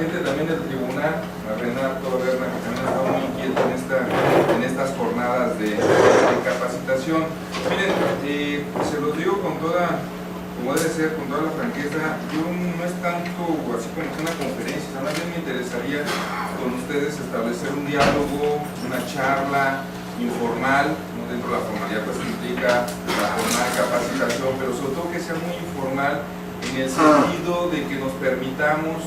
presidente también del tribunal, a Renato Berna, que también está muy inquieto en estas jornadas de capacitación. Miren, se los digo con toda, como debe ser, con toda la franqueza, yo no es tanto así como una conferencia, más bien me interesaría con ustedes establecer un diálogo, una charla informal, ¿no? Dentro de la formalidad pues implica la jornada de capacitación, pero sobre todo que sea muy informal, en el sentido de que nos permitamos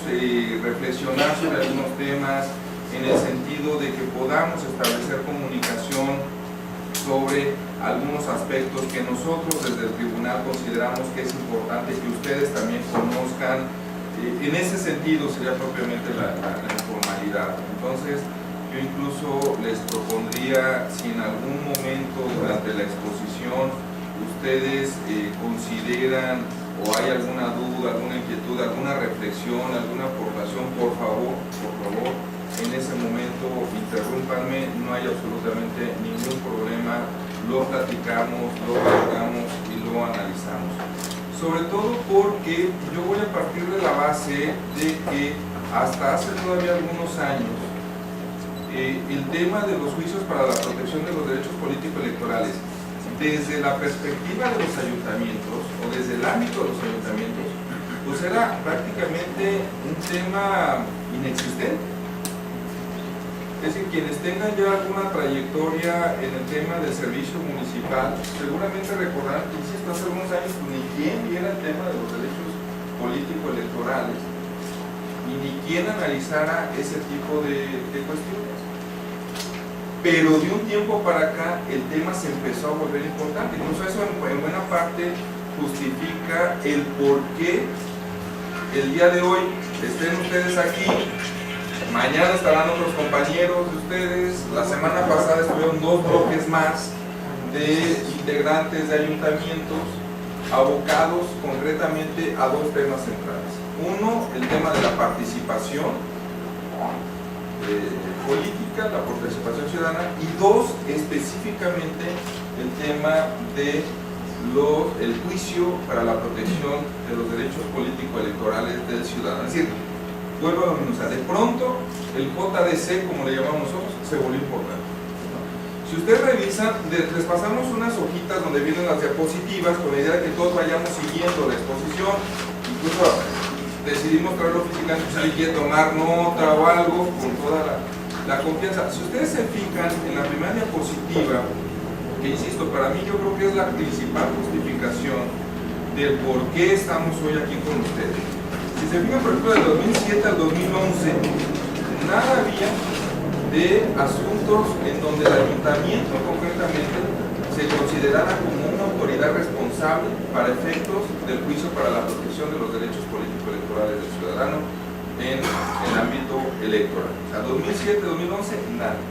reflexionar sobre algunos temas, en el sentido de que podamos establecer comunicación sobre algunos aspectos que nosotros desde el tribunal consideramos que es importante que ustedes también conozcan. En ese sentido sería propiamente la informalidad. Entonces, yo incluso les propondría, si en algún momento durante la exposición ustedes consideran o hay alguna duda, alguna inquietud, alguna reflexión, alguna aportación, por favor, en ese momento interrúmpanme, no hay absolutamente ningún problema, lo platicamos, lo valoramos y lo analizamos. Sobre todo porque yo voy a partir de la base de que hasta hace todavía algunos años el tema de los juicios para la protección de los derechos político-electorales desde la perspectiva de los ayuntamientos o desde el ámbito de los ayuntamientos, pues era prácticamente un tema inexistente. Es decir, quienes tengan ya alguna trayectoria en el tema del servicio municipal, seguramente recordarán que insisto, hace algunos años ni quien viera el tema de los derechos político-electorales y ni quien analizara ese tipo de cuestiones. Pero de un tiempo para acá el tema se empezó a volver importante. Incluso eso en buena parte justifica el por qué el día de hoy estén ustedes aquí, mañana estarán otros compañeros de ustedes, la semana pasada estuvieron 2 bloques más de integrantes de ayuntamientos abocados concretamente a 2 temas centrales. Uno, el tema de la participación política, la participación ciudadana, y 2, específicamente el tema de el juicio para la protección de los derechos político-electorales del ciudadano. Es decir, vuelvo a lo mismo, o sea, de pronto el JDC, como le llamamos nosotros, se volvió importante. Si ustedes revisan, les pasamos unas hojitas donde vienen las diapositivas con la idea de que todos vayamos siguiendo la exposición, incluso decidimos traerlo físicamente, si alguien quiere tomar nota o algo, con toda la confianza. Si ustedes se fijan en la primera diapositiva, que insisto, para mí yo creo que es la principal justificación del por qué estamos hoy aquí con ustedes. Si se fijan, por ejemplo, del 2007 al 2011, nada había de asuntos en donde el ayuntamiento concretamente se considerara como una autoridad responsable para efectos del juicio para la protección de los derechos político-electorales del ciudadano en el ámbito electoral. O sea, 2007-2011, nada.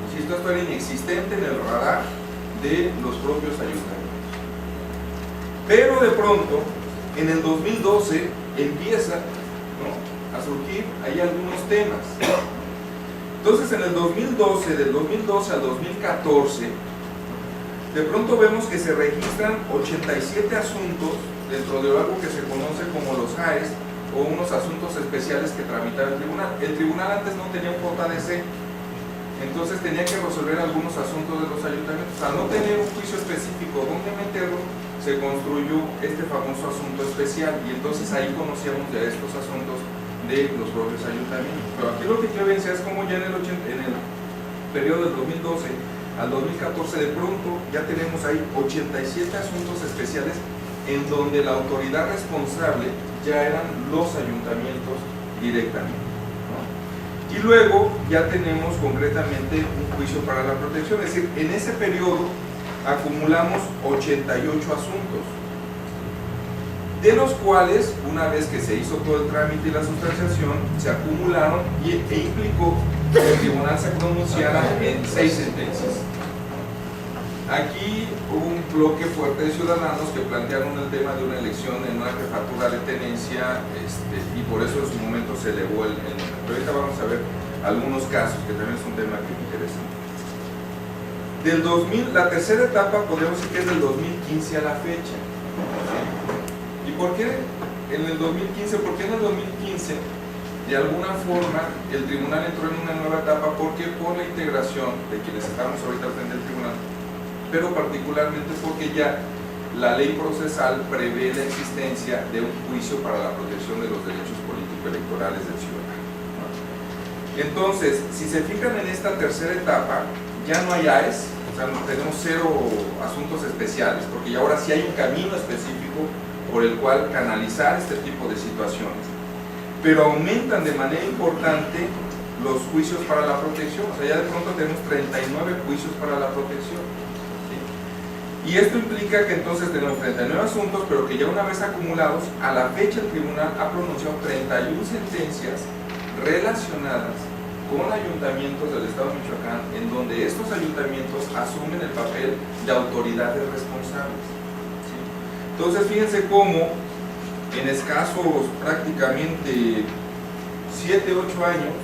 Insisto, esto era inexistente en el radar de los propios ayuntamientos. Pero de pronto, en el 2012, empieza, ¿no?, a surgir ahí algunos temas. Entonces, en el 2012, del 2012 al 2014, de pronto vemos que se registran 87 asuntos dentro de algo que se conoce como los AES, o unos asuntos especiales que tramitaba el tribunal. El tribunal antes no tenía un JDC, entonces tenía que resolver algunos asuntos de los ayuntamientos. Al no tener un juicio específico donde meterlo, se construyó este famoso asunto especial, y entonces ahí conocíamos ya estos asuntos de los propios ayuntamientos. Pero aquí lo que quiero evidenciar es como ya en el periodo del 2012 al 2014 de pronto ya tenemos ahí 87 asuntos especiales en donde la autoridad responsable ya eran los ayuntamientos directamente, ¿no? Y luego ya tenemos concretamente un juicio para la protección, es decir, en ese periodo acumulamos 88 asuntos, de los cuales, una vez que se hizo todo el trámite y la sustanciación, se acumularon e implicó que el tribunal se pronunciara en 6 sentencias. Aquí hubo un bloque fuerte de ciudadanos que plantearon el tema de una elección en una jefatura de tenencia, y por eso en su momento se elevó el número. Pero ahorita vamos a ver algunos casos, que también es un tema que me interesa. Del 2000, la tercera etapa podemos decir que es del 2015 a la fecha. ¿Y por qué en el 2015? Porque en el 2015 de alguna forma el tribunal entró en una nueva etapa porque por la integración de quienes estamos ahorita al frente del tribunal, pero particularmente porque ya la ley procesal prevé la existencia de un juicio para la protección de los derechos político-electorales del ciudadano. Entonces, si se fijan en esta tercera etapa, ya no hay AES, o sea, tenemos 0 asuntos especiales, porque ya ahora sí hay un camino específico por el cual canalizar este tipo de situaciones, pero aumentan de manera importante los juicios para la protección. O sea, ya de pronto tenemos 39 juicios para la protección, ¿sí? Y esto implica que entonces tenemos 39 asuntos, pero que ya una vez acumulados, a la fecha el tribunal ha pronunciado 31 sentencias relacionadas con ayuntamientos del estado de Michoacán, en donde estos ayuntamientos asumen el papel de autoridades responsables, ¿sí? Entonces fíjense cómo en escasos prácticamente 7, 8 años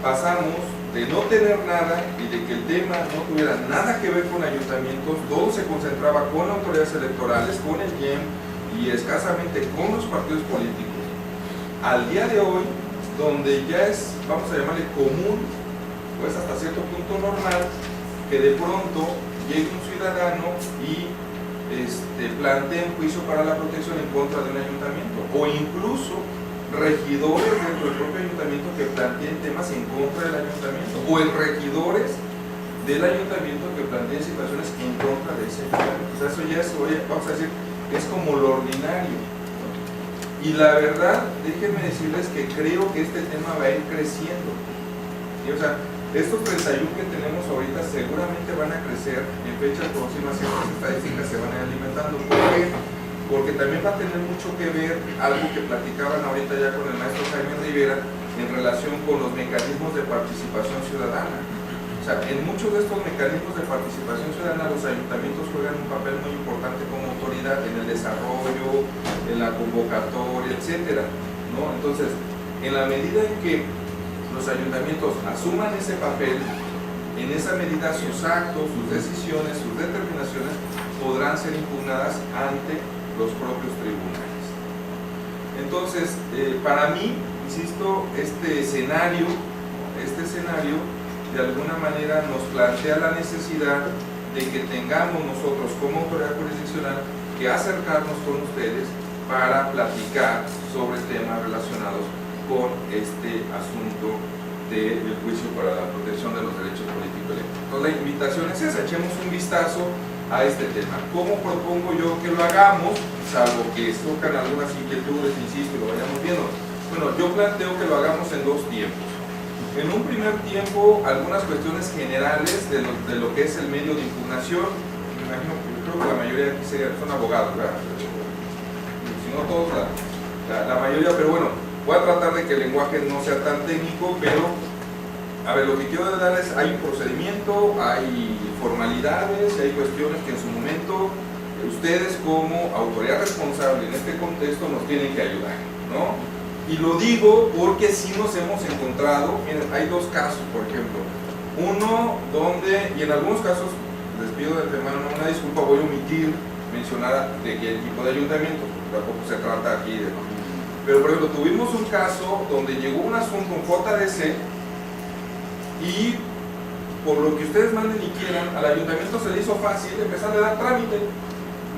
pasamos de no tener nada y de que el tema no tuviera nada que ver con ayuntamientos, todo se concentraba con autoridades electorales, con el IEM y escasamente con los partidos políticos, al día de hoy, donde ya es, vamos a llamarle común, pues hasta cierto punto normal, que de pronto llegue un ciudadano y plantee un juicio para la protección en contra de un ayuntamiento, o incluso regidores dentro del propio ayuntamiento que planteen temas en contra del ayuntamiento, o en regidores del ayuntamiento que planteen situaciones en contra de ese ayuntamiento. O sea, eso ya es, vamos a decir, es como lo ordinario. Y la verdad, déjenme decirles que creo que este tema va a ir creciendo. ¿Sí? O sea, estos 31 que tenemos ahorita seguramente van a crecer en fechas próximas y estas estadísticas se van a ir alimentando. ¿Por qué? Porque también va a tener mucho que ver algo que platicaban ahorita ya con el maestro Jaime Rivera en relación con los mecanismos de participación ciudadana. O sea, en muchos de estos mecanismos de participación ciudadana los ayuntamientos juegan un papel muy importante como autoridad en el desarrollo, en la convocatoria, etcétera, ¿no? Entonces, en la medida en que los ayuntamientos asuman ese papel, en esa medida sus actos, sus decisiones, sus determinaciones podrán ser impugnadas ante los propios tribunales. Entonces, para mí, insisto, este escenario de alguna manera nos plantea la necesidad de que tengamos nosotros como autoridad jurisdiccional que acercarnos con ustedes para platicar sobre temas relacionados con este asunto del juicio para la protección de los derechos políticos electorales. Entonces la invitación es esa, echemos un vistazo a este tema. ¿Cómo propongo yo que lo hagamos? Salvo que surjan algunas inquietudes, insisto, y lo vayamos viendo. Bueno, yo planteo que lo hagamos en 2 tiempos. En un primer tiempo, algunas cuestiones generales de lo que es el medio de impugnación. Me imagino que creo que la mayoría aquí son abogados, ¿verdad? Si no todos, la mayoría, pero bueno, voy a tratar de que el lenguaje no sea tan técnico, pero a ver, lo que quiero darles, hay un procedimiento, hay formalidades, hay cuestiones que en su momento ustedes como autoridad responsable en este contexto nos tienen que ayudar, ¿no? Y lo digo porque sí nos hemos encontrado, miren, hay 2 casos, por ejemplo. Uno donde, y en algunos casos, les pido de antemano una disculpa, voy a omitir mencionar de qué tipo de ayuntamiento, porque tampoco se trata aquí de... Pero por ejemplo, tuvimos un caso donde llegó un asunto en JDC y por lo que ustedes manden y quieran, al ayuntamiento se le hizo fácil empezar a dar trámite,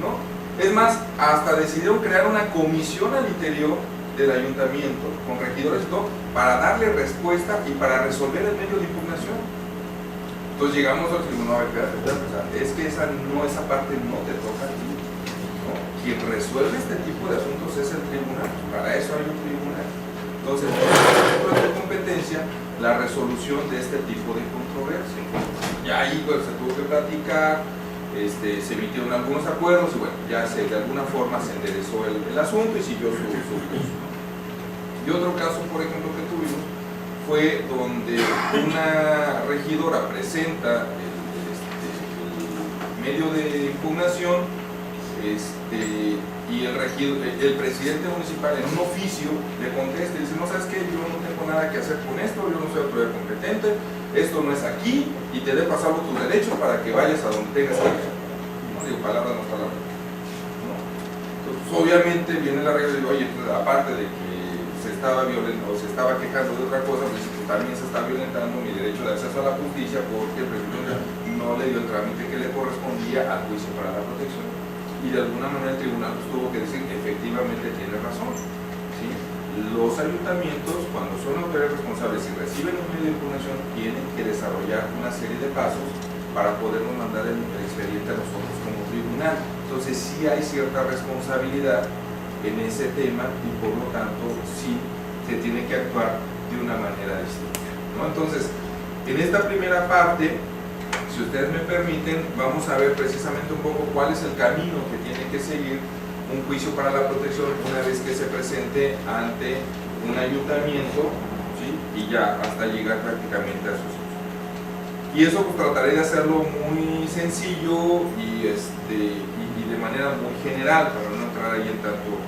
¿no? Es más, hasta decidieron crear una comisión al interior del ayuntamiento, con regidores y todo, para darle respuesta y para resolver el medio de impugnación. Entonces llegamos al tribunal, es que esa parte no te toca a ti, ¿no? Quien resuelve este tipo de asuntos es el tribunal, para eso hay un tribunal. Entonces, dentro de tu competencia, la resolución de este tipo de controversia. Ya ahí pues, se tuvo que platicar, se emitieron algunos acuerdos y bueno, ya de alguna forma se enderezó el asunto y siguió su curso. Y otro caso, por ejemplo, que tuvimos fue donde una regidora presenta el medio de impugnación y el presidente municipal en un oficio le contesta y dice, no, ¿sabes qué? Yo no tengo nada que hacer con esto, yo no soy autoridad competente, esto no es aquí y te dé pasado tus derechos para que vayas a donde tengas que ir. No digo palabras, no palabras. ¿No? Entonces, obviamente viene la regla y digo, oye, pues, aparte de que se estaba violentando o se estaba quejando de otra cosa, pues también se está violentando mi derecho de acceso a la justicia porque el presidente no le dio el trámite que le correspondía al juicio para la protección. Y de alguna manera el tribunal pues, tuvo que decir que efectivamente tiene razón, ¿sí? Los ayuntamientos, cuando son autoridades responsables y reciben un medio de impugnación, tienen que desarrollar una serie de pasos para podernos mandar el expediente a nosotros como tribunal. Entonces sí hay cierta responsabilidad en ese tema y por lo tanto sí se tiene que actuar de una manera distinta, ¿no? Entonces, en esta primera parte, si ustedes me permiten, vamos a ver precisamente un poco cuál es el camino que tiene que seguir un juicio para la protección una vez que se presente ante un ayuntamiento, ¿sí? Y ya hasta llegar prácticamente a sus hijos. Y eso pues trataré de hacerlo muy sencillo y de manera muy general para no entrar ahí en tanto.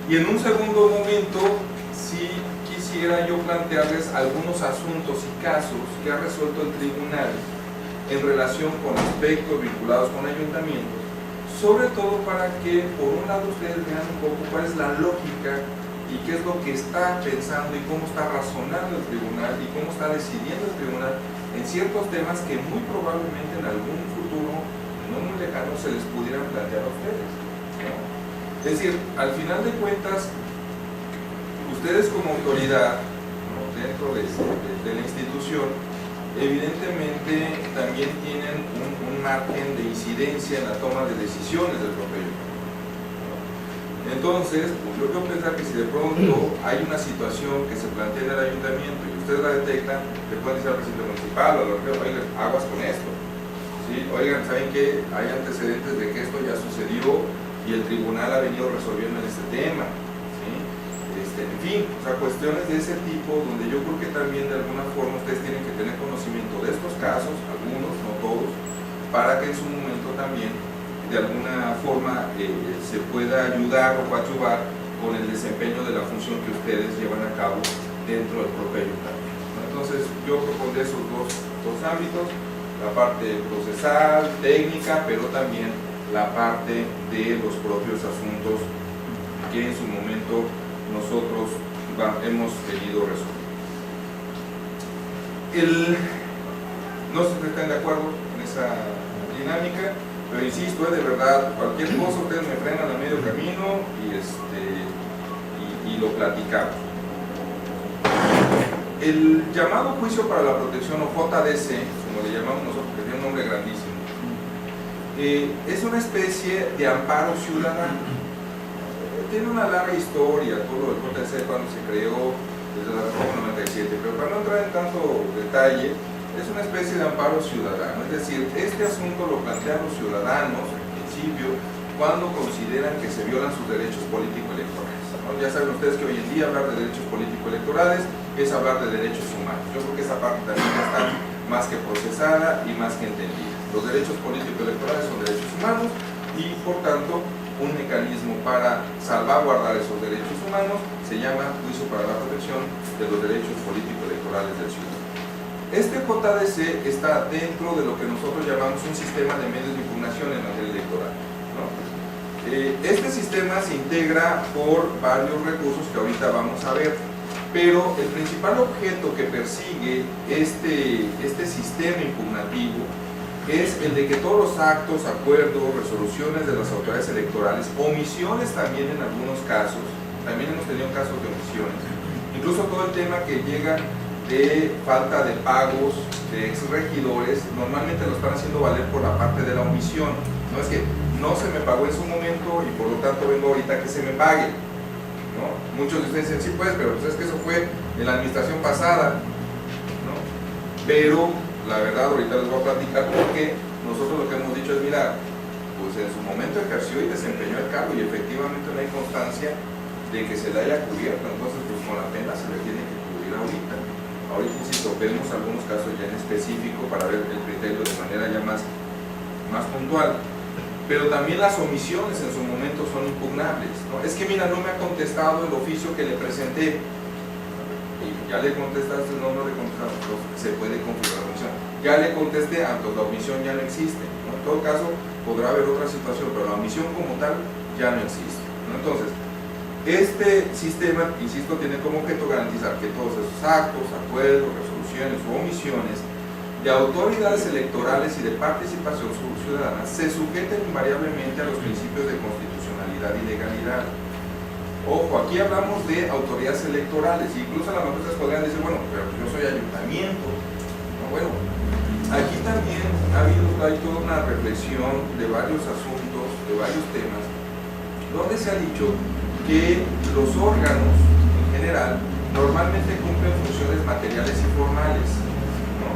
Y en un segundo momento sí quisiera yo plantearles algunos asuntos y casos que ha resuelto el tribunal en relación con aspectos vinculados con ayuntamientos, sobre todo para que por un lado ustedes vean un poco cuál es la lógica y qué es lo que está pensando y cómo está razonando el tribunal y cómo está decidiendo el tribunal en ciertos temas que muy probablemente en algún futuro no muy lejano se les pudieran plantear a ustedes, ¿no? Es decir, al final de cuentas, ustedes como autoridad, ¿no? Dentro de la institución, evidentemente también tienen un margen de incidencia en la toma de decisiones del propio ayuntamiento, ¿no? Entonces, pues yo quiero pensar que si de pronto hay una situación que se plantea en el ayuntamiento y ustedes la detectan, le pueden decir al presidente municipal o al alcalde, oigan, aguas con esto, ¿sí? Oigan, ¿saben qué? Hay antecedentes de que esto ya sucedió y el tribunal ha venido resolviendo en este tema, ¿sí? En fin, o sea, cuestiones de ese tipo donde yo creo que también de alguna forma ustedes tienen que tener conocimiento de estos casos, algunos, no todos, para que en su momento también de alguna forma se pueda ayudar o coadyuvar con el desempeño de la función que ustedes llevan a cabo dentro del propio ayuntamiento, ¿no? Entonces yo propondré esos dos ámbitos, la parte procesal, técnica, pero también la parte de los propios asuntos que en su momento nosotros hemos querido resolver. No sé si están de acuerdo en esa dinámica, pero insisto, de verdad, cualquier cosa ustedes me frenan a medio camino y lo platicamos. El llamado juicio para la protección o JDC, como le llamamos nosotros, que tiene un nombre grandísimo, es una especie de amparo ciudadano. Tiene una larga historia, todo lo del JDC cuando se creó desde la reforma 97, pero para no entrar en tanto detalle, es una especie de amparo ciudadano, es decir, este asunto lo plantean los ciudadanos, en principio, cuando consideran que se violan sus derechos político-electorales, ¿no? Ya saben ustedes que hoy en día hablar de derechos político-electorales es hablar de derechos humanos. Yo creo que esa parte también ya está más que procesada y más que entendida. Los derechos político-electorales son derechos humanos y, por tanto, un mecanismo para salvaguardar esos derechos humanos se llama juicio para la protección de los derechos político-electorales del ciudadano. Este JDC está dentro de lo que nosotros llamamos un sistema de medios de impugnación en materia electoral, ¿no? Este sistema se integra por varios recursos que ahorita vamos a ver, pero el principal objeto que persigue este sistema impugnativo es el de que todos los actos, acuerdos, resoluciones de las autoridades electorales, omisiones también en algunos casos, también hemos tenido casos de omisiones, incluso todo el tema que llega de falta de pagos de exregidores, normalmente lo están haciendo valer por la parte de la omisión. No es que no se me pagó en su momento y por lo tanto vengo ahorita que se me pague, ¿no? Muchos de ustedes dicen, sí pues, pero pues es que eso fue en la administración pasada, ¿no? Pero la verdad ahorita les voy a platicar porque nosotros lo que hemos dicho es, mira, pues en su momento ejerció y desempeñó el cargo y efectivamente no hay constancia de que se le haya cubierto, entonces pues con la pena se le tiene que cubrir ahorita. Ahorita, insisto, vemos algunos casos ya en específico para ver el criterio de manera ya más puntual. Pero también las omisiones en su momento son impugnables, ¿no? Es que mira, no me ha contestado el oficio que le presenté. Y ya le contestaste, no le contestaste, se puede configurar la omisión. Ya le contesté, entonces la omisión ya no existe, ¿no? En todo caso, podrá haber otra situación, pero la omisión como tal ya no existe, ¿no? Entonces, Este sistema, insisto, tiene como objeto garantizar que todos esos actos, acuerdos, resoluciones o omisiones de autoridades electorales y de participación ciudadana se sujeten invariablemente a los principios de constitucionalidad y legalidad. Ojo, aquí hablamos de autoridades electorales, incluso a lo mejor ustedes podrían decir, bueno, pero yo soy ayuntamiento. No, bueno, aquí también hay toda una reflexión de varios asuntos, de varios temas, donde se ha dicho que los órganos, en general, normalmente cumplen funciones materiales y formales, ¿no?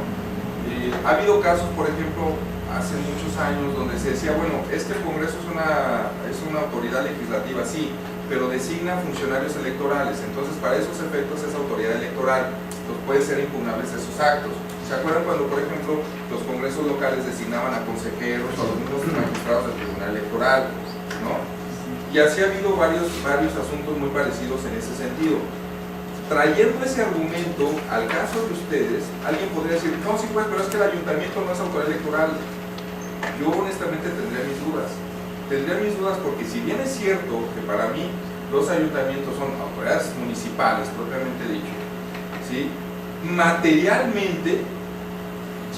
Ha habido casos, por ejemplo, hace muchos años, donde se decía, bueno, es que el Congreso es una autoridad legislativa, sí, pero designa funcionarios electorales, entonces para esos efectos es autoridad electoral, entonces pueden ser impugnables esos actos. ¿Se acuerdan cuando, por ejemplo, los congresos locales designaban a consejeros o a los mismos magistrados del Tribunal Electoral, ¿no? Y así ha habido varios asuntos muy parecidos en ese sentido. Trayendo ese argumento al caso de ustedes, alguien podría decir, no, sí pues, pero es que el ayuntamiento no es autoridad electoral. Yo honestamente tendría mis dudas. Tendría mis dudas porque si bien es cierto que para mí los ayuntamientos son autoridades municipales, propiamente dicho, ¿sí? Materialmente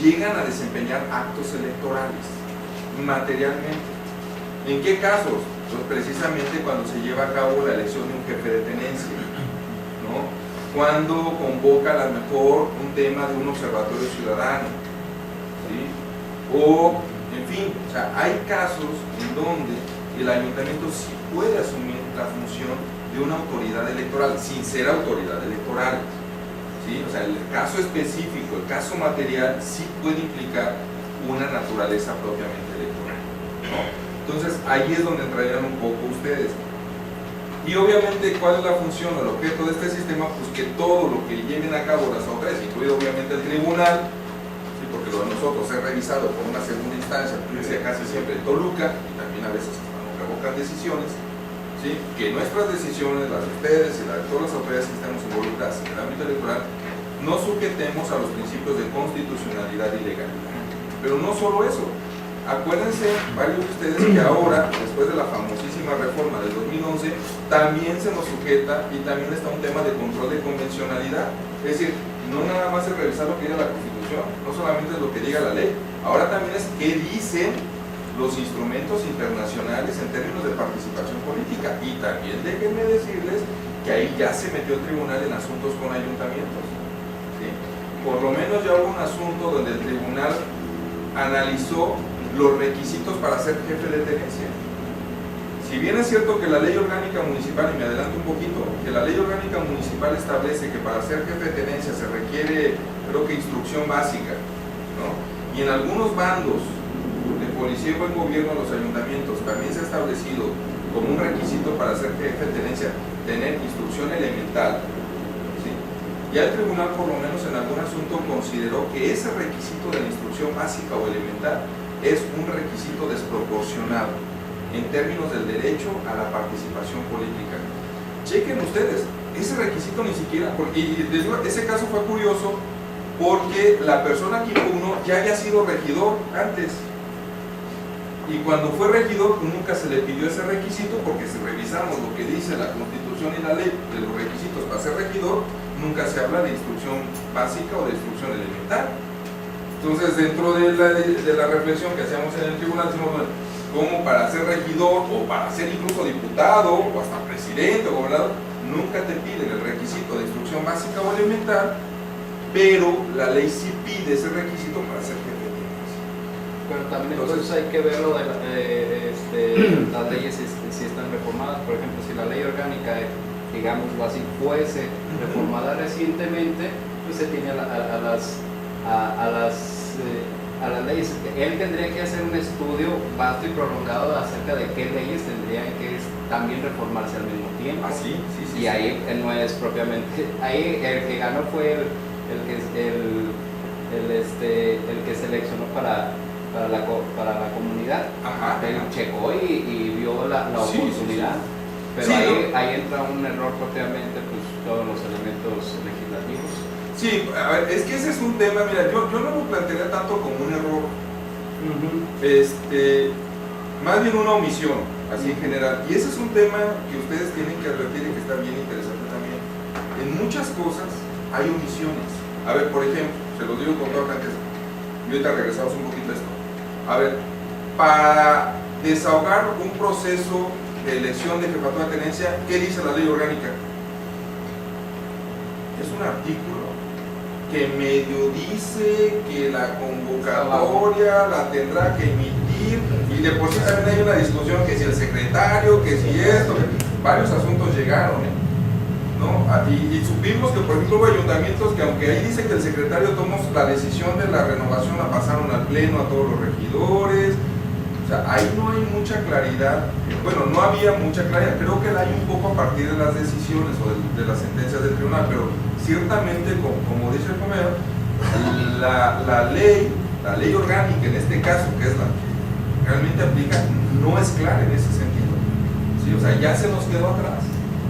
llegan a desempeñar actos electorales. Materialmente. ¿En qué casos? Pues precisamente cuando se lleva a cabo la elección de un jefe de tenencia, ¿no? Cuando convoca a lo mejor un tema de un observatorio ciudadano, ¿sí? O, en fin, o sea, hay casos en donde el ayuntamiento sí puede asumir la función de una autoridad electoral, sin ser autoridad electoral, ¿sí? O sea, el caso específico, el caso material, sí puede implicar una naturaleza propiamente electoral, ¿no? Entonces, ahí es donde entrarían un poco ustedes. Y obviamente, ¿cuál es la función o el objeto de este sistema? Pues que todo lo que lleven a cabo las autoridades, incluido obviamente el tribunal, ¿sí? Porque lo de nosotros es revisado por una segunda instancia, casi siempre en Toluca, y también a veces hasta nos revocan decisiones, ¿sí? Que nuestras decisiones, las de ustedes y las de todas las autoridades que estamos involucradas en el ámbito electoral, no sujetemos a los principios de constitucionalidad y legalidad. Pero no solo eso. Acuérdense, varios de ustedes, que ahora, después de la famosísima reforma del 2011, también se nos sujeta y también está un tema de control de convencionalidad. Es decir, no nada más es revisar lo que diga la Constitución, no solamente es lo que diga la ley, ahora también es qué dicen los instrumentos internacionales en términos de participación política. Y también déjenme decirles que ahí ya se metió el tribunal en asuntos con ayuntamientos, ¿sí? Por lo menos ya hubo un asunto donde el tribunal analizó los requisitos para ser jefe de tenencia. Si bien es cierto que la ley orgánica municipal, y me adelanto un poquito, que la ley orgánica municipal establece que para ser jefe de tenencia se requiere, creo que instrucción básica, ¿no? Y en algunos bandos de policía y buen gobierno de los ayuntamientos también se ha establecido como un requisito para ser jefe de tenencia tener instrucción elemental, ¿sí? Ya el tribunal, por lo menos en algún asunto, consideró que ese requisito de la instrucción básica o elemental es un requisito desproporcionado en términos del derecho a la participación política. Chequen ustedes, ese requisito ni siquiera, y les digo, ese caso fue curioso porque la persona que impugnó ya había sido regidor antes, y cuando fue regidor pues nunca se le pidió ese requisito, porque si revisamos lo que dice la Constitución y la ley de los requisitos para ser regidor, nunca se habla de instrucción básica o de instrucción elemental. Entonces, dentro de la reflexión que hacíamos en el tribunal, decimos, bueno, como para ser regidor o para ser incluso diputado o hasta presidente o gobernador, nunca te piden el requisito de instrucción básica o elemental, pero la ley sí pide ese requisito para ser jefe de tenencia. Pero también entonces hay que ver lo de las leyes si están reformadas. Por ejemplo, si la ley orgánica, digámoslo así, fuese reformada recientemente, pues se tiene a las leyes. Él tendría que hacer un estudio vasto y prolongado acerca de qué leyes tendrían que también reformarse al mismo tiempo. Ah, sí. Y ahí no es propiamente, ahí el que ganó fue el que seleccionó para la comunidad. Ajá. Él checó y vio la oportunidad. Pero sí, ahí entra un error propiamente, pues todos los elementos legislativos. Sí, a ver, es que ese es un tema, mira, yo no lo plantearía tanto como un error, más bien una omisión. así en general. Y ese es un tema que ustedes tienen que advertir y que está bien interesante también. En muchas cosas hay omisiones. A ver, por ejemplo, se lo digo con toda franqueza, y ahorita regresamos un poquito a esto. A ver, para desahogar un proceso de elección de jefatura de tenencia, ¿qué dice la ley orgánica? Es un artículo que medio dice que la convocatoria la tendrá que emitir, y de por sí también hay una discusión que si el secretario, que si esto, varios asuntos llegaron, ¿no? Y supimos que por ejemplo hubo ayuntamientos que aunque ahí dice que el secretario tomó la decisión de la renovación, la pasaron al pleno a todos los regidores. O sea, ahí no hay mucha claridad, bueno, no había mucha claridad, creo que la hay un poco a partir de las decisiones o de las sentencias del tribunal, pero ciertamente, como dice el Romero, la ley orgánica en este caso, que es la que realmente aplica, no es clara en ese sentido, ¿sí? O sea, ya se nos quedó atrás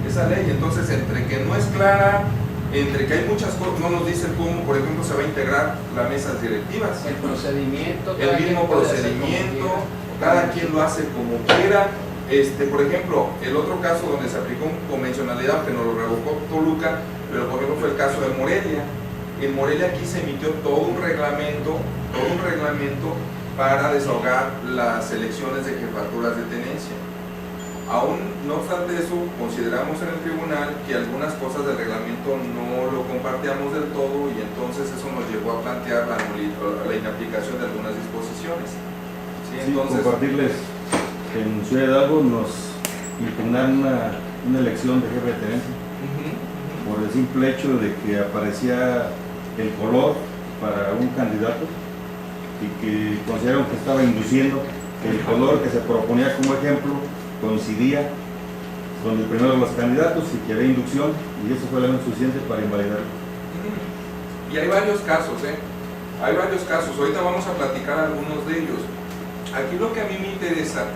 esa ley. Entonces, entre que no es clara, entre que hay muchas cosas, no nos dicen cómo, por ejemplo, se va a integrar las mesas directivas, el procedimiento, el mismo procedimiento, cada quien lo hace como quiera. Por ejemplo, el otro caso donde se aplicó convencionalidad, que nos lo revocó Toluca, pero por ejemplo fue el caso de Morelia. En Morelia aquí se emitió todo un reglamento para desahogar las elecciones de jefaturas de tenencia. Aún no obstante eso, consideramos en el tribunal que algunas cosas del reglamento no lo compartíamos del todo, y entonces eso nos llevó a plantear la inaplicación de algunas disposiciones. ¿Sí? Entonces, compartirles que en Ciudad Hidalgo nos impugnaron una elección de jefe de tenencia por el simple hecho de que aparecía el color para un candidato y que consideraron que estaba induciendo que el color que se proponía como ejemplo coincidía con el primero de los candidatos y que había inducción, y eso fue elemento suficiente para invalidarlo. Y hay varios casos, hay varios casos. Ahorita vamos a platicar algunos de ellos. Aquí lo que a mí me interesa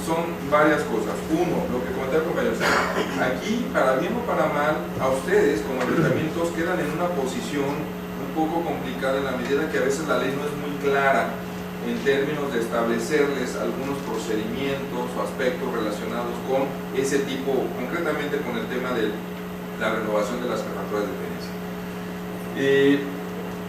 son varias cosas. Uno, lo que comenté el compañero, aquí, para bien o para mal, a ustedes como ayuntamientos quedan en una posición un poco complicada, en la medida que a veces la ley no es muy clara en términos de establecerles algunos procedimientos o aspectos relacionados con ese tipo, concretamente con el tema de la renovación de las jefaturas de tenencia.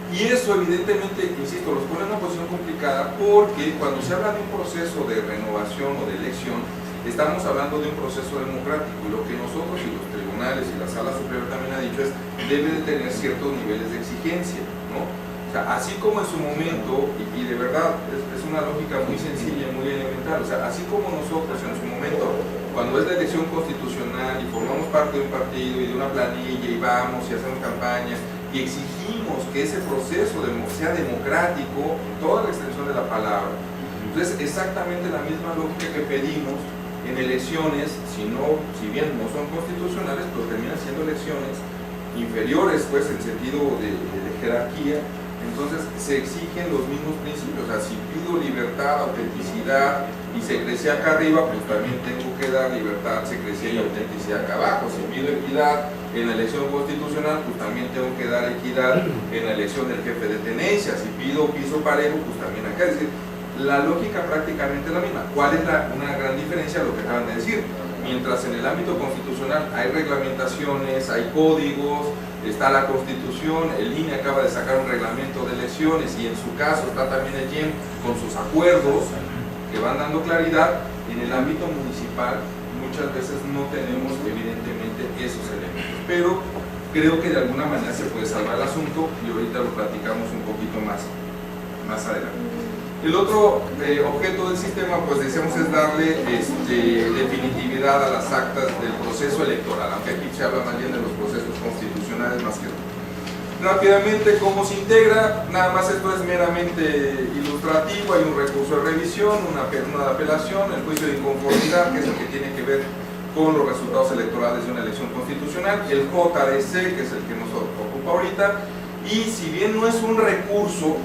Y eso evidentemente, insisto, los pone en una posición complicada, porque cuando se habla de un proceso de renovación o de elección, estamos hablando de un proceso democrático, y lo que nosotros y los tribunales y la Sala Superior también ha dicho es debe de tener ciertos niveles de exigencia, ¿no? O sea, así como en su momento, y de verdad es una lógica muy sencilla y muy elemental, o sea, así como nosotros en su momento, cuando es la elección constitucional y formamos parte de un partido y de una planilla y vamos y hacemos campaña y exigimos que ese proceso sea democrático en toda la extensión de la palabra, entonces exactamente la misma lógica que pedimos en elecciones, si bien no son constitucionales, pero terminan siendo elecciones inferiores, pues, en sentido de jerarquía. Entonces se exigen los mismos principios. O sea, si pido libertad, autenticidad y secrecía acá arriba, pues también tengo que dar libertad, secrecía y autenticidad acá abajo. Si pido equidad en la elección constitucional, pues también tengo que dar equidad en la elección del jefe de tenencia. Si pido piso parejo, pues también acá. Es decir, la lógica prácticamente es la misma. ¿Cuál es una gran diferencia? Lo que acaban de decir. Mientras en el ámbito constitucional hay reglamentaciones, hay códigos, está la Constitución, el INE acaba de sacar un reglamento de elecciones, y en su caso está también el IEM con sus acuerdos que van dando claridad. En el ámbito municipal muchas veces no tenemos evidentemente esos elementos, pero creo que de alguna manera se puede salvar el asunto, y ahorita lo platicamos un poquito más adelante. El otro objeto del sistema, pues decíamos, es darle definitividad a las actas del proceso electoral, aunque aquí se habla más bien de los procesos constitucionales más que nada. Rápidamente, ¿cómo se integra? Nada más esto es meramente ilustrativo. Hay un recurso de revisión, una de apelación, el juicio de inconformidad, que es el que tiene que ver con los resultados electorales de una elección constitucional, el JDC, que es el que nos ocupa ahorita, y si bien no es un recurso,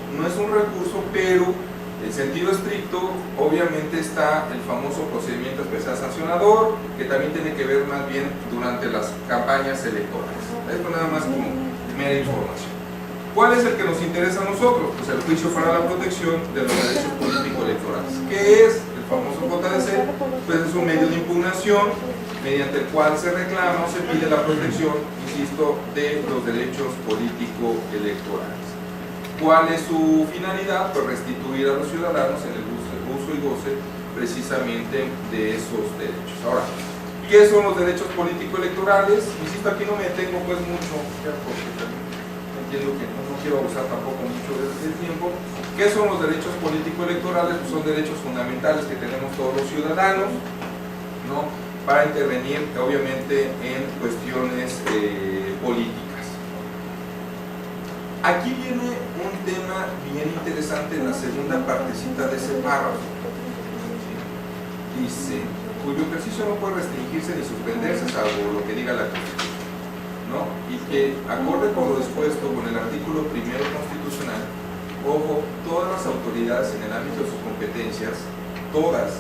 pero en sentido estricto, obviamente está el famoso procedimiento especial sancionador, que también tiene que ver más bien durante las campañas electorales. Esto nada más como mera información. ¿Cuál es el que nos interesa a nosotros? Pues el juicio para la protección de los derechos político-electorales. ¿Qué es el famoso JDC, pues es un medio de impugnación mediante el cual se reclama o se pide la protección, insisto, de los derechos político-electorales. ¿Cuál es su finalidad? Pues restituir a los ciudadanos en el uso y goce precisamente de esos derechos. Ahora, ¿qué son los derechos político-electorales? Insisto, aquí no me detengo pues mucho, porque entiendo que no quiero abusar tampoco mucho del tiempo. ¿Qué son los derechos político-electorales? Pues son derechos fundamentales que tenemos todos los ciudadanos, ¿no?, para intervenir, obviamente, en cuestiones políticas. Aquí viene un tema bien interesante en la segunda partecita de ese párrafo. Dice, cuyo ejercicio no puede restringirse ni suspenderse salvo lo que diga la Constitución, ¿no? Y que, acorde con lo dispuesto con el artículo primero constitucional, ojo, todas las autoridades en el ámbito de sus competencias, todas,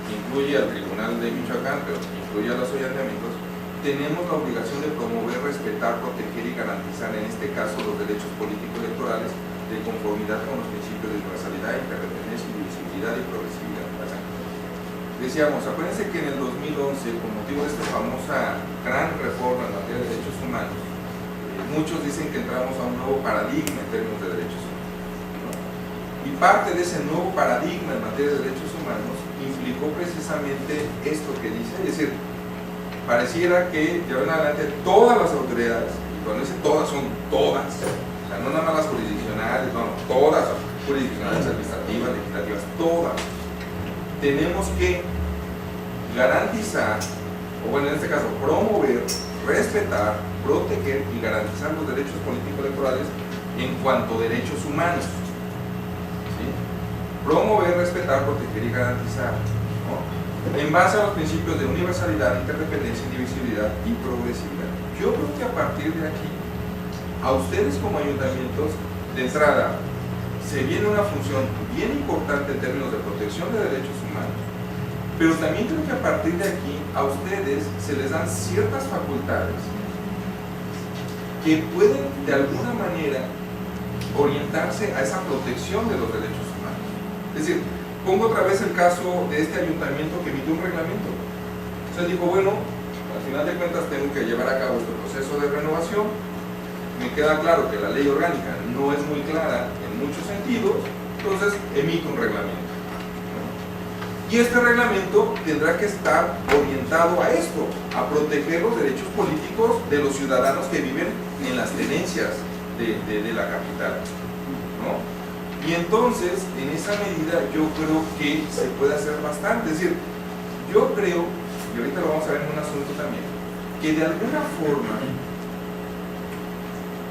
incluye al Tribunal de Michoacán, pero incluye a los ayuntamientos, tenemos la obligación de promover, respetar, proteger y garantizar, en este caso, los derechos político-electorales de conformidad con los principios de universalidad, interdependencia, indivisibilidad y progresividad. Decíamos, acuérdense que en el 2011, con motivo de esta famosa gran reforma en materia de derechos humanos, muchos dicen que entramos a un nuevo paradigma en términos de derechos humanos, ¿no? Y parte de ese nuevo paradigma en materia de derechos humanos implicó precisamente esto que dice, es decir, pareciera que de ahora en adelante todas las autoridades, y cuando dice todas son todas, o sea, no nada más las jurisdiccionales, no, todas, jurisdiccionales, administrativas, legislativas, todas, tenemos que garantizar, o bueno, en este caso, promover, respetar, proteger y garantizar los derechos político-electorales en cuanto a derechos humanos. ¿Sí? Promover, respetar, proteger y garantizar, ¿no?, en base a los principios de universalidad, interdependencia, indivisibilidad y progresividad. Yo creo que a partir de aquí, a ustedes como ayuntamientos, de entrada, se viene una función bien importante en términos de protección de derechos humanos, pero también creo que a partir de aquí a ustedes se les dan ciertas facultades que pueden de alguna manera orientarse a esa protección de los derechos humanos. Es decir, pongo otra vez el caso de este ayuntamiento que emitió un reglamento. O sea, dijo, bueno, al final de cuentas tengo que llevar a cabo este proceso de renovación. Me queda claro que la ley orgánica no es muy clara en muchos sentidos, entonces emito un reglamento, ¿no? Y este reglamento tendrá que estar orientado a esto, a proteger los derechos políticos de los ciudadanos que viven en las tenencias de la capital, ¿no? Y entonces, en esa medida, yo creo que se puede hacer bastante. Es decir, yo creo, y ahorita lo vamos a ver en un asunto también, que de alguna forma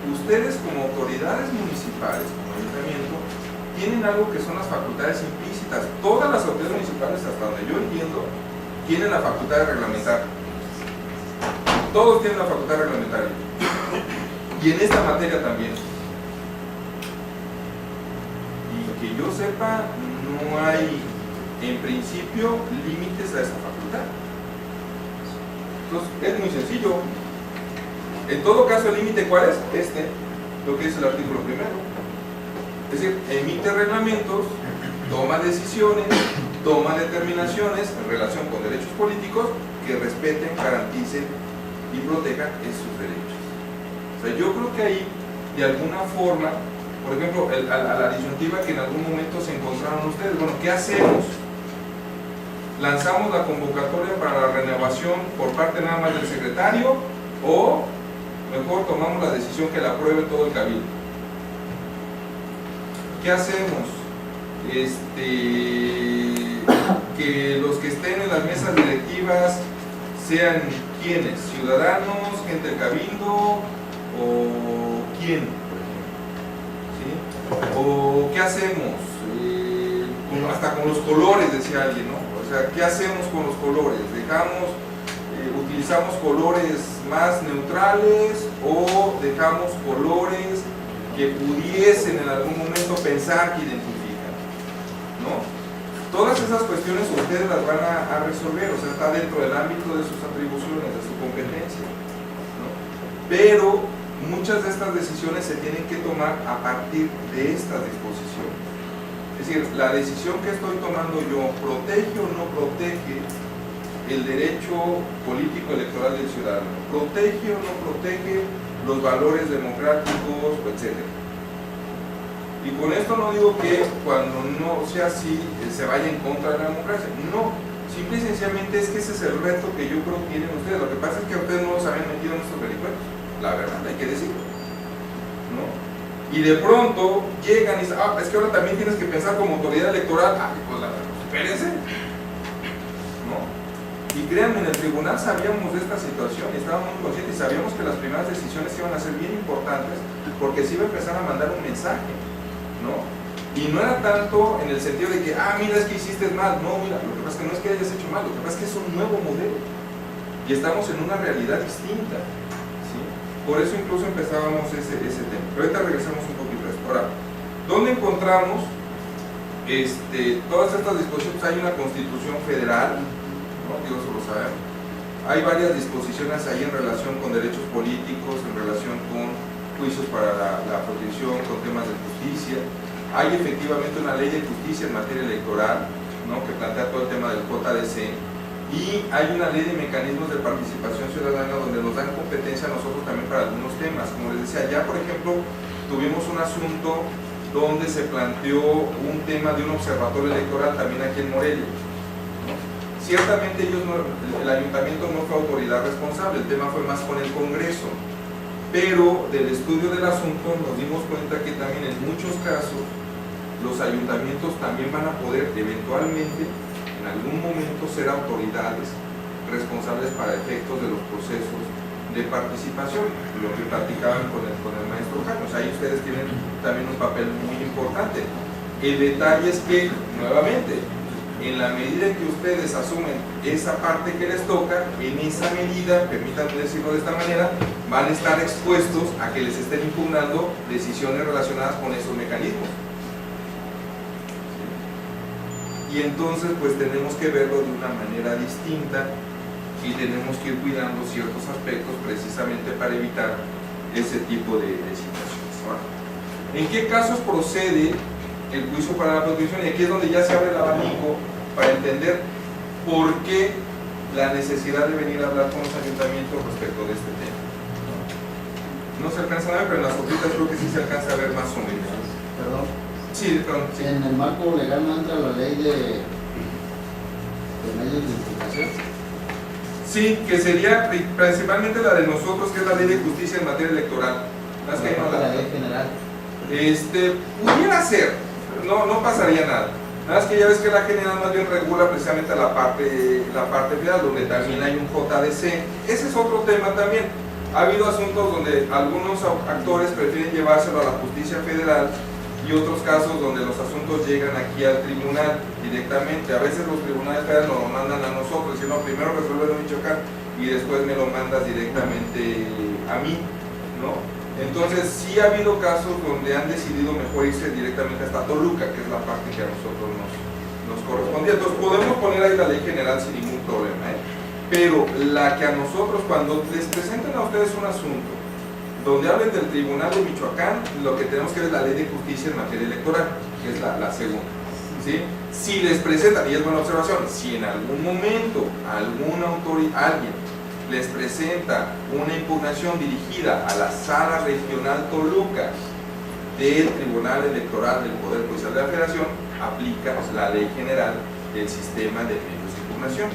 ustedes como autoridades municipales, como ayuntamiento, tienen algo que son las facultades implícitas. Todas las autoridades municipales, hasta donde yo entiendo, tienen la facultad de reglamentar. Todos tienen la facultad de reglamentar. Y en esta materia también. Y que yo sepa, no hay, en principio, límites a esa facultad. Entonces, es muy sencillo. En todo caso, el límite, ¿cuál es? Lo que dice el artículo primero. Es decir, emite reglamentos, toma decisiones, toma determinaciones en relación con derechos políticos que respeten, garanticen y protejan esos derechos. O sea, yo creo que ahí, de alguna forma, por ejemplo, a la disyuntiva que en algún momento se encontraron ustedes, bueno, ¿qué hacemos? ¿Lanzamos la convocatoria para la renovación por parte nada más del secretario o mejor tomamos la decisión que la apruebe todo el cabildo? ¿Qué hacemos? Que los que estén en las mesas directivas sean ¿quiénes? ¿Ciudadanos? ¿Gente del cabildo? ¿O quién? ¿Sí? ¿O qué hacemos? Hasta con los colores, decía alguien, ¿no? O sea, ¿qué hacemos con los colores? ¿Utilizamos colores más neutrales o dejamos colores que pudiesen en algún momento pensar que identifican, ¿no? Todas esas cuestiones ustedes las van a resolver, o sea, está dentro del ámbito de sus atribuciones, de su competencia, ¿no? Pero muchas de estas decisiones se tienen que tomar a partir de estas disposiciones. Es decir, la decisión que estoy tomando yo, ¿protege o no protege el derecho político electoral del ciudadano? ¿Protege o no protege los valores democráticos, etcétera? Y con esto no digo que cuando no sea así se vaya en contra de la democracia. No, simple y sencillamente es que ese es el reto que yo creo que tienen ustedes. Lo que pasa es que a ustedes no los habían metido en estos vericuetos, la verdad, hay que decirlo, ¿no? Y de pronto llegan y dicen, es que ahora también tienes que pensar como autoridad electoral. Pues la verdad, espérense, ¿no? Y créanme, en el tribunal sabíamos de esta situación y estábamos muy conscientes y sabíamos que las primeras decisiones iban a ser bien importantes porque se iba a empezar a mandar un mensaje, ¿no? Y no era tanto en el sentido de que, mira, es que hiciste mal. No, mira, lo que pasa es que no es que hayas hecho mal, lo que pasa es que es un nuevo modelo y estamos en una realidad distinta, ¿sí? Por eso incluso empezábamos ese tema. Pero ahorita regresamos un poquito a esto. Ahora, ¿dónde encontramos todas estas disposiciones? Hay una Constitución Federal, ¿no? Digo, eso lo sabemos. Hay varias disposiciones ahí en relación con derechos políticos, en relación con juicios para la protección, con temas de justicia. Hay efectivamente una ley de justicia en materia electoral, ¿no? Que plantea todo el tema del JDC. Y hay una ley de mecanismos de participación ciudadana donde nos dan competencia a nosotros también para algunos temas. Como les decía, ya por ejemplo tuvimos un asunto donde se planteó un tema de un observatorio electoral también aquí en Morelia, ¿no? Ciertamente el ayuntamiento no fue autoridad responsable, el tema fue más con el Congreso, pero del estudio del asunto nos dimos cuenta que también en muchos casos los ayuntamientos también van a poder eventualmente en algún momento ser autoridades responsables para efectos de los procesos de participación, lo que platicaban con el maestro Janos. Ahí ustedes tienen también un papel muy importante. El detalle es que, nuevamente, en la medida en que ustedes asumen esa parte que les toca, en esa medida, permítanme decirlo de esta manera, van a estar expuestos a que les estén impugnando decisiones relacionadas con esos mecanismos. Y entonces pues tenemos que verlo de una manera distinta y tenemos que ir cuidando ciertos aspectos precisamente para evitar ese tipo de situaciones. Ahora, ¿en qué casos procede el juicio para la protección? Y aquí es donde ya se abre el abanico para entender por qué la necesidad de venir a hablar con los ayuntamientos respecto de este tema. No se alcanza a ver, pero en las hojitas creo que sí se alcanza a ver más o menos. Perdón. Sí, perdón. Sí. En el marco legal no entra la ley de medios de impugnación. Sí, que sería principalmente la de nosotros, que es la ley de justicia en materia electoral. Más que no la ley general. Pudiera ser, no pasaría nada. Nada más que ya ves que la general más bien regula precisamente la parte federal, donde también hay un JDC. Ese es otro tema también. Ha habido asuntos donde algunos actores prefieren llevárselo a la justicia federal y otros casos donde los asuntos llegan aquí al tribunal directamente. A veces los tribunales federales nos lo mandan a nosotros, y no, primero resuelve en Michoacán y después me lo mandas directamente a mí, ¿no? Entonces sí ha habido casos donde han decidido mejor irse directamente hasta Toluca, que es la parte que a nosotros nos correspondía. Entonces podemos poner ahí la ley general sin ningún problema, pero la que a nosotros, cuando les presenten a ustedes un asunto donde hablen del Tribunal de Michoacán, lo que tenemos que ver es la ley de justicia en materia electoral, que es la segunda, ¿sí? Si les presentan, y es buena observación, si en algún momento alguien les presenta una impugnación dirigida a la Sala Regional Toluca del Tribunal Electoral del Poder Judicial de la Federación, aplica la ley general del sistema de medios de impugnación,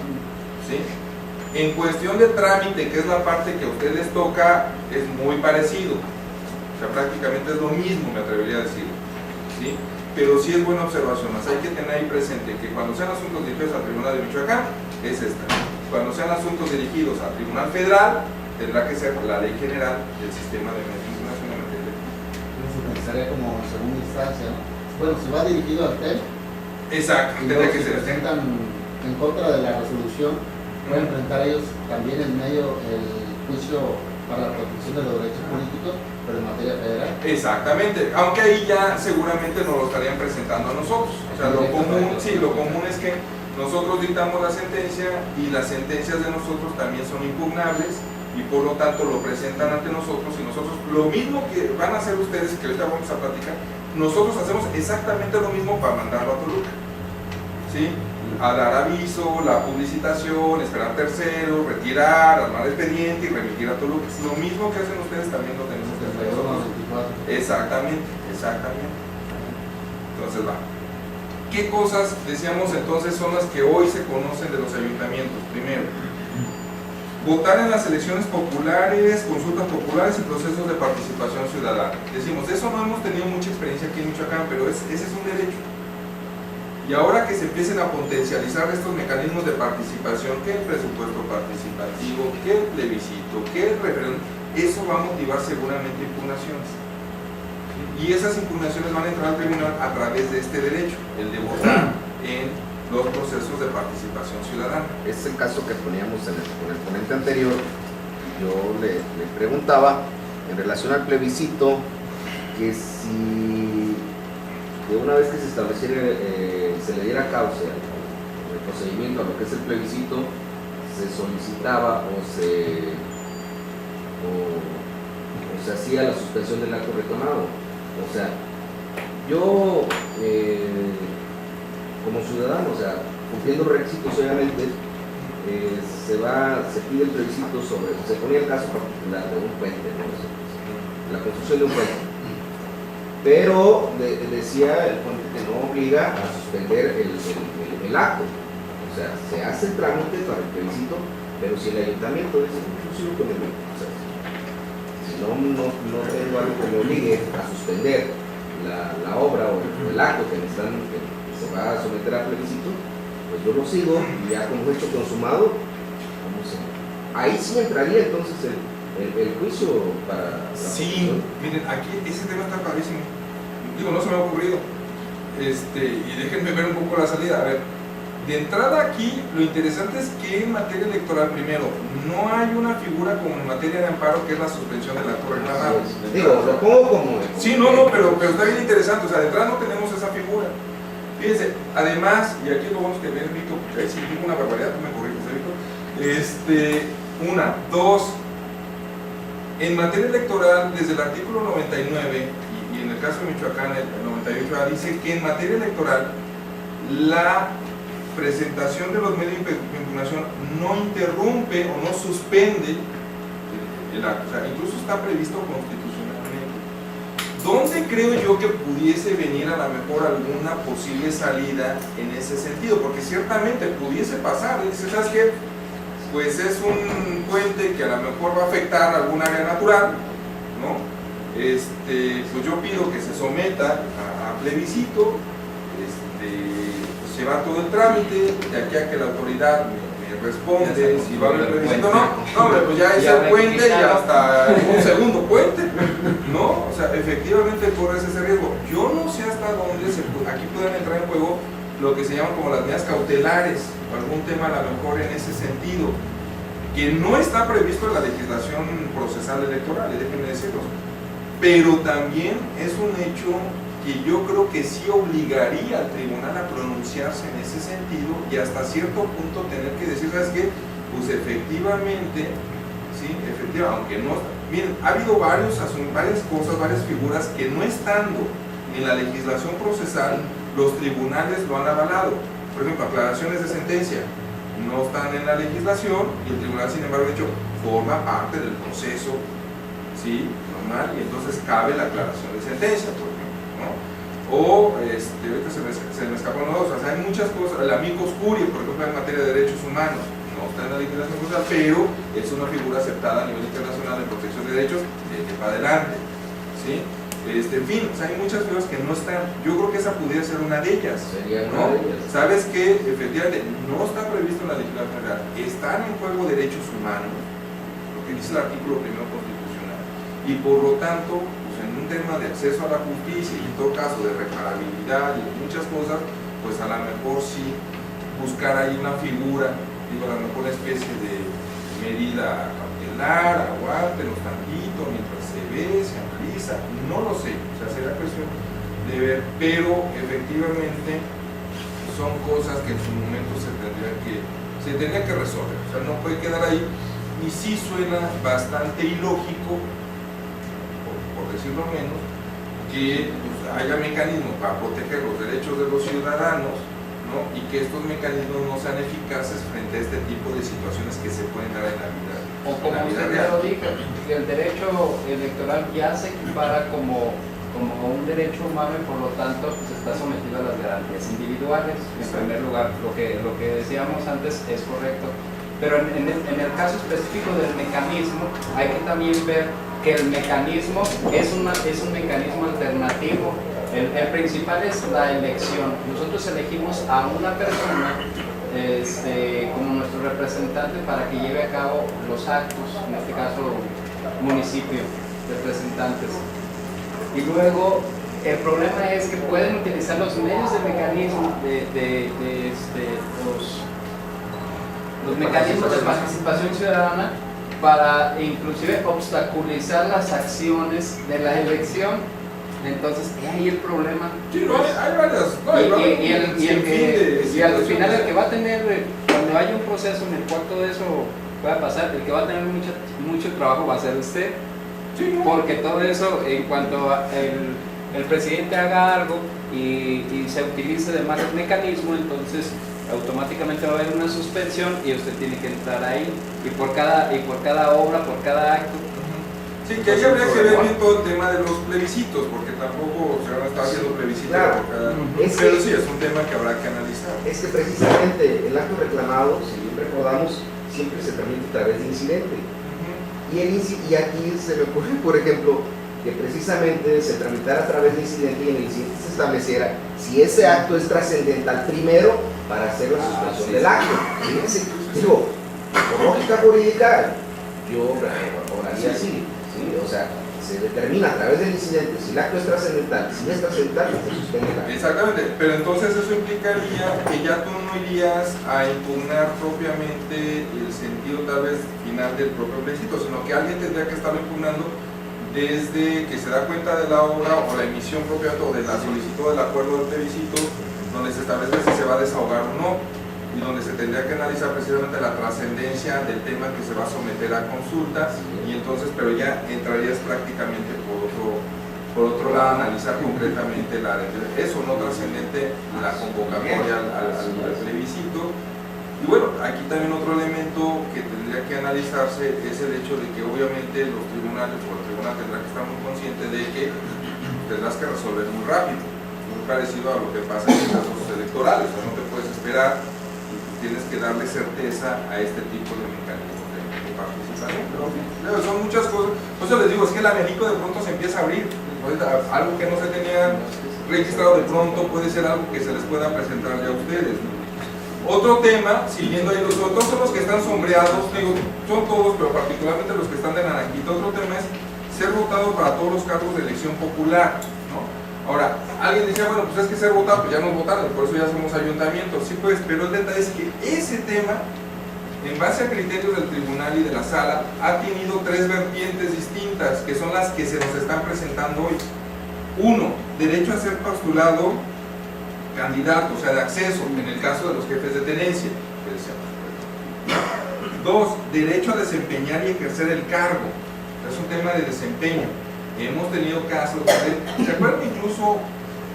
¿sí? En cuestión de trámite, que es la parte que a ustedes les toca, es muy parecido, o sea, prácticamente es lo mismo, me atrevería a decir, ¿sí? Pero sí es buena observación, más hay que tener ahí presente que cuando sean asuntos dirigidos al Tribunal de Michoacán, es esta. Cuando sean asuntos dirigidos al Tribunal Federal, tendrá que ser la ley general del sistema de medios de impugnación en materia electoral. Eso pensaría como segunda instancia, ¿no? Bueno, si va dirigido al TEP, exacto, y tendría luego que si ser. presentan en contra de la resolución, pueden enfrentar ellos también en medio el juicio para la protección de los derechos políticos, pero en materia federal. Exactamente, aunque ahí ya seguramente nos lo estarían presentando a nosotros. O sea, lo común es que nosotros dictamos la sentencia y las sentencias de nosotros también son impugnables y por lo tanto lo presentan ante nosotros y nosotros lo mismo que van a hacer ustedes, que ahorita vamos a platicar, nosotros hacemos exactamente lo mismo para mandarlo a Toluca, ¿sí? A dar aviso, la publicitación, esperar terceros, retirar, armar expediente y remitir a Toluca. Lo mismo que hacen ustedes también lo tenemos que hacer nosotros. Exactamente. Entonces va. ¿Qué cosas, decíamos entonces, son las que hoy se conocen de los ayuntamientos? Primero, votar en las elecciones populares, consultas populares y procesos de participación ciudadana. Decimos, eso no hemos tenido mucha experiencia aquí en Michoacán, pero ese es un derecho. Y ahora que se empiecen a potencializar estos mecanismos de participación, que el presupuesto participativo, que el plebiscito, que el referéndum, eso va a motivar seguramente impugnaciones. Y esas impugnaciones van a entrar al tribunal a través de este derecho, el de votar en los procesos de participación ciudadana. Es el caso que poníamos con el ponente anterior. Yo le preguntaba en relación al plebiscito que si de una vez que se estableciera, se le diera causa al procedimiento a lo que es el plebiscito, se solicitaba o se hacía la suspensión del acto reclamado. O sea, yo como ciudadano, o sea, cumpliendo requisitos obviamente, se pide el plebiscito se ponía el caso particular de un puente, ¿no? La construcción de un puente. Pero decía el puente que no obliga a suspender el acto. O sea, se hace el trámite para el plebiscito, pero si el ayuntamiento dice, yo sigo con el o sea, si no tengo algo que me obligue a suspender la obra o el acto que se va a someter al plebiscito, pues yo lo sigo y ya como hecho consumado, ahí sí entraría entonces el juicio para... Sí, miren, aquí ese tema está padrísimo. Digo, no se me ha ocurrido. Y déjenme ver un poco la salida. A ver, de entrada aquí, lo interesante es que en materia electoral, primero, no hay una figura como en materia de amparo que es la suspensión del acto reclamado. Digo, lo pongo como... Sí, no, pero está bien interesante. O sea, de entrada no tenemos esa figura. Fíjense, además, y aquí lo vamos a tener, Víctor, porque ahí sí digo una barbaridad, tú me corriges, Víctor. Dos, en materia electoral, desde el artículo 99, y en el caso de Michoacán, el 98A, dice que en materia electoral, la presentación de los medios de impugnación no interrumpe o no suspende el acto. O sea, incluso está previsto constitucionalmente. ¿Dónde creo yo que pudiese venir a lo mejor alguna posible salida en ese sentido? Porque ciertamente pudiese pasar. Dice, ¿sabes qué? Pues es un puente que a lo mejor va a afectar algún área natural, ¿no? Pues yo pido que se someta a plebiscito, pues se va todo el trámite, de aquí a que la autoridad me responde si va a haber plebiscito o no, hombre, pues ya es el puente y hasta un segundo puente, ¿no? O sea, efectivamente corres ese riesgo. Yo no sé hasta dónde aquí pueden entrar en juego lo que se llaman como las medidas cautelares, o algún tema a lo mejor en ese sentido, que no está previsto en la legislación procesal electoral, déjenme decirlo, pero también es un hecho que yo creo que sí obligaría al tribunal a pronunciarse en ese sentido y hasta cierto punto tener que decir, ¿sabes qué? Pues efectivamente, sí, aunque no, miren, ha habido varias cosas, varias figuras que no estando en la legislación procesal, los tribunales lo han avalado. Por ejemplo, aclaraciones de sentencia no están en la legislación y el tribunal, sin embargo, ha dicho, forma parte del proceso, ¿sí? Normal, y entonces cabe la aclaración de sentencia, por ejemplo, ¿no? O, ahorita se me escaparon dos, o sea, hay muchas cosas, el amicus curiae, por ejemplo, en materia de derechos humanos, no está en la legislación procesal, pero es una figura aceptada a nivel internacional en protección de derechos desde para adelante, ¿sí? En fin, o sea, hay muchas cosas que no están. Yo creo que esa pudiera ser una de ellas. Sería ¿no? una de ellas. Sabes que efectivamente no está previsto en la legislación general. Están en juego derechos humanos, lo que dice el artículo primero constitucional. Y por lo tanto, pues en un tema de acceso a la justicia y en todo caso de reparabilidad y de muchas cosas, pues a lo mejor sí buscar ahí una figura, digo, a lo mejor una especie de medida cautelar, aguántenos tantito mientras se ve, se analiza, no lo sé, o sea, será cuestión de ver, pero efectivamente son cosas que en su momento se tendrían que resolver, o sea, no puede quedar ahí, y sí suena bastante ilógico decirlo menos, que pues, haya mecanismos para proteger los derechos de los ciudadanos, ¿no? Y que estos mecanismos no sean eficaces frente a este tipo de situaciones que se pueden dar en la vida. O como usted ya lo dijo, que el derecho electoral ya se equipara como un derecho humano y por lo tanto pues, está sometido a las garantías individuales. En primer lugar, lo que decíamos antes es correcto. Pero en el caso específico del mecanismo, hay que también ver que el mecanismo es un mecanismo alternativo. El principal es la elección. Nosotros elegimos a una persona como nuestro representante para que lleve a cabo los actos, en este caso municipio, representantes. Y luego el problema es que pueden utilizar los medios de mecanismo los mecanismos de participación ciudadana para inclusive obstaculizar las acciones de la elección. Entonces, ahí el problema. Sí, no, hay varias. No, y al final, el que va a tener, cuando haya un proceso en el cual todo eso pueda pasar, el que va a tener mucho trabajo va a ser usted. Sí, no. Porque todo eso, en cuanto el presidente haga algo y se utilice de más el mecanismo, entonces automáticamente va a haber una suspensión y usted tiene que entrar ahí. Y por cada obra, por cada acto. Sí, que ahí habría que ver bien todo el tema de los plebiscitos, porque tampoco se van a estar haciendo plebiscitos Claro. por cada... Es Pero que- sí, es un tema que habrá que analizar. Es que precisamente el acto reclamado, si bien recordamos, siempre se tramita a través de incidente. Y aquí se me ocurre, por ejemplo, que precisamente se tramitara a través de incidente y en el incidente se estableciera si ese acto es trascendental primero para hacer la suspensión del acto. Fíjense, digo, por lógica jurídica, yo oraría así, ¿sí? O sea, se determina a través del incidente si el acto es trascendental, si es trascendental, se suspende el acto. Exactamente, pero entonces eso implicaría que ya tú no irías a impugnar propiamente el sentido tal vez final del propio plebiscito, sino que alguien tendría que estarlo impugnando desde que se da cuenta de la obra o la emisión propia o de la solicitud del acuerdo del plebiscito, donde se establece si se va a desahogar o no, y donde se tendría que analizar precisamente la trascendencia del tema que se va a someter a consulta, y entonces, pero ya entrarías prácticamente por otro lado, analizar concretamente eso no trascendente, la convocatoria al plebiscito. Y bueno, aquí también otro elemento que tendría que analizarse es el hecho de que obviamente los tribunales o el tribunal tendrá que estar muy consciente de que tendrás que resolver muy rápido, muy parecido a lo que pasa en los casos electorales. O sea, no te puedes esperar, tienes que darle certeza a este tipo de mecanismos de participación. Pero son muchas cosas. Por eso les digo, es que el México de pronto se empieza a abrir. Algo que no se tenía registrado de pronto puede ser algo que se les pueda presentar ya a ustedes, ¿no? Otro tema, siguiendo ahí, los otros son los que están sombreados, digo, son todos, pero particularmente los que están de naranjita. Otro tema es ser votado para todos los cargos de elección popular, ¿no? Ahora, alguien decía, bueno, pues es que ser votado, pues ya nos votaron, por eso ya somos ayuntamientos. Sí, pues, pero el detalle es que ese tema, en base a criterios del tribunal y de la sala, ha tenido tres vertientes distintas, que son las que se nos están presentando hoy. Uno, derecho a ser postulado candidato, o sea, de acceso, en el caso de los jefes de tenencia, que decíamos. Dos, derecho a desempeñar y ejercer el cargo. Es un tema de desempeño. Hemos tenido casos, ¿se acuerdan incluso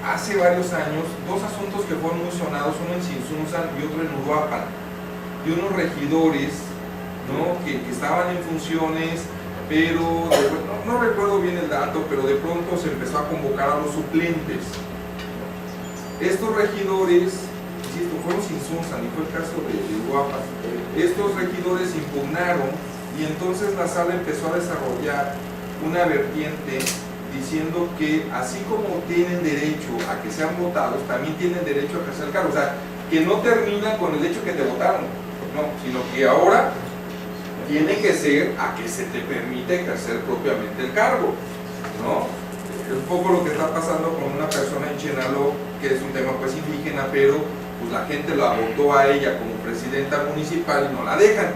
hace varios años, dos asuntos que fueron muy sonados, uno en Cinsunzan y otro en Uruapan, de unos regidores, ¿no? que estaban en funciones, pero no recuerdo bien el dato, pero de pronto se empezó a convocar a los suplentes. Estos regidores, insisto, fueron Cinsunzan y fue el caso de Uruapan. Estos regidores impugnaron y entonces la sala empezó a desarrollar una vertiente diciendo que así como tienen derecho a que sean votados, también tienen derecho a ejercer el cargo. O sea, que no termina con el hecho que te votaron, no, sino que ahora tiene que ser a que se te permite ejercer propiamente el cargo, ¿no? Es un poco lo que está pasando con una persona en Chenaló, que es un tema pues indígena, pero pues la gente la votó a ella como presidenta municipal y no la dejan.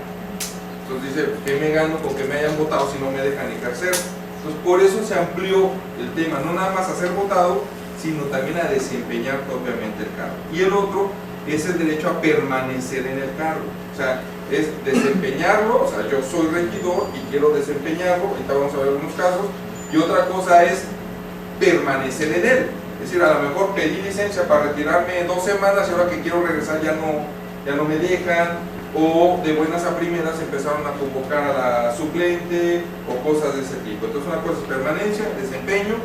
Entonces dice, ¿qué me gano con que me hayan votado si no me dejan ejercer? Entonces por eso se amplió el tema, no nada más a ser votado, sino también a desempeñar propiamente el cargo. Y el otro es el derecho a permanecer en el cargo, o sea, es desempeñarlo, o sea, yo soy regidor y quiero desempeñarlo, ahorita vamos a ver algunos casos, y y otra cosa es permanecer en él. Es decir, a lo mejor pedí licencia para retirarme 2 semanas y ahora que quiero regresar ya no me dejan, o de buenas a primeras empezaron a convocar a la suplente o cosas de ese tipo. Entonces una cosa es permanencia, desempeño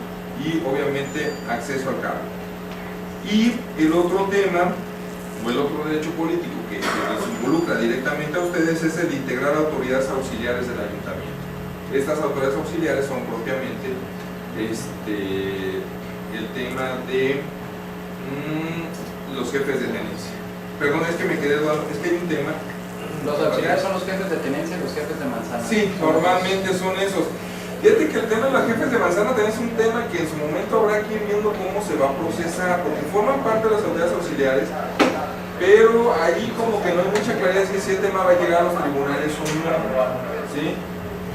y obviamente acceso al cargo. Y el otro tema, o el otro derecho político que les involucra directamente a ustedes, es el de integrar autoridades auxiliares del ayuntamiento. Estas autoridades auxiliares son propiamente el tema de los jefes de tenencia. Perdón, es que me quedé dudando, es que hay un tema. Los auxiliares son los jefes de tenencia y los jefes de manzana. Sí, normalmente son esos. Fíjate que el tema de los jefes de manzana también es un tema que en su momento habrá que ir viendo cómo se va a procesar, porque forman parte de las autoridades auxiliares, pero ahí como que no hay mucha claridad si el tema va a llegar a los tribunales o no, ¿sí?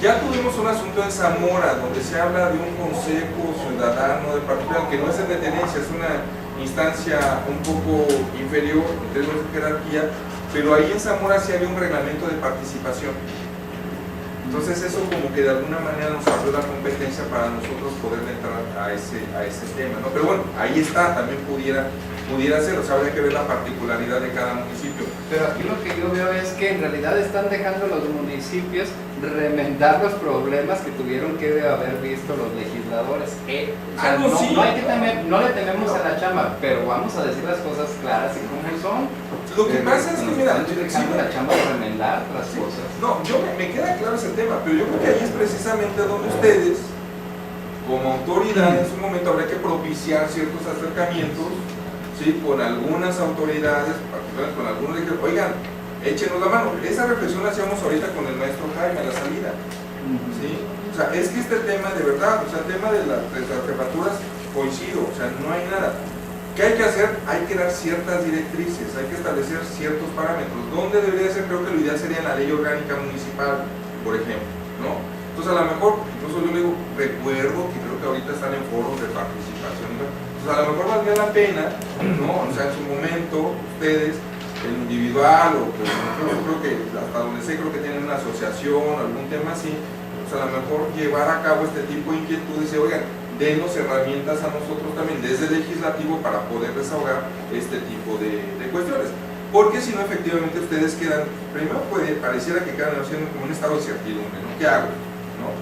Ya tuvimos un asunto en Zamora donde se habla de un consejo ciudadano de particular, que no es el de tenencia, es una instancia un poco inferior en términos de jerarquía, pero ahí en Zamora sí había un reglamento de participación. Entonces eso como que de alguna manera nos abrió la competencia para nosotros poder entrar a ese tema, ¿no? Pero bueno, ahí está, también pudiera ser, o sea, habría que ver la particularidad de cada municipio. Pero aquí lo que yo veo es que en realidad están dejando los municipios remendar los problemas que tuvieron que haber visto los legisladores. O sea, sí. no le tememos a la chamba, pero vamos a decir las cosas claras y como son. Lo que pasa es que, mira, están dejando la chamba de remendar las cosas. No, me queda claro ese tema, pero yo creo que ahí es precisamente donde ustedes, como autoridad, en su momento habrá que propiciar ciertos acercamientos, ¿sí? Con algunas autoridades, particulares, con algunos que oigan, échenos la mano. Esa reflexión la hacíamos ahorita con el maestro Jaime a la salida, ¿sí? O sea, es que este tema de verdad, o sea, el tema de las jefaturas, coincido, o sea, no hay nada. ¿Qué hay que hacer? Hay que dar ciertas directrices, hay que establecer ciertos parámetros. ¿Dónde debería ser? Creo que lo ideal sería en la ley orgánica municipal, por ejemplo, ¿no? Entonces a lo mejor, incluso yo le digo, recuerdo que creo que ahorita están en foros de participación, ¿no? Entonces a lo mejor valdría la pena, ¿no? O sea, en su momento, ustedes, el individual, o pues, yo creo que hasta donde sé, creo que tienen una asociación, algún tema así, pues a lo mejor llevar a cabo este tipo de inquietudes y, oigan, denos herramientas a nosotros también desde el legislativo para poder desahogar este tipo de cuestiones. Porque si no, efectivamente ustedes quedan, primero pareciera que quedan haciendo como un estado de incertidumbre, ¿no? ¿Qué hago? ¿No?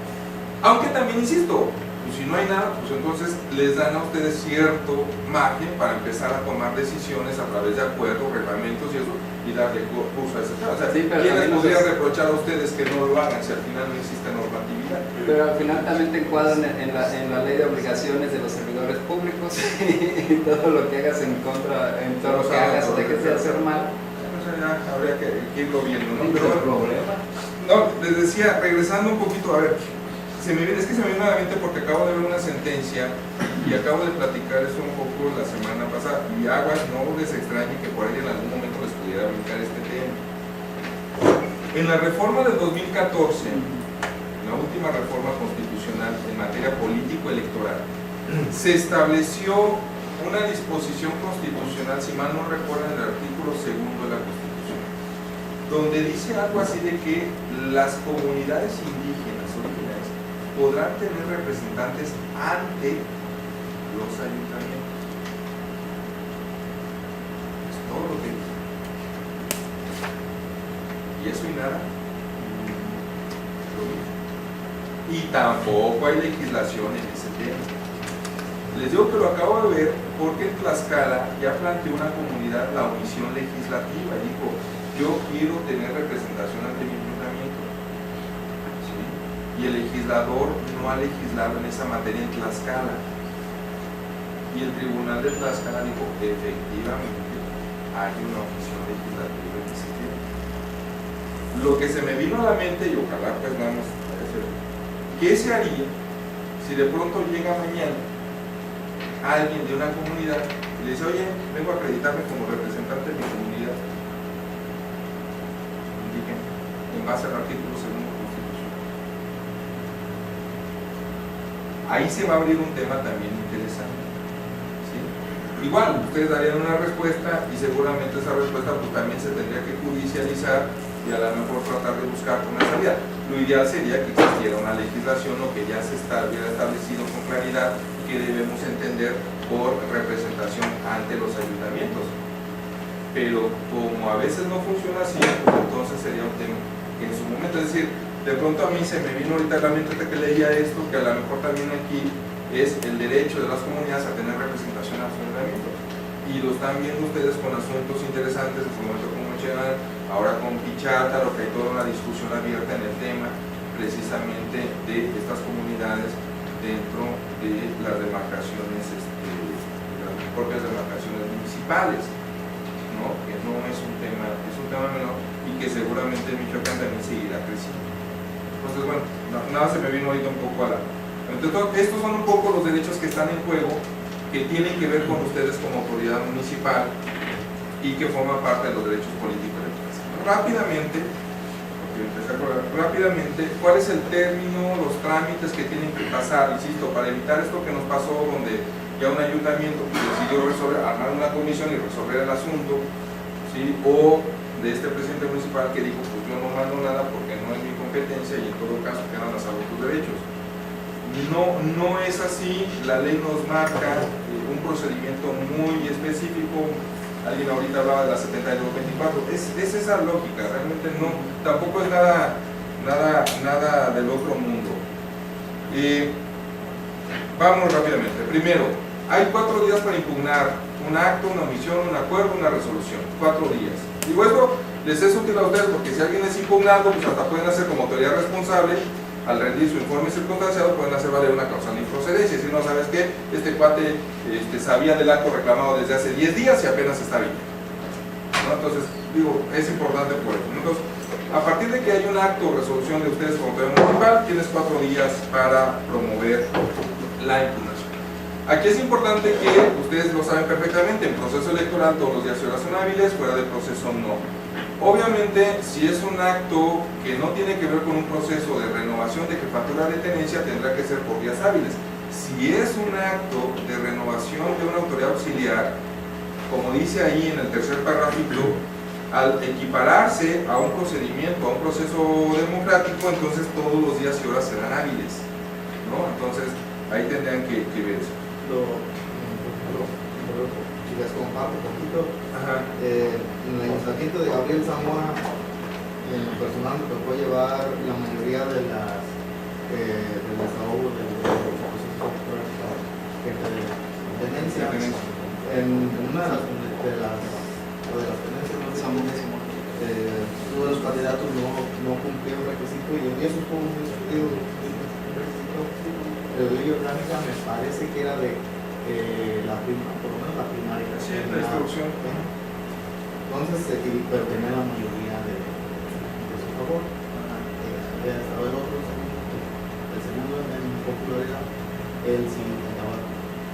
Aunque también insisto, pues si no hay nada, pues entonces les dan a ustedes cierto margen para empezar a tomar decisiones a través de acuerdos, reglamentos y eso, y darle curso a ese tema. O sea, sí, ¿quién les podría reprochar a ustedes que no lo hagan si al final no existe normatividad? Pero al final también te encuadran en la ley de obligaciones de los servidores públicos y todo lo que hagas en contra, en todo lo que hagas o dejes de hacer mal. O sea, ya habría que irlo viendo, ¿no? Pero el problema. No, les decía, regresando un poquito, a ver, es que se me viene a la mente porque acabo de ver una sentencia y acabo de platicar eso un poco la semana pasada, y aguas, no les extrañe que por ahí en algún momento les pudiera brincar este tema. En la reforma del 2014, la última reforma constitucional en materia político-electoral, se estableció una disposición constitucional, si mal no recuerdo, en el artículo 2 de la Constitución, donde dice algo así de que las comunidades indígenas originarias podrán tener representantes ante los ayuntamientos. Es todo lo que dice. Y eso y nada. Y tampoco hay legislación en ese tema. Les digo que lo acabo de ver porque en Tlaxcala ya planteó una comunidad la omisión legislativa. Dijo, yo quiero tener representación ante mi ayuntamiento. ¿Sí? Y el legislador no ha legislado en esa materia en Tlaxcala. Y el tribunal de Tlaxcala dijo que efectivamente hay una omisión legislativa en ese tema. Lo que se me vino a la mente, y ojalá pues vamos a hacer, ¿qué se haría si de pronto llega mañana alguien de una comunidad y le dice, oye, vengo a acreditarme como representante de mi comunidad? Indiquen, en base al artículo 2 de la Constitución. Ahí se va a abrir un tema también interesante. ¿Sí? Igual, ustedes darían una respuesta y seguramente esa respuesta pues, también se tendría que judicializar y a lo mejor tratar de buscar una salida. lo ideal sería que existiera una legislación o que ya se hubiera establecido con claridad que debemos entender por representación ante los ayuntamientos. Pero como a veces no funciona así, pues entonces sería un tema que en su momento, es decir, de pronto a mí se me vino ahorita a la mente que leía esto, que a lo mejor también aquí es el derecho de las comunidades a tener representación en los ayuntamientos. Y lo están viendo ustedes con asuntos interesantes, en su momento como mencionan, ahora con Pichata, lo que hay toda una discusión abierta en el tema, precisamente de estas comunidades dentro de las demarcaciones, las propias demarcaciones municipales, ¿no? Que no es un tema menor y que seguramente en Michoacán también seguirá creciendo. Entonces, bueno, nada se me vino ahorita un poco a la... Entonces, estos son un poco los derechos que están en juego, que tienen que ver con ustedes como autoridad municipal y que forman parte de los derechos políticos. Rápidamente, ¿cuál es el término, los trámites que tienen que pasar? Insisto, para evitar esto que nos pasó, donde ya un ayuntamiento decidió armar una comisión y resolver el asunto, ¿sí? O de este presidente municipal que dijo, pues yo no mando nada porque no es mi competencia y en todo caso quedan a salvo tus derechos. No es así, la ley nos marca un procedimiento muy específico. Alguien ahorita hablaba de la 7224, es esa lógica, realmente no, tampoco es nada del otro mundo. Vamos rápidamente. Primero, hay 4 días para impugnar un acto, una omisión, un acuerdo, una resolución. 4 días. Digo, esto les es útil a ustedes porque si alguien es impugnado, pues hasta pueden hacer como autoridad responsable, al rendir su informe circunstanciado, pueden hacer valer una causa de improcedencia. Si no, ¿sabes qué? Este cuate sabía del acto reclamado desde hace 10 días y apenas está bien, ¿no? Entonces, digo, es importante por eso. Entonces, a partir de que hay un acto o resolución de ustedes como autoridad municipal, tienes 4 días para promover la impugnación. Aquí es importante que ustedes lo saben perfectamente, en proceso electoral todos los días y horas son hábiles, fuera del proceso no. Obviamente, si es un acto que no tiene que ver con un proceso de renovación de jefatura de tenencia, tendrá que ser por días hábiles. Si es un acto de renovación de una autoridad auxiliar, como dice ahí en el tercer párrafo, al equipararse a un procedimiento, a un proceso democrático, entonces todos los días y horas serán hábiles, ¿no? Entonces, ahí tendrían que ver eso. Si les comparto un poquito, en el ayuntamiento de Gabriel Zamora, en lo personal me tocó llevar la mayoría de las desahogos de tenencias. En una de las tenencias, uno de los candidatos no cumplió el requisito y eso fue un discutido. De ley orgánica me parece que era de por lo menos la primaria. Sí, la instrucción. Entonces, pero tenía la mayoría de su favor. Estaba el otro, el segundo en popularidad, él sí intentaba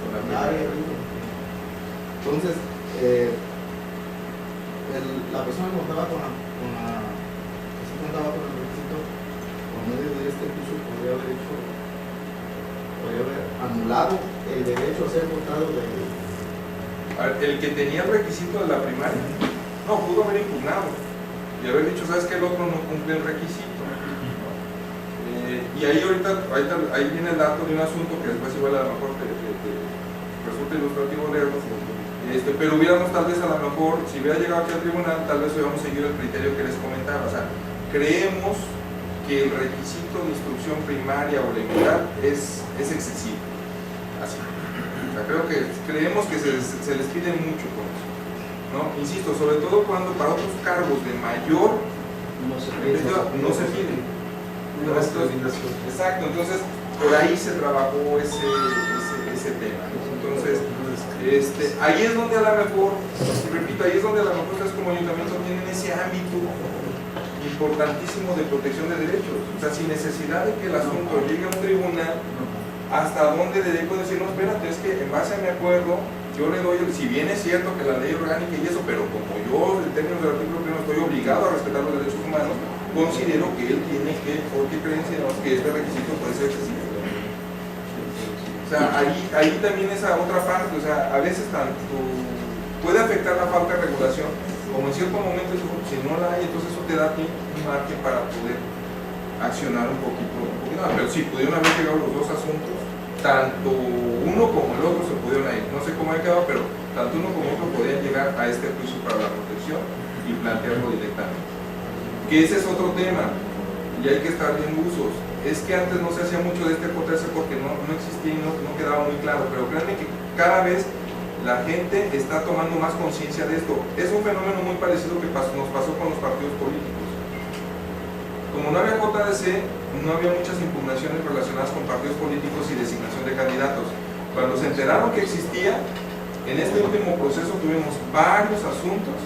gobernar. Entonces, la persona que contaba con el requisito, por medio de este curso, podría haber anulado el derecho a ser votado el que tenía el requisito de la primaria no pudo haber impugnado y haber dicho, sabes que el otro no cumple el requisito, y ahí ahí viene el dato de un asunto que después igual a lo mejor te resulta ilustrativo leerlo, pero hubiéramos tal vez a lo mejor, si hubiera llegado aquí al tribunal, tal vez hubiéramos seguido el criterio que les comentaba. O sea, creemos que el requisito de instrucción primaria o elemental es excesivo, así. O sea, creemos que se les pide mucho con eso, ¿no? Insisto, sobre todo cuando para otros cargos de mayor no se piden. Exacto, entonces por ahí se trabajó ese tema, ¿no? Entonces, ahí es donde a lo mejor, repito, ahí es donde a lo mejor ustedes como ayuntamiento tienen ese ámbito importantísimo de protección de derechos. O sea, sin necesidad de que el asunto llegue a un tribunal, hasta donde le dejo decir, no, espérate, es que en base a mi acuerdo, yo le doy, si bien es cierto que la ley orgánica y eso, pero como yo, en términos del artículo 1, estoy obligado a respetar los derechos humanos, considero que él tiene que, porque creenciamos que este requisito puede ser excesivo. O sea, ahí también esa otra parte, o sea, a veces tanto puede afectar la falta de regulación, como en cierto momento, si no la hay, entonces eso te da un margen para poder accionar un poquito más. Pero sí, pudieron haber llegado los dos asuntos, tanto uno como el otro se pudieron ir. No sé cómo ha quedado, pero tanto uno como otro podían llegar a este juicio para la protección y plantearlo directamente. Que ese es otro tema, y hay que estar bien buzos. Es que antes no se hacía mucho de este JS porque no existía y no quedaba muy claro, pero créanme que cada vez la gente está tomando más conciencia de esto. Es un fenómeno muy parecido que nos pasó con los partidos políticos. Como no había JDC, no había muchas impugnaciones relacionadas con partidos políticos y designación de candidatos. Cuando se enteraron que existía, en este último proceso tuvimos varios asuntos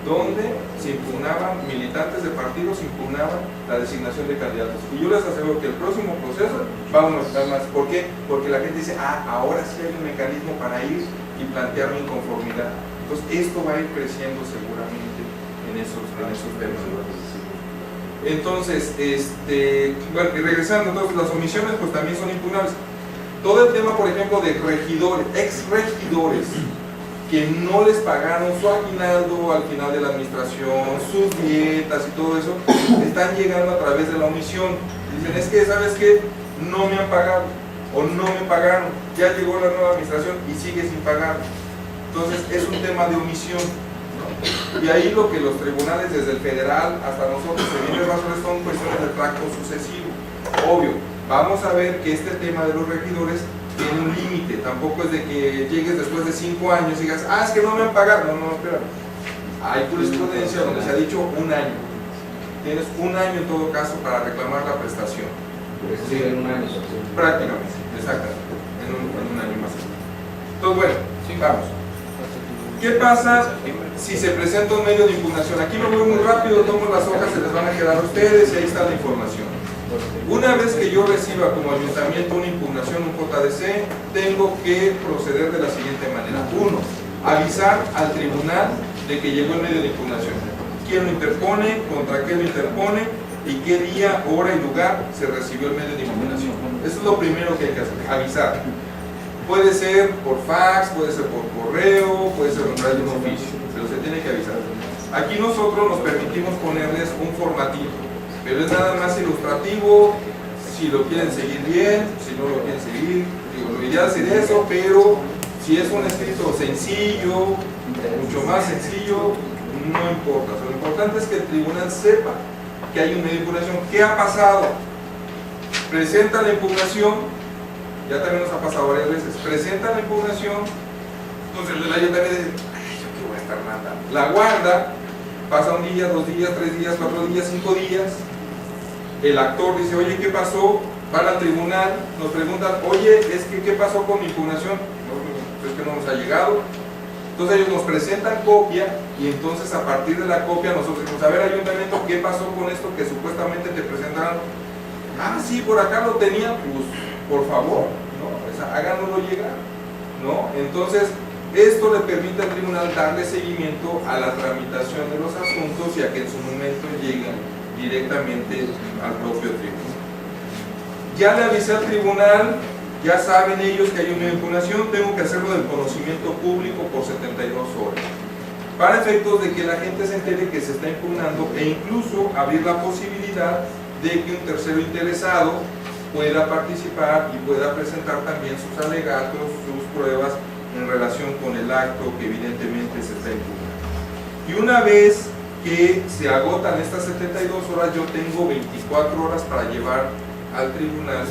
donde se impugnaban, militantes de partidos impugnaban la designación de candidatos. Y yo les aseguro que el próximo proceso vamos a estar más. ¿Por qué? Porque la gente dice, ahora sí hay un mecanismo para ir y plantear mi inconformidad. Entonces esto va a ir creciendo seguramente en esos temas. Entonces, bueno, y regresando, entonces las omisiones pues también son impugnables. Todo el tema, por ejemplo, de regidores, ex-regidores, que no les pagaron su aguinaldo al final de la administración, sus dietas y todo eso, están llegando a través de la omisión. Dicen, es que, ¿sabes qué? No me han pagado, o no me pagaron, ya llegó la nueva administración y sigue sin pagar. Entonces, es un tema de omisión, ¿no? Y ahí lo que los tribunales, desde el federal hasta nosotros, se vienen a resolver son cuestiones de tracto sucesivo. Obvio, vamos a ver que este tema de los regidores tiene un límite, tampoco es de que llegues después de 5 años y digas, es que no me han pagado, no, espera. Hay jurisprudencia donde se ha dicho 1 año, tienes 1 año en todo caso para reclamar la prestación. Sí, en 1 año. Prácticamente, exactamente, en un año más. Entonces, bueno, vamos. ¿Qué pasa si se presenta un medio de impugnación? Aquí me voy muy rápido, tomo las hojas, se les van a quedar a ustedes y ahí está la información. Una vez que yo reciba como ayuntamiento una impugnación, un JDC, tengo que proceder de la siguiente manera. 1. Avisar al tribunal de que llegó el medio de impugnación. ¿Quién lo interpone? ¿Contra qué lo interpone? ¿Y qué día, hora y lugar se recibió el medio de impugnación? Eso es lo primero que hay que hacer, avisar. Puede ser por fax, puede ser por correo, puede ser a través de un oficio, pero se tiene que avisar. Aquí nosotros nos permitimos ponerles un formativo, pero es nada más ilustrativo, si lo quieren seguir bien, si no lo quieren seguir, digo, lo ideal sería eso, pero si es un escrito sencillo, mucho más sencillo, no importa. O sea, lo importante es que el tribunal sepa que hay un medio de impugnación. ¿Qué ha pasado? Presenta la impugnación, ya también nos ha pasado varias veces, presenta la impugnación, entonces el ayuntamiento dice, ¿yo qué voy a estar mandando? La guarda, pasa 1 día, 2 días, 3 días, 4 días, 5 días, el actor dice, oye, ¿qué pasó? Van al tribunal, nos preguntan, oye, es que ¿qué pasó con mi impugnación? No, es que no nos ha llegado. Entonces ellos nos presentan copia y entonces a partir de la copia nosotros decimos, a ver, ayuntamiento, ¿qué pasó con esto que supuestamente te presentaron? Sí, por acá lo tenía, pues por favor, ¿no? O sea, háganoslo llegar, ¿no? Entonces esto le permite al tribunal darle seguimiento a la tramitación de los asuntos y a que en su momento lleguen directamente al propio tribunal. Ya le avisé al tribunal, ya saben ellos que hay una impugnación, tengo que hacerlo del conocimiento público por 72 horas, para efectos de que la gente se entere que se está impugnando e incluso abrir la posibilidad de que un tercero interesado pueda participar y pueda presentar también sus alegatos, sus pruebas en relación con el acto que evidentemente se está impugnando. Y una vez que se agotan estas 72 horas, yo tengo 24 horas para llevar al tribunal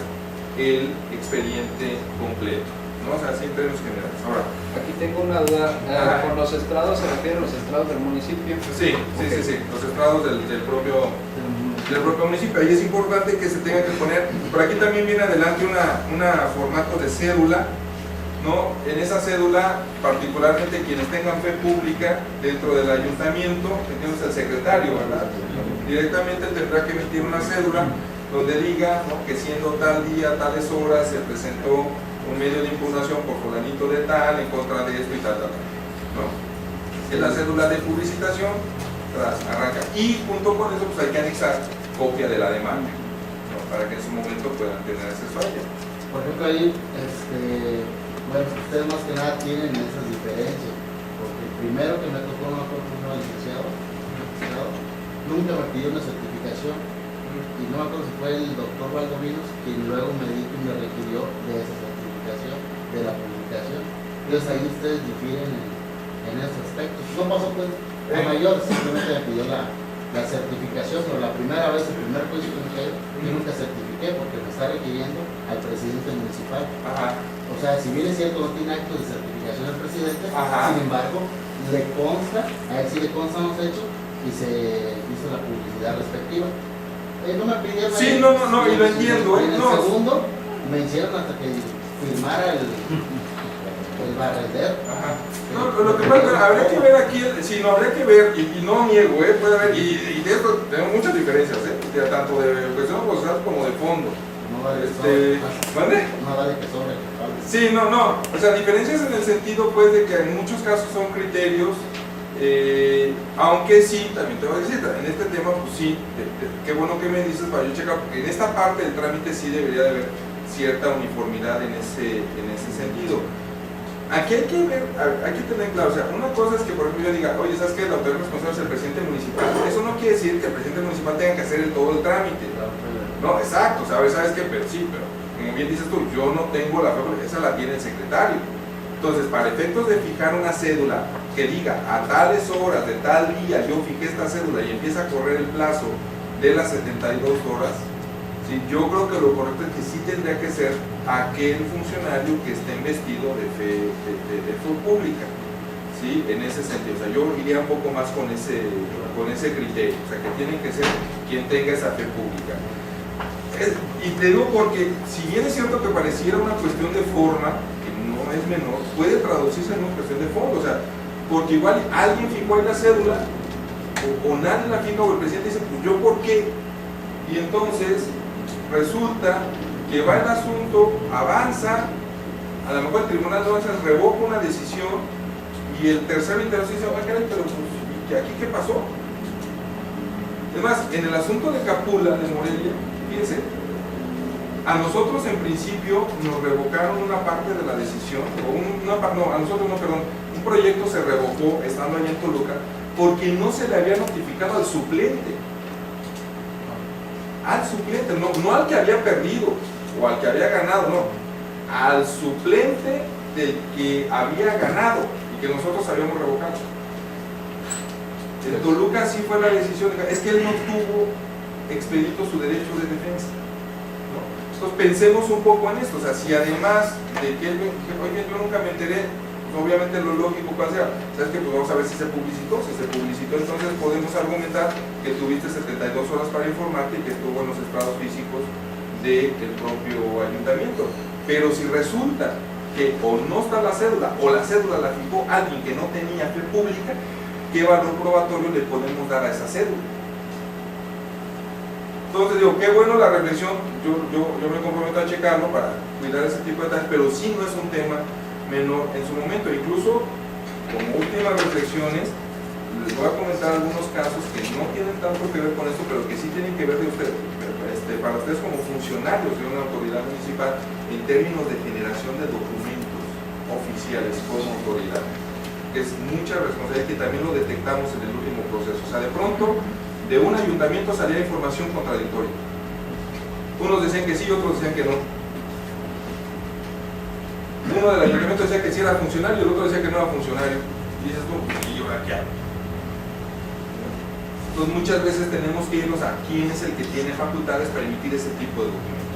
el expediente completo, ¿no? O sea, así en términos generales. Ahora, aquí tengo una duda, ¿con los estrados se refieren los estrados del municipio? Sí, los estrados del propio municipio. Ahí es importante que se tenga que poner, por aquí también viene adelante un formato de cédula, ¿no? En esa cédula, particularmente quienes tengan fe pública dentro del ayuntamiento, entonces el secretario, ¿verdad? Directamente tendrá que emitir una cédula donde diga, ¿no?, que siendo tal día, tales horas, se presentó un medio de impugnación por fulanito de tal en contra de esto y tal, ¿no? Es la cédula de publicitación, arranca. Y junto con eso pues hay que anexar copia de la demanda, ¿no?, para que en su momento puedan tener acceso a ella. Por ejemplo, ahí, bueno, ustedes más que nada tienen esas diferencias, porque el primero que me tocó, no fue un licenciado, nunca me pidió una certificación. y no me acuerdo si fue el doctor Valdominos quien luego me dijo y me requirió de esa certificación, de la publicación. Entonces ahí ustedes difieren en esos aspectos. No pasó pues a mayor, simplemente me pidió la certificación, pero la primera vez, el primer juicio que me cayó, yo nunca certifiqué porque me está requiriendo al presidente municipal. Ajá. O sea, si bien es cierto, no tiene acto de certificación del presidente, Ajá. sin embargo, le consta, a él sí le constan los hechos y se hizo la publicidad respectiva. No me pidieron. Sí, no, y lo entiendo. En el No. segundo, me hicieron hasta que firmara el barrender. Ajá. No, lo que pasa es que habría que ver aquí, sí, no, habría que ver, y no niego, puede haber, y de esto tenemos muchas diferencias, tanto de cuestión procesal como de fondo. No vale que sobre. ¿Mande? No vale que sobre. Sí, no, o sea, diferencias en el sentido, pues, de que en muchos casos son criterios, aunque sí, también te voy a decir, en este tema, pues sí, qué bueno que me dices para yo checar, porque en esta parte del trámite sí debería de haber cierta uniformidad en ese sentido. Aquí hay que ver, hay que tener claro, o sea, una cosa es que por ejemplo yo diga, oye, ¿sabes qué? La autoridad responsable es el presidente municipal. Eso no quiere decir que el presidente municipal tenga que hacer todo el trámite. No, exacto, ¿sabes qué? Pero sí, pero como bien dices tú, yo no tengo la facultad, esa la tiene el secretario. Entonces, para efectos de fijar una cédula que diga a tales horas de tal día yo fijé esta cédula y empieza a correr el plazo de las 72 horas, ¿sí? Yo creo que lo correcto es que sí tendría que ser aquel funcionario que esté investido de fe pública, ¿sí? En ese sentido, o sea, yo iría un poco más con ese criterio, o sea, que tiene que ser quien tenga esa fe pública. Y te digo porque, si bien es cierto que pareciera una cuestión de forma, que no es menor, puede traducirse en una cuestión de fondo, o sea, porque igual alguien fijó ahí la cédula, o nadie la fija, o el presidente dice, pues yo por qué, y entonces resulta que va el asunto, avanza, a lo mejor el tribunal de avanzas revoca una decisión y el tercero interesado dice, pero pues, ¿y aquí qué pasó? Es más, en el asunto de Capula, de Morelia, fíjense, a nosotros en principio nos revocaron una parte de la decisión, un proyecto se revocó estando allá en Toluca porque no se le había notificado al suplente. Al suplente, no al que había perdido o al que había ganado, no, al suplente del que había ganado y que nosotros habíamos revocado. En Toluca sí fue la decisión, es que él no tuvo expedito su derecho de defensa, ¿no? Entonces pensemos un poco en esto, o sea, si además de que él, oye, yo nunca me enteré, obviamente lo lógico cuál sea, ¿sabes qué? Pues vamos a ver si se publicitó, entonces podemos argumentar que tuviste 72 horas para informarte y que estuvo en los estados físicos del propio ayuntamiento. Pero si resulta que o no está la cédula o la cédula la fijó alguien que no tenía fe pública, ¿qué valor probatorio le podemos dar a esa cédula? Entonces digo, qué bueno la reflexión, yo me comprometo a checarlo para cuidar ese tipo de detalles, pero sí no es un tema menor en su momento. Incluso como últimas reflexiones les voy a comentar algunos casos que no tienen tanto que ver con esto, pero que sí tienen que ver de ustedes, para ustedes como funcionarios de una autoridad municipal en términos de generación de documentos oficiales como autoridad, que es mucha responsabilidad, que también lo detectamos en el último proceso. O sea, de pronto de un ayuntamiento salía información contradictoria, unos decían que sí y otros decían que no. Uno del ayuntamiento decía que sí era funcionario y el otro decía que no era funcionario. Y dices tú, ¿y yo aquí hago? Entonces muchas veces tenemos que irnos a quién es el que tiene facultades para emitir ese tipo de documentos.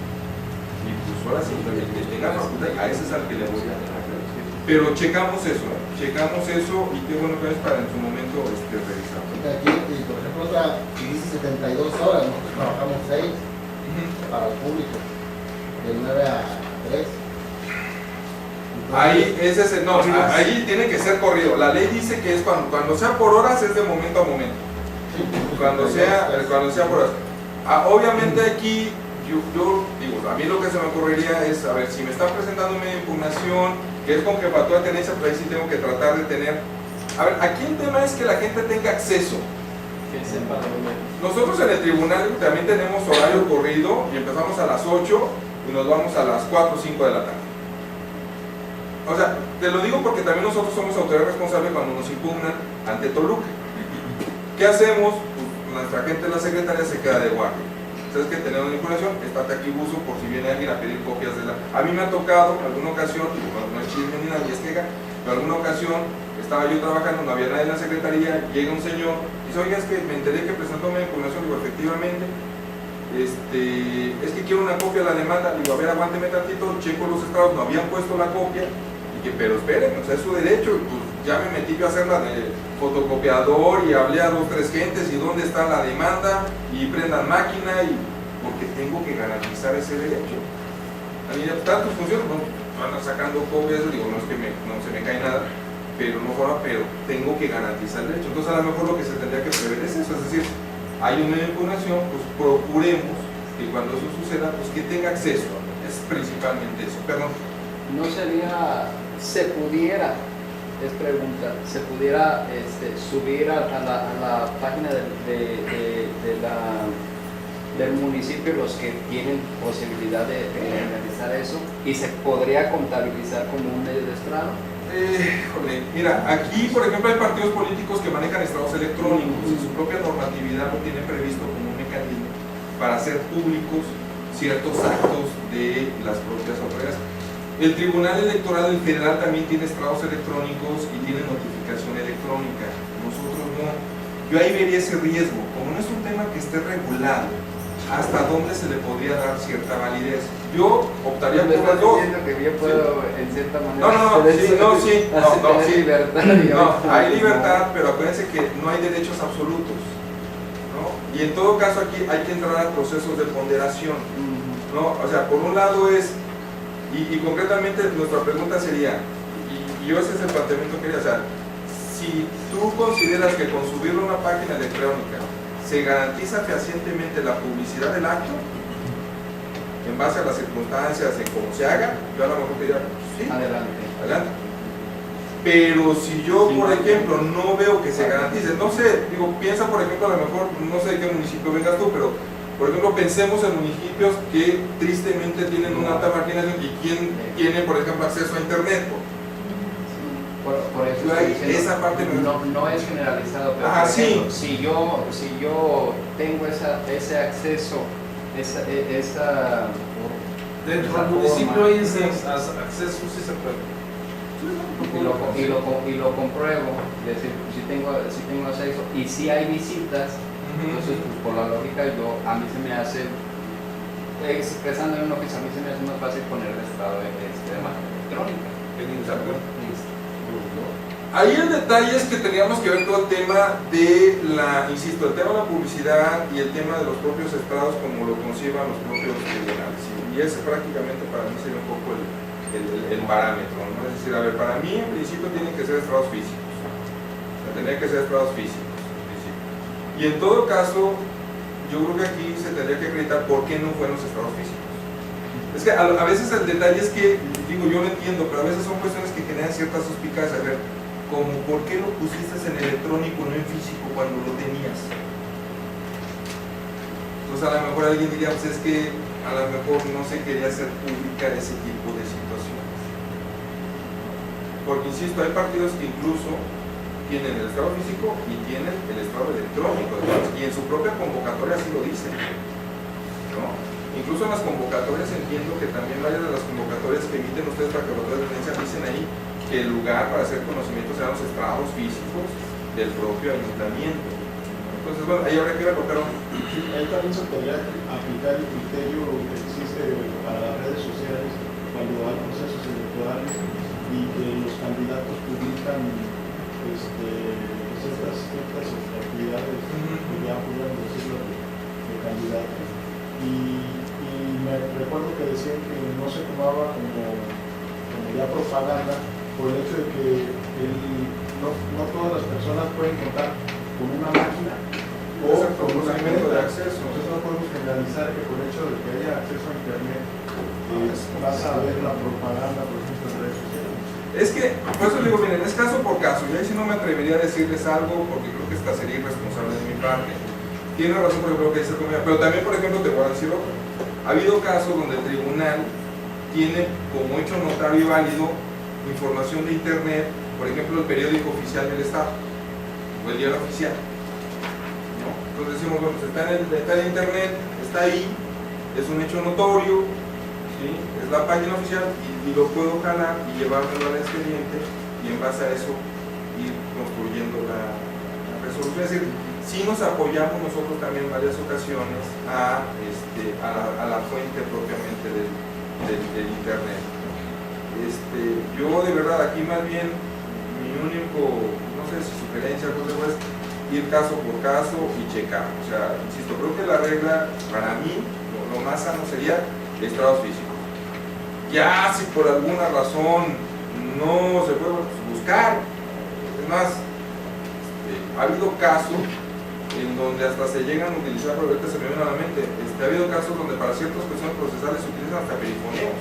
Y pues ahora sí, el que tenga facultades, a ese es al que le voy a dar. Pero checamos eso y qué bueno que es para en su momento revisar. Aquí, por ejemplo, otra dice 72 horas, nosotros trabajamos 6 para el público, de 9 a 3. Ahí, ahí tiene que ser corrido. La ley dice que es cuando sea por horas, es de momento a momento. Cuando sea por horas. Obviamente aquí, yo digo, a mí lo que se me ocurriría es, a ver, si me están presentando una impugnación, que es con jefatura de tenencia, pues ahí sí tengo que tratar de tener. A ver, aquí el tema es que la gente tenga acceso. Nosotros en el tribunal también tenemos horario corrido y empezamos a las 8 y nos vamos a las 4 o 5 de la tarde. O sea, te lo digo porque también nosotros somos autoridad responsable cuando nos impugnan ante Toluca. ¿Qué hacemos? Pues nuestra gente de la secretaría se queda de guardia. ¿sabes qué? Tener una información, estate aquí buzo por si viene alguien a pedir copias de la... A mí me ha tocado en alguna ocasión, no es chisme ni nada, y es queja, pero en alguna ocasión estaba yo trabajando, no había nadie en la secretaría, llega un señor, y dice, oiga, es que me enteré que presentó una impugnación, digo, efectivamente, es que quiero una copia de la demanda, digo, a ver, aguánteme tantito, checo los estados, no habían puesto la copia, y que, pero esperen, o sea, es su derecho, y pues ya me metí yo a hacerla de fotocopiador, y hablé a 2 o 3 gentes, y dónde está la demanda, y prendan máquina, y porque tengo que garantizar ese derecho. A mí ya tanto funciona, bueno, van sacando copias, digo, no es que no se me cae nada, pero no forma, pero tengo que garantizar el derecho. Entonces a lo mejor lo que se tendría que prever es eso, es decir, hay una impugnación, pues procuremos que cuando eso suceda, pues que tenga acceso, es principalmente eso, perdón. No sería, se pudiera, es pregunta, se pudiera subir a la página del municipio los que tienen posibilidad de realizar eso y se podría contabilizar como un medio de estrado. Mira, aquí por ejemplo hay partidos políticos que manejan estados electrónicos y su propia normatividad lo tiene previsto como un mecanismo para hacer públicos ciertos actos de las propias autoridades. El Tribunal Electoral en general también tiene estados electrónicos y tiene notificación electrónica, nosotros no. Yo ahí vería ese riesgo, como no es un tema que esté regulado, hasta dónde se le podría dar cierta validez. Yo optaría por las dos. Que yo puedo, en cierta manera, sí, libertad, no, hay libertad, pero acuérdense que no hay derechos absolutos, ¿no? Y en todo caso aquí hay que entrar a procesos de ponderación, ¿no? O sea, por un lado es, y concretamente nuestra pregunta sería, y yo ese es el planteamiento que quería hacer, si tú consideras que con subir una página electrónica se garantiza fehacientemente la publicidad del acto, en base a las circunstancias, en cómo se haga, yo a lo mejor diría, sí, adelante. Pero si yo, por ejemplo, no veo que se garantice, no sé, digo, piensa por ejemplo, a lo mejor, no sé de qué municipio vengas tú, pero por ejemplo, pensemos en municipios que tristemente tienen una alta marginación y quien tiene, por ejemplo, acceso a internet. Por eso esa parte no es generalizado, pero por ejemplo, si yo tengo ese acceso, esa dentro del municipio hay ese acceso, sí se puede. Y lo compruebo, es decir, si tengo acceso y si hay visitas, entonces pues, por la lógica a mí se me hace, expresando en una oficina, a mí se me hace más fácil poner el estado de marca electrónica. Ahí el detalle es que teníamos que ver todo el tema de insisto, el tema de la publicidad y el tema de los propios estados como lo conciban los propios tribunales. Y ese prácticamente para mí sería un poco el parámetro, ¿no? Es decir, a ver, para mí en principio tienen que ser estados físicos. O sea, tendrían que ser estados físicos. Y en todo caso, yo creo que aquí se tendría que acreditar por qué no fueron los estados físicos. Es que a veces el detalle es que, digo, yo lo entiendo, pero a veces son cuestiones que generan ciertas suspicacias. A ver, como por qué lo pusiste en electrónico, no en físico, cuando lo tenías. Entonces a lo mejor alguien diría, pues es que a lo mejor no se quería hacer pública ese tipo de situaciones. Porque insisto, hay partidos que incluso tienen el estado físico y tienen el estado electrónico, y en su propia convocatoria así lo dicen, ¿no? Incluso en las convocatorias entiendo que también varias de las convocatorias que emiten ustedes para que voten de denuncia dicen ahí que el lugar para hacer conocimientos eran los estrados físicos del propio ayuntamiento. Entonces, bueno, ahí habrá que verlo, pero ahí también se podría aplicar el criterio que existe para las redes sociales cuando hay procesos electorales y que los candidatos publican ciertas actividades que ya pudieron decirlo de candidatos. Y me recuerdo que decían que no se tomaba como ya propaganda por el hecho de que no todas las personas pueden contar con una máquina o con un segmento de acceso. Entonces no podemos generalizar que por el hecho de que haya acceso a internet vas a ver la propaganda, por ejemplo, en redes sociales. es que, por eso digo, miren, es caso por caso. Yo ahí sí no me atrevería a decirles algo porque creo que esta sería irresponsable de mi parte. Tiene razón por ejemplo lo que dice el comisario, pero también, por ejemplo, te voy a decir otro. Ha habido casos donde el tribunal tiene como hecho notario y válido información de internet, por ejemplo, el periódico oficial del Estado o el diario oficial, ¿no? Entonces decimos, bueno, pues está en internet, está ahí, es un hecho notorio, ¿sí? Es la página oficial y lo puedo jalar y llevármelo al expediente y en base a eso ir construyendo la resolución. Es decir, sí nos apoyamos nosotros también en varias ocasiones a la fuente propiamente del internet. Yo de verdad aquí más bien mi único, no sé si sugerencia o consejo es ir caso por caso y checar. O sea, insisto, creo que la regla para mí lo más sano sería estrados físicos. Ya si por alguna razón no se puede buscar, es más, ha habido casos en donde hasta se llegan a utilizar, pero ahorita se me viene a la mente, ha habido casos donde para ciertas cuestiones procesales se utilizan hasta perifoneos.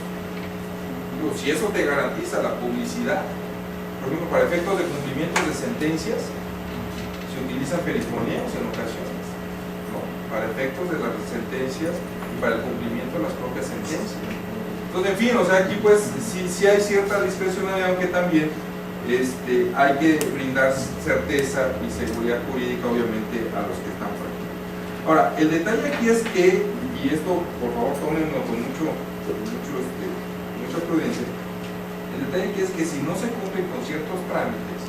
Digo, si eso te garantiza la publicidad, por ejemplo, para efectos de cumplimientos de sentencias, se utilizan perifoneos en ocasiones, ¿no? Para efectos de las sentencias y para el cumplimiento de las propias sentencias. Entonces, en fin, o sea, aquí pues sí hay cierta discrecionalidad, aunque también hay que brindar certeza y seguridad jurídica obviamente a los que están por aquí. Ahora, el detalle aquí es que, y esto por favor tómenlo con mucha prudencia, el detalle aquí es que si no se cumplen con ciertos trámites,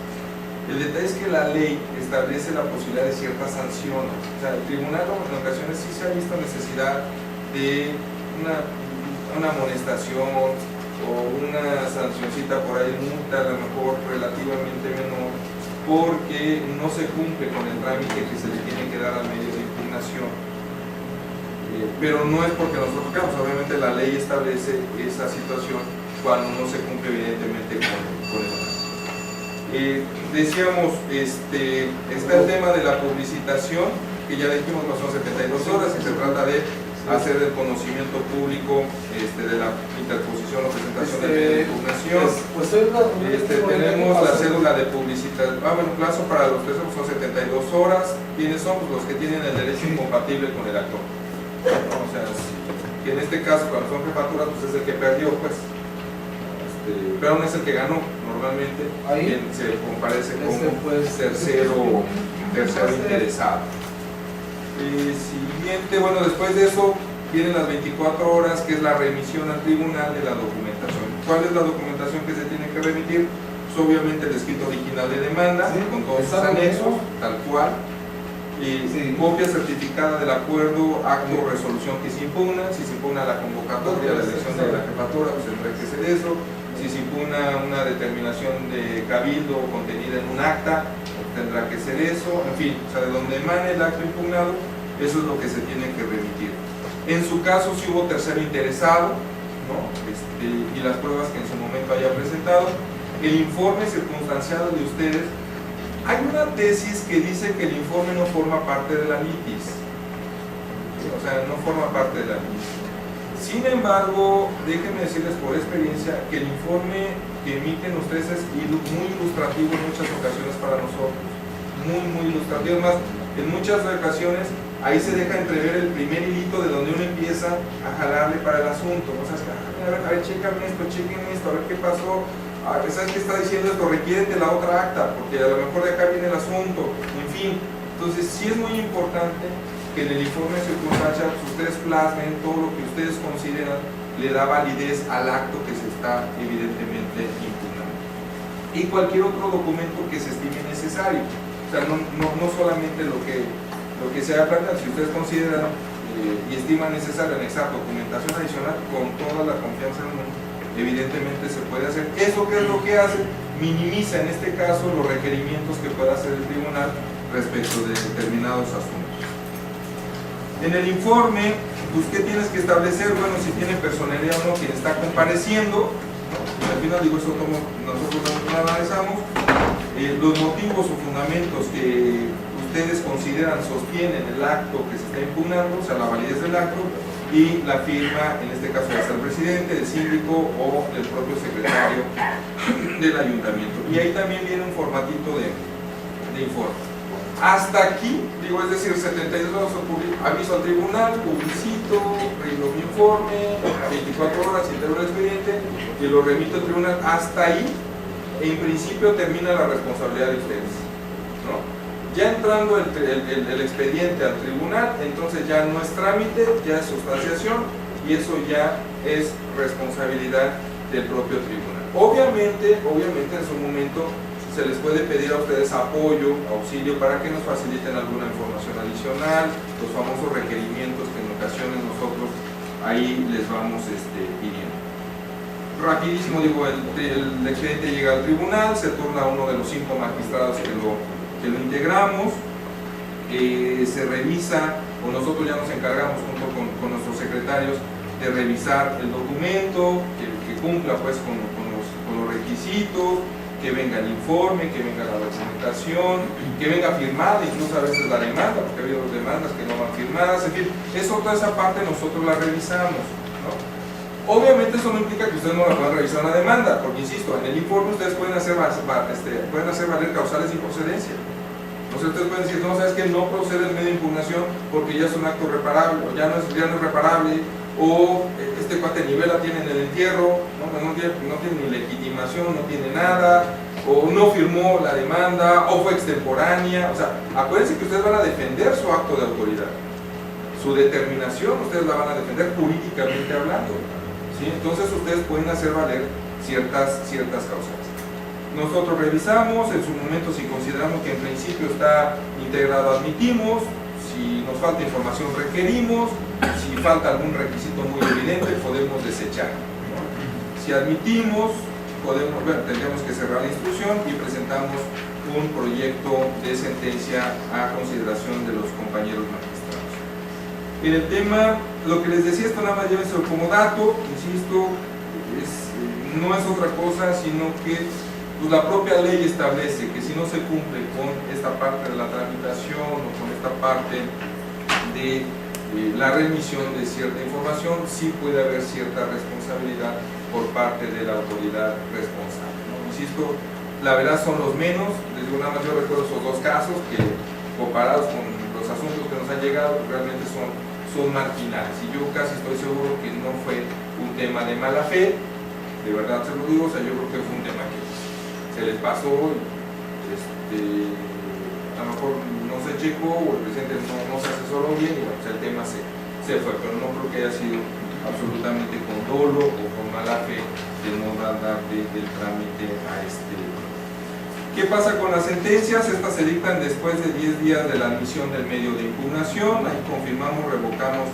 el detalle es que la ley establece la posibilidad de ciertas sanciones. O sea, el tribunal en ocasiones sí se ha visto necesidad de una amonestación o una sancioncita por ahí, multa a lo mejor relativamente menor, porque no se cumple con el trámite que se le tiene que dar al medio de impugnación. Pero no es porque nosotros queramos, obviamente la ley establece esa situación cuando no se cumple evidentemente con el trámite. Decíamos, está el tema de la publicitación, que ya dijimos no son 72 horas y se trata de hacer el conocimiento público de la interposición o presentación de medio de impugnación. Tenemos la cédula de publicidad. Bueno, plazo para los tres son 72 horas. ¿Quiénes son? Pues los que tienen el derecho incompatible con el actor. O sea, que en este caso, cuando son jefaturas, pues es el que perdió, pues. Pero no es el que ganó normalmente. Quien se comparece como tercero interesado. Siguiente, bueno, después de eso vienen las 24 horas, que es la remisión al tribunal de la documentación. ¿Cuál es la documentación que se tiene que remitir? Pues obviamente el escrito original de demanda, con todos sus anexos, tal cual, copia certificada del acuerdo, acto o resolución que se impugna. Si se impugna la convocatoria, la elección de la jefatura, pues tendrá que ser eso. Si se impugna una determinación de cabildo contenida en un acta, tendrá que ser eso, en fin, o sea, de donde emane el acto impugnado, eso es lo que se tiene que remitir. En su caso, si hubo tercero interesado, ¿no? Y las pruebas que en su momento haya presentado, el informe circunstanciado de ustedes. Hay una tesis que dice que el informe no forma parte de la litis, o sea, no forma parte de la litis. Sin embargo, déjenme decirles por experiencia que el informe que emiten ustedes es muy ilustrativo en muchas ocasiones para nosotros, muy ilustrativo. Más, en muchas ocasiones ahí se deja entrever el primer hilito de donde uno empieza a jalarle para el asunto. O sea, a ver, chequen esto, a ver qué pasó. ¿Sabes qué está diciendo esto? Requieren de la otra acta, porque a lo mejor de acá viene el asunto. En fin, entonces sí es muy importante que en el informe de circunstancia ustedes plasmen todo lo que ustedes consideran le da validez al acto que se está evidentemente impugnando. Y cualquier otro documento que se estime necesario. O sea, no solamente lo que se haya planteado. Si ustedes consideran y estiman necesario anexar documentación adicional, con toda la confianza del mundo, evidentemente se puede hacer. ¿Eso qué es lo que hace? Minimiza en este caso los requerimientos que pueda hacer el tribunal respecto de determinados asuntos. En el informe, pues, ¿qué tienes que establecer? Bueno, si tiene personería o no quien está compareciendo, ¿no? Al final digo, eso como nosotros no analizamos, los motivos o fundamentos que ustedes consideran sostienen el acto que se está impugnando, o sea, la validez del acto, y la firma, en este caso del presidente, del síndico o del propio secretario del ayuntamiento. Y ahí también viene un formatito de informe. Hasta aquí, digo, es decir, 72 horas aviso al tribunal, publicito, rindo mi informe, 24 horas integro el expediente y lo remito al tribunal. Hasta ahí, en principio, termina la responsabilidad de ustedes, ¿no? Ya entrando el expediente al tribunal, entonces ya no es trámite, ya es sustanciación, y eso ya es responsabilidad del propio tribunal. Obviamente en su momento se les puede pedir a ustedes apoyo, auxilio, para que nos faciliten alguna información adicional, los famosos requerimientos que en ocasiones nosotros ahí les vamos pidiendo. Rapidísimo, digo, el expediente llega al tribunal, se turna uno de los 5 magistrados que lo integramos, se revisa, o nosotros ya nos encargamos junto con nuestros secretarios de revisar el documento, que cumpla pues con los requisitos, que venga el informe, que venga la documentación, que venga firmada, incluso a veces la demanda, porque ha habido demandas que no van firmadas, en fin, toda esa parte nosotros la revisamos, ¿no? Obviamente eso no implica que ustedes no la puedan revisar una demanda, porque insisto, en el informe ustedes pueden hacer valer causales de improcedencia. O sea, ustedes pueden decir, no, sabes que no procede el medio de impugnación porque ya es un acto reparable, o ya no es reparable, o este cuate nivela tiene en el entierro, no tiene ni legitimación, no tiene nada, o no firmó la demanda, o fue extemporánea. O sea, acuérdense que ustedes van a defender su acto de autoridad, su determinación, ustedes la van a defender jurídicamente hablando, ¿sí? Entonces ustedes pueden hacer valer ciertas causales. Nosotros revisamos, en su momento si consideramos que en principio está integrado, admitimos, si nos falta información requerimos, si falta algún requisito muy evidente podemos desechar, ¿no? Si admitimos, tendríamos que cerrar la instrucción y presentamos un proyecto de sentencia a consideración de los compañeros magistrados. En el tema, lo que les decía, esto nada más llévenselo como dato, insisto, no es otra cosa sino que pues la propia ley establece que si no se cumple con esta parte de la tramitación o con esta parte de la remisión de cierta información, sí puede haber cierta responsabilidad por parte de la autoridad responsable, ¿no? Insisto, la verdad son los menos, les digo, nada más yo recuerdo esos 2 casos que comparados con los asuntos que nos han llegado realmente son marginales, y yo casi estoy seguro que no fue un tema de mala fe, de verdad se lo digo, o sea, yo creo que fue un tema que se les pasó, a lo mejor no se checó o el presidente no se asesoró bien y bueno, pues el tema se fue, pero no creo que haya sido absolutamente con dolo o con mala fe de no dar del trámite a ¿Qué pasa con las sentencias? Estas se dictan después de 10 días de la admisión del medio de impugnación, ahí confirmamos, revocamos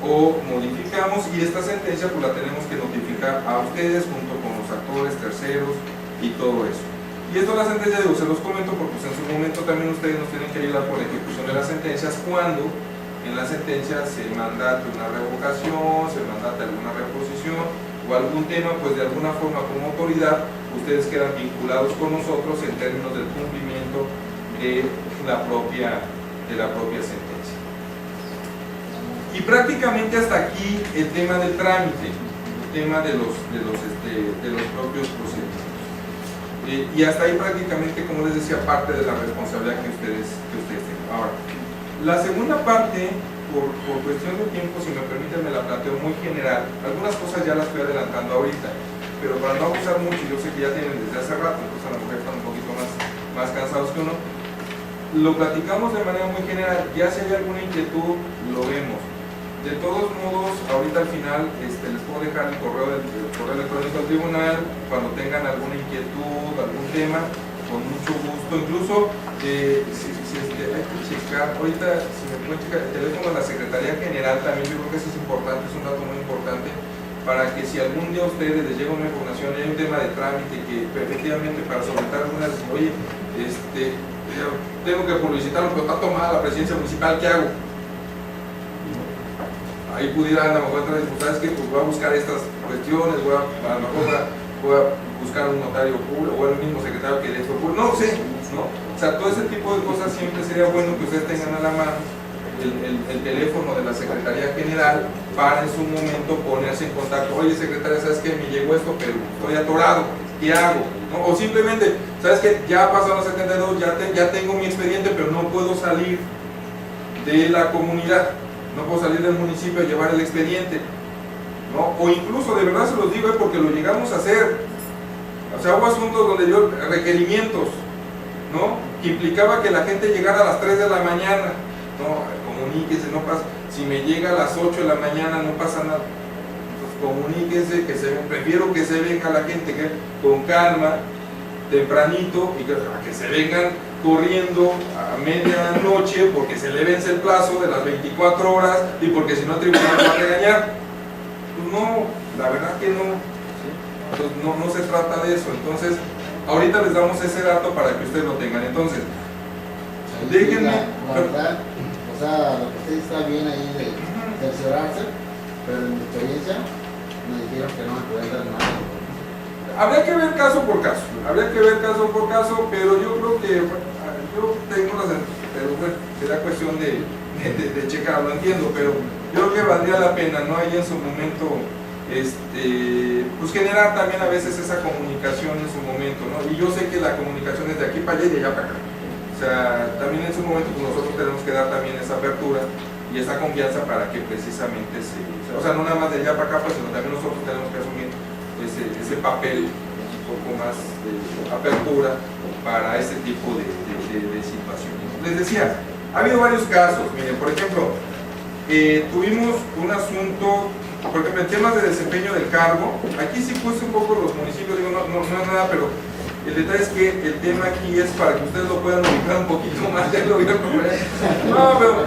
o modificamos, y esta sentencia pues la tenemos que notificar a ustedes junto con los actores, terceros y todo eso. Y esto de la sentencia, digo, se los comento porque pues, en su momento también ustedes nos tienen que ayudar por la ejecución de las sentencias cuando en la sentencia se mandate una revocación, se mandate alguna reposición o algún tema, pues de alguna forma como autoridad ustedes quedan vinculados con nosotros en términos del cumplimiento de la propia sentencia. Y prácticamente hasta aquí el tema del trámite, el tema de los propios procedimientos. Y hasta ahí prácticamente, como les decía, parte de la responsabilidad que ustedes tienen. Ahora, la segunda parte, por cuestión de tiempo, si me permiten, me la planteo muy general. Algunas cosas ya las estoy adelantando ahorita, pero para no abusar mucho, yo sé que ya tienen desde hace rato, entonces a lo mejor están un poquito más cansados que uno. Lo platicamos de manera muy general, ya si hay alguna inquietud, lo vemos. De todos modos, ahorita al final les puedo dejar el correo electrónico del tribunal, cuando tengan alguna inquietud, algún tema, con mucho gusto. Incluso, hay que checar, ahorita si me pueden checar el teléfono de la Secretaría General, también yo creo que eso es importante, es un dato muy importante, para que si algún día a ustedes les llega una información y hay un tema de trámite que efectivamente para solventar algunas, oye, tengo que publicitarlo, pero está tomada la presidencia municipal, ¿qué hago? Ahí pudieran a lo mejor entrar dificultades que pues voy a buscar estas cuestiones, a lo mejor voy a buscar un notario público o el mismo secretario que de esto, no sé, ¿no? O sea, todo ese tipo de cosas siempre sería bueno que ustedes tengan a la mano el teléfono de la Secretaría General para en su momento ponerse en contacto. Oye, secretaria, ¿sabes qué? Me llegó esto, pero estoy atorado, ¿qué hago? ¿No? O simplemente, ¿sabes qué? Ya pasaron los 72, ya tengo mi expediente, pero no puedo salir de la comunidad, no puedo salir del municipio a llevar el expediente, ¿no? O incluso, de verdad se los digo, porque lo llegamos a hacer. O sea, hubo asuntos donde requerimientos, ¿no? que implicaba que la gente llegara a las 3 de la mañana. No, comuníquese, no pasa. Si me llega a las 8 de la mañana, no pasa nada. Entonces, comuníquese, prefiero que se venga la gente con calma, tempranito, y que se vengan corriendo a medianoche porque se le vence el plazo de las 24 horas y porque si no el tribunal va a regañar. Pues no, la verdad que no. Entonces, no se trata de eso. Entonces, ahorita les damos ese dato para que ustedes lo tengan. Entonces, déjenme. La verdad, o sea, lo que usted está bien ahí de cerciorarse, pero en mi experiencia me dijeron que no me pueden dar nada. Habría que ver caso por caso, pero yo creo que yo tengo pero bueno, será cuestión de checarlo, entiendo, pero yo creo que valdría la pena, ¿no? Ahí en su momento, pues generar también a veces esa comunicación en su momento, ¿no? Y yo sé que la comunicación es de aquí para allá y de allá para acá. O sea, también en su momento pues nosotros tenemos que dar también esa apertura y esa confianza para que precisamente o sea, no nada más de allá para acá, pues, sino también nosotros tenemos que asumir ese papel un poco más de apertura para ese tipo de situaciones. Les decía, ha habido varios casos. Miren, por ejemplo, tuvimos un asunto, por ejemplo, en temas de desempeño del cargo. Aquí sí puse un poco los municipios, digo, no es nada, pero el detalle es que el tema aquí es para que ustedes lo puedan ubicar un poquito más del gobierno. No, pero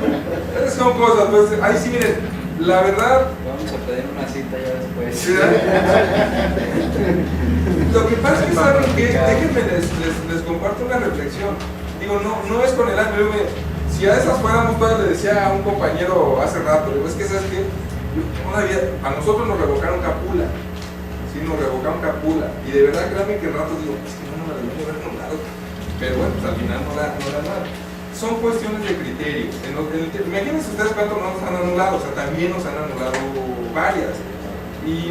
son cosas, pues, ahí sí, miren, la verdad. Vamos a pedir una cita ya después. Lo que pasa es que, ¿saben qué? Déjenme les comparto una reflexión. Digo, no es con el ánimo. Si a esas fuéramos todas, le decía a un compañero hace rato, digo, es que ¿sabes qué? A nosotros nos revocaron capula. Sí, nos revocaron capula. Y de verdad, créanme que en ratos digo, es que no me la debían haber anulado. Pero bueno, pues al final no la nada. Son cuestiones de criterio. Imagínense ustedes cuánto no nos han anulado, o sea, también nos han anulado varias. Y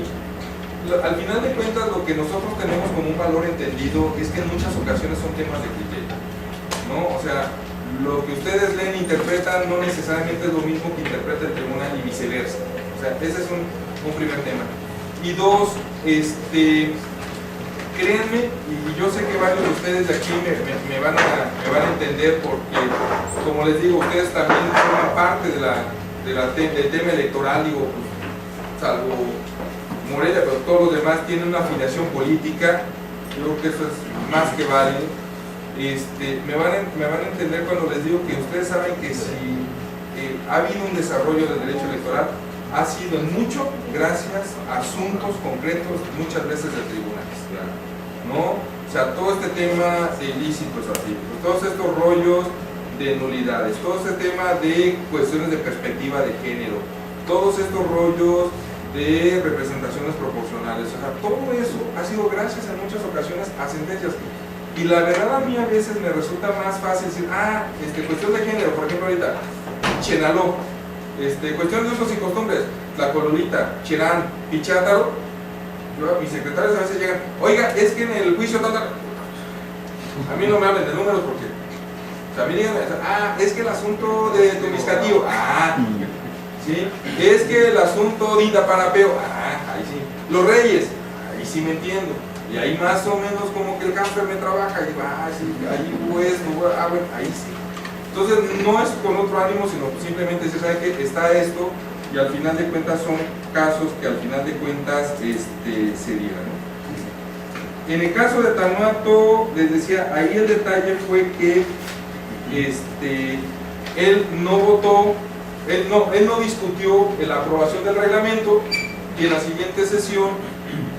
al final de cuentas, lo que nosotros tenemos como un valor entendido es que en muchas ocasiones son temas de criterio, ¿no? O sea, lo que ustedes leen e interpretan no necesariamente es lo mismo que interpreta el tribunal y viceversa. O sea, ese es un primer tema. Y dos, créanme, y yo sé que varios de ustedes de aquí me van a entender porque, como les digo, ustedes también forman parte del tema electoral, digo, pues, salvo Morelia, pero todos los demás tienen una afiliación política. Yo creo que eso es más que válido. Me van a entender cuando les digo que ustedes saben que si ha habido un desarrollo del derecho electoral, ha sido en mucho gracias a asuntos concretos, muchas veces de tribunales, ¿no? O sea, todo este tema de ilícitos artículos, todos estos rollos de nulidades, todo este tema de cuestiones de perspectiva de género, todos estos rollos de representaciones proporcionales, o sea, todo eso ha sido gracias en muchas ocasiones a sentencias. Y la verdad a mí a veces me resulta más fácil decir, cuestión de género, por ejemplo ahorita, Chenaló, cuestión de usos y costumbres, Tlacolulita, Cherán, Pichátaro, mis secretarios a veces llegan, oiga, es que en el juicio a mí no me hablen de números porque, o sea, a mí díganme, es que el asunto de Tomiscatío, ¿sí? Es que el asunto de Indapanapeo, ahí sí, los Reyes, ahí sí me entiendo. Y ahí más o menos como que el camper me trabaja y va, sí, ahí pues, bueno, ahí sí. Entonces no es con otro ánimo, sino simplemente se sabe que está esto y al final de cuentas son casos que al final de cuentas se dieran, ¿no? En el caso de Tanuato, les decía, ahí el detalle fue que él no votó, él no discutió la aprobación del reglamento y en la siguiente sesión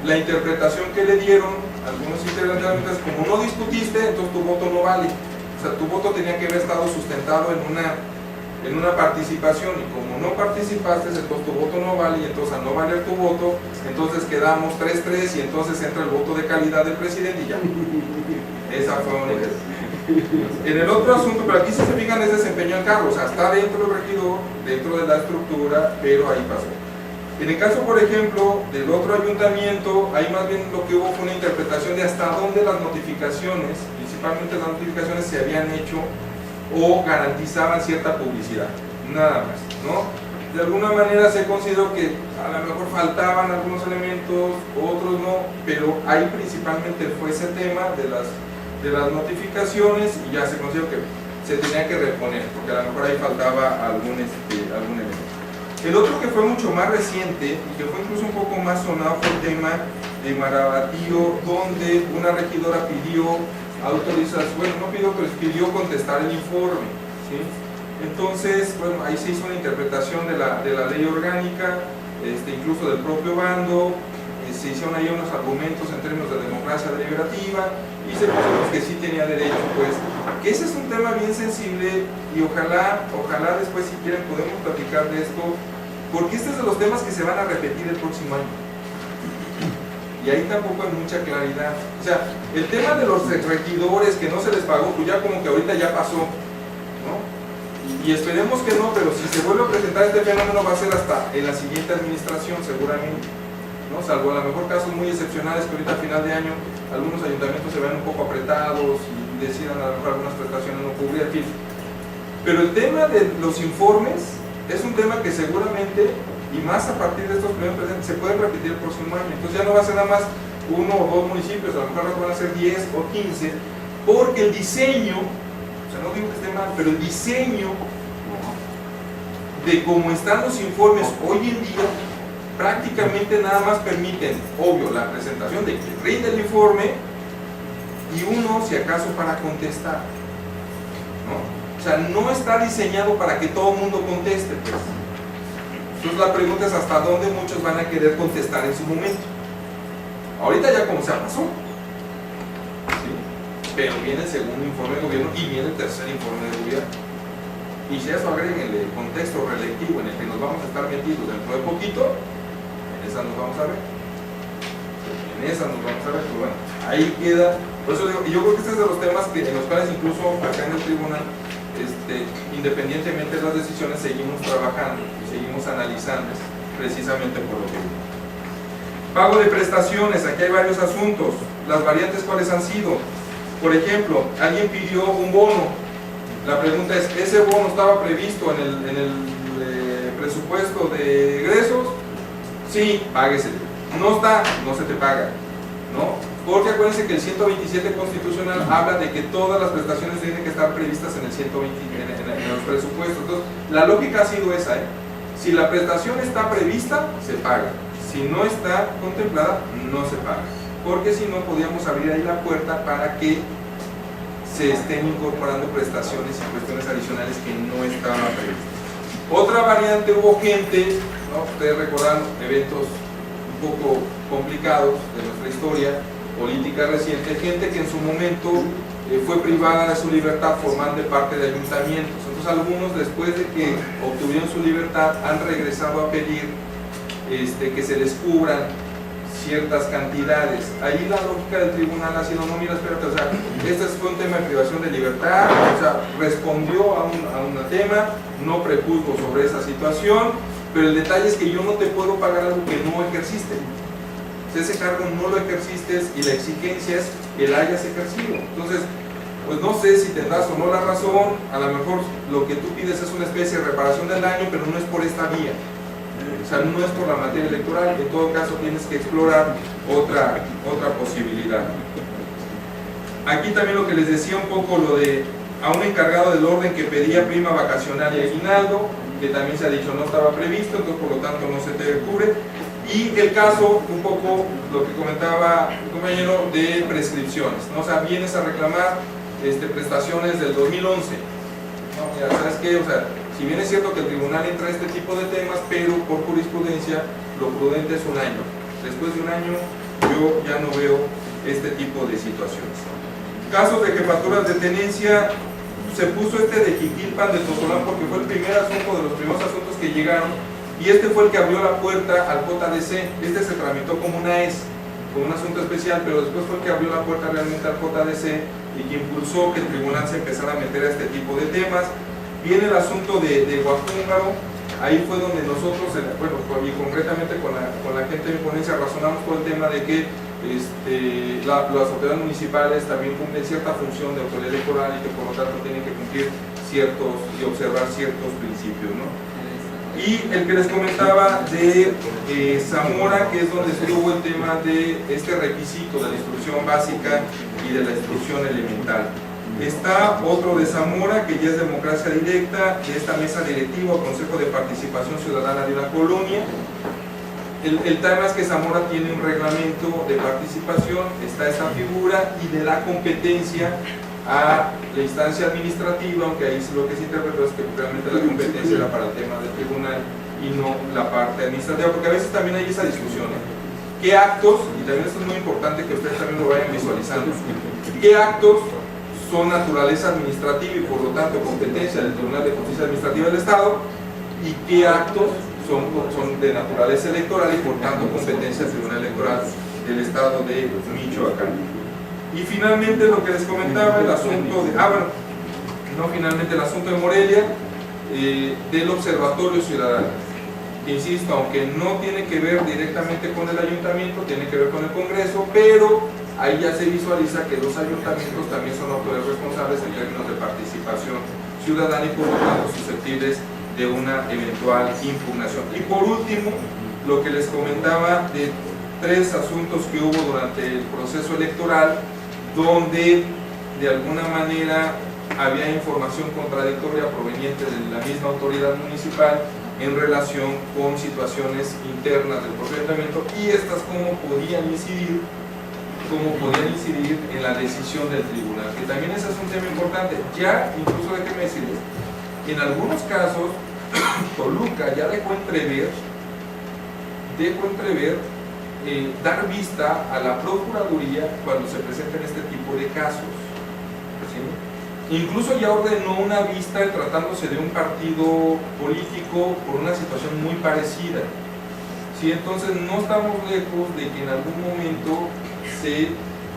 la interpretación que le dieron algunos integrantes, como no discutiste, entonces tu voto no vale. O sea, tu voto tenía que haber estado sustentado en una participación y como no participaste, entonces tu voto no vale y entonces al no valer tu voto, entonces quedamos 3-3 y entonces entra el voto de calidad del presidente y ya. Esa fue una idea. En el otro asunto, pero aquí si se fijan es desempeño del cargo, o sea, está dentro del regidor, dentro de la estructura, pero ahí pasó. En el caso, por ejemplo, del otro ayuntamiento, ahí más bien lo que hubo fue una interpretación de hasta dónde las notificaciones, principalmente las notificaciones, se habían hecho o garantizaban cierta publicidad, nada más, ¿no? De alguna manera se consideró que a lo mejor faltaban algunos elementos, otros no, pero ahí principalmente fue ese tema de las las notificaciones y ya se consideró que se tenía que reponer, porque a lo mejor ahí faltaba algún elemento. El otro que fue mucho más reciente y que fue incluso un poco más sonado fue el tema de Marabatío, donde una regidora pidió autorización, bueno, no pidió, pero pidió contestar el informe, ¿sí? Entonces, bueno, ahí se hizo una interpretación de la ley orgánica, incluso del propio bando, se hicieron ahí unos argumentos en términos de democracia deliberativa y se puso que sí tenía derecho, pues, que ese es un tema bien sensible y ojalá después, si quieren, podemos platicar de esto, porque este es de los temas que se van a repetir el próximo año. Y ahí tampoco hay mucha claridad. O sea, el tema de los regidores que no se les pagó, pues ya como que ahorita ya pasó, ¿no? Y esperemos que no, pero si se vuelve a presentar este fenómeno va a ser hasta en la siguiente administración seguramente, ¿no? Salvo a lo mejor casos muy excepcionales que ahorita a final de año algunos ayuntamientos se vean un poco apretados y decidan a lo mejor algunas prestaciones no cubrir, en fin. Pero el tema de los informes es un tema que seguramente, y más a partir de estos primeros presentes, se pueden repetir el próximo año. Entonces ya no va a ser nada más 1 o 2 municipios, a lo mejor van a ser 10 o 15, porque el diseño, o sea, no digo que esté mal, pero el diseño de cómo están los informes hoy en día prácticamente nada más permiten, obvio, la presentación de quien rinde el informe y uno, si acaso, para contestar, ¿no? O sea, no está diseñado para que todo el mundo conteste, pues. Entonces la pregunta es hasta dónde muchos van a querer contestar en su momento. Ahorita ya como se pasó, ¿sí? Pero viene el segundo informe de gobierno y viene el tercer informe de gobierno. Y si a eso agréguenle el contexto relectivo en el que nos vamos a estar metidos dentro de poquito, en esa nos vamos a ver. Pues bueno, ahí queda. Por eso digo, y yo creo que este es de los temas en los cuales incluso acá en el tribunal, independientemente de las decisiones, seguimos trabajando y seguimos analizando precisamente por lo que digo. Pago de prestaciones, aquí hay varios asuntos. Las variantes, ¿cuáles han sido? Por ejemplo, alguien pidió un bono. La pregunta es, ¿ese bono estaba previsto en el presupuesto de egresos? Sí, páguese. No está, no se te paga, ¿no? Porque acuérdense que el 127 constitucional habla de que todas las prestaciones tienen que estar previstas en el 120, en los presupuestos. Entonces, la lógica ha sido esa, ¿eh? Si la prestación está prevista, se paga. Si no está contemplada, no se paga. Porque si no, podríamos abrir ahí la puerta para que se estén incorporando prestaciones y cuestiones adicionales que no estaban previstas. Otra variante, hubo gente, ¿no? Ustedes recordarán eventos un poco complicados de nuestra historia política reciente, gente que en su momento fue privada de su libertad formando parte de ayuntamientos. Entonces algunos, después de que obtuvieron su libertad, han regresado a pedir que se les cubran ciertas cantidades. Ahí la lógica del tribunal ha sido, no, mira, espérate, o sea, este fue un tema de privación de libertad, o sea, respondió a un tema, no prejuzgo sobre esa situación, pero el detalle es que yo no te puedo pagar algo que no ejerciste. Ese cargo no lo ejerciste y la exigencia es que la hayas ejercido. Entonces, pues no sé si tendrás o no la razón, a lo mejor lo que tú pides es una especie de reparación del daño, pero no es por esta vía. O sea, no es por la materia electoral, en todo caso tienes que explorar otra posibilidad. Aquí también lo que les decía un poco, lo de a un encargado del orden que pedía prima vacacional y aguinaldo, que también se ha dicho no estaba previsto, entonces por lo tanto no se te cubre. Y el caso, un poco lo que comentaba el compañero, de prescripciones, ¿no? O sea, vienes a reclamar prestaciones del 2011. No, mira, ¿sabes qué? O sea, si bien es cierto que el tribunal entra a este tipo de temas, pero por jurisprudencia lo prudente es un año. Después de un año yo ya no veo este tipo de situaciones. Casos de jefaturas de tenencia, se puso de Jiquilpan de Tozolán porque fue el primer asunto, de los primeros asuntos que llegaron, y fue el que abrió la puerta al JDC. Se tramitó como una como un asunto especial, pero después fue el que abrió la puerta realmente al JDC y que impulsó que el tribunal se empezara a meter a este tipo de temas. Viene el asunto de Huajúngaro. Ahí fue donde nosotros, bueno, y concretamente con la gente de ponencia, razonamos por el tema de que las autoridades municipales también cumplen cierta función de autoridad electoral y que por lo tanto tienen que cumplir y observar ciertos principios, ¿no? Y el que les comentaba de Zamora, que es donde estuvo el tema de este requisito de la instrucción básica y de la instrucción elemental. Está otro de Zamora, que ya es democracia directa, de esta mesa directiva o consejo de participación ciudadana de una colonia. El tema es que Zamora tiene un reglamento de participación, está esta figura y le da competencia a la instancia administrativa, aunque ahí lo que se interpretó es que realmente la competencia era para el tema del tribunal y no la parte administrativa, porque a veces también hay esa discusión, ¿eh? ¿Qué actos, y también esto es muy importante que ustedes también lo vayan visualizando, qué actos son naturaleza administrativa y por lo tanto competencia del Tribunal de Justicia Administrativa del Estado, y qué actos son de naturaleza electoral y por tanto competencia del Tribunal Electoral del Estado de Michoacán? Y finalmente lo que les comentaba, el asunto de, finalmente el asunto de Morelia, del Observatorio Ciudadano, que insisto, aunque no tiene que ver directamente con el ayuntamiento, tiene que ver con el Congreso, pero ahí ya se visualiza que los ayuntamientos también son autores responsables en términos de participación ciudadana y por lo tanto susceptibles de una eventual impugnación. Y por último, lo que les comentaba de 3 asuntos que hubo durante el proceso electoral, donde de alguna manera había información contradictoria proveniente de la misma autoridad municipal en relación con situaciones internas del propio ayuntamiento y estas cómo podían incidir en la decisión del tribunal, que también ese es un tema importante. Ya, incluso déjenme decirles, en algunos casos Toluca ya dejó entrever dar vista a la Procuraduría cuando se presenten este tipo de casos, ¿sí? Incluso ya ordenó una vista tratándose de un partido político por una situación muy parecida, ¿sí? Entonces no estamos lejos de que en algún momento se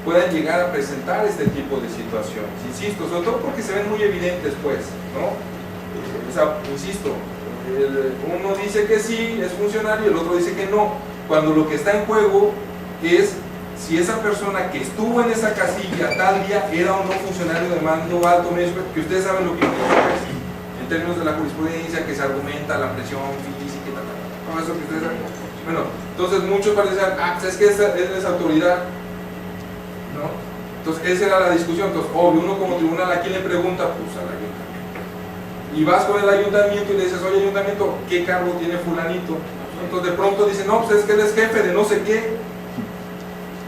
puedan llegar a presentar este tipo de situaciones, insisto, sobre todo porque se ven muy evidentes, pues, ¿no? O sea, insisto, uno dice que sí, es funcionario, y el otro dice que no, cuando lo que está en juego es si esa persona que estuvo en esa casilla tal día era o no funcionario de mando alto, que ustedes saben lo que implica en términos de la jurisprudencia, que se argumenta la presión física y tal, todo eso que ustedes saben. Bueno, entonces muchos parecen, pues es que es autoridad, ¿no? Entonces esa era la discusión. Entonces, obvio, uno como tribunal, ¿a quién le pregunta? Pues al ayuntamiento. Y vas con el ayuntamiento y le dices, oye ayuntamiento, ¿qué cargo tiene fulanito? Entonces de pronto dicen, no, pues es que él es jefe de no sé qué,